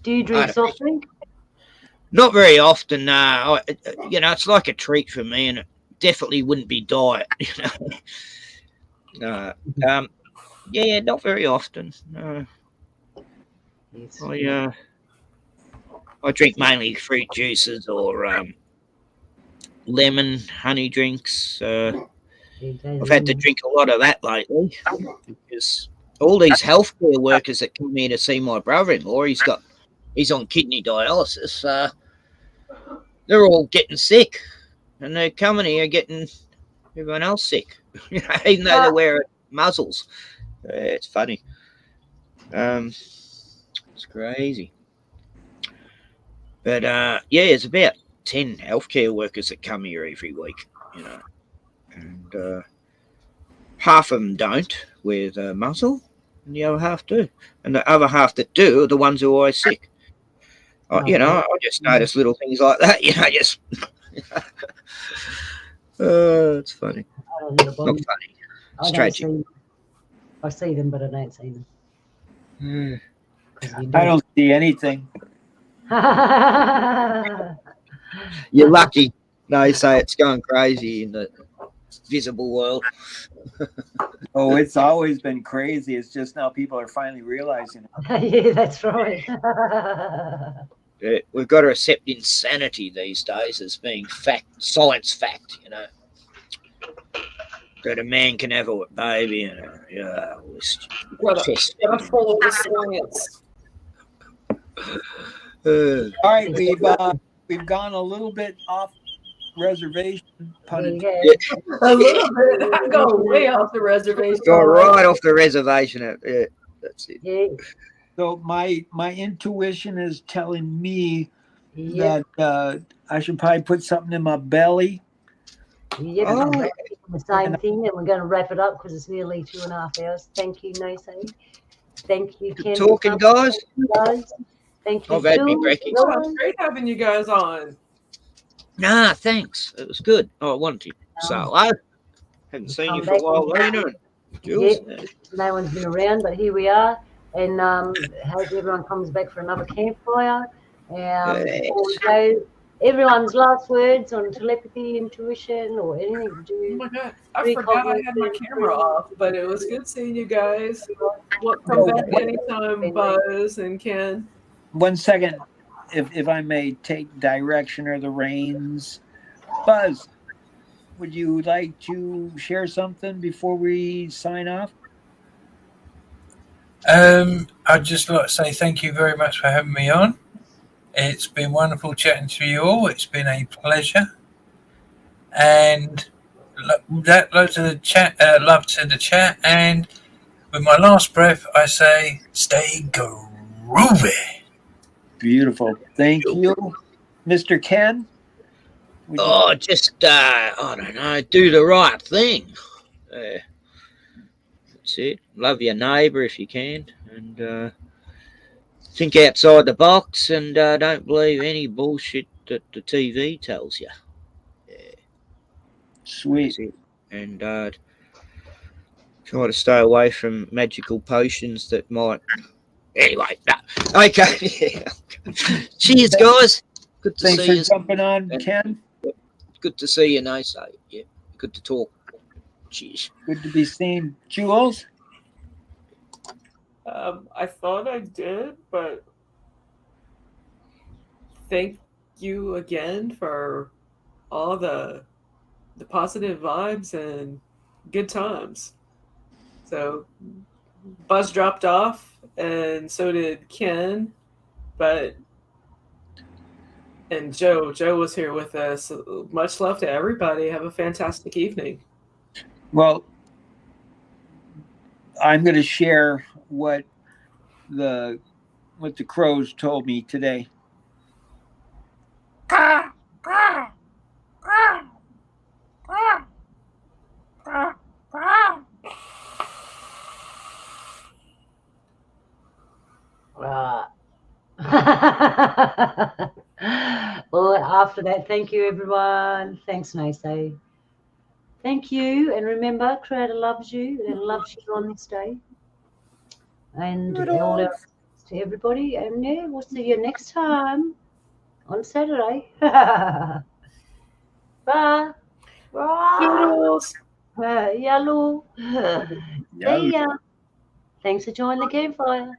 Do you drink artificial. soft drink? Not very often. It's like a treat for me, and it definitely wouldn't be diet. Yeah, not very often. Yes. I drink mainly fruit juices or lemon honey drinks. I've had to drink a lot of that lately because all these healthcare workers that come here to see my brother-in-law, he's on kidney dialysis. They're all getting sick, and they're coming here getting everyone else sick, even though they're wearing muzzles. It's funny. It's crazy. But there's about 10 healthcare workers that come here every week, and half of them don't wear the muzzle, and the other half do. And the other half that do are the ones who are always sick. I just notice little things like that, just. It's funny. Not funny. It's tragic. I see them, but I don't see them. I don't see anything. You're lucky. They say it's going crazy in the visible world. Oh, it's always been crazy. It's just now people are finally realizing it. Yeah, that's right. We've got to accept insanity these days as being science fact, that a man can have a baby and all this. Gotta follow the science. All right, we've gone a little bit off reservation. A little bit. I go way off the reservation. Go right off the reservation. Yeah, that's it. Yeah. So my intuition is telling me that I should probably put something in my belly. Yep, the same thing, and we're going to wrap it up because it's nearly 2.5 hours. Thank you, Nace. Thank you, Ken. Good talking, guys. Thank you. I've had me brekkie. It's great having you guys on. Nah, thanks. It was good. I wanted to. So I haven't seen you for a while, Lena. Jules. Yep. No one's been around, but here we are. And hope everyone comes back for another campfire. Everyone's last words on telepathy, intuition, or anything to do. Oh my God, I forgot I had my camera off, but it was good seeing you guys. We'll come back anytime, Buzz and Ken. 1 second, if I may take direction or the reins. Buzz, would you like to share something before we sign off? I'd just like to say thank you very much for having me on. It's been wonderful chatting to you all. It's been a pleasure. And love to the chat. And with my last breath, I say, stay groovy. Beautiful. Thank you. Mr. Ken? I don't know, do the right thing. That's it. Love your neighbour if you can. And think outside the box and don't believe any bullshit that the TV tells you. Yeah. Sweet. And try to stay away from magical potions that might. Anyway, no. Okay. Cheers, guys. Good to see you. Thanks for jumping on, Ken. Good to see you, Nace. Yeah. Good to talk. Cheers. Good to be seen. Jules? I thought I did, but thank you again for all the positive vibes and good times. So Buzz dropped off, and so did Ken, and Joe. Joe was here with us. Much love to everybody. Have a fantastic evening. Well, I'm going to share what the crows told me today. Well, after that, thank you, everyone. Thanks, Macy. Thank you. And remember, Creator loves you and loves you on this day. And all our to everybody. And yeah, we'll see you next time on Saturday. Bye. Bye. Toodles. Yellow. See ya. Thanks for joining the campfire.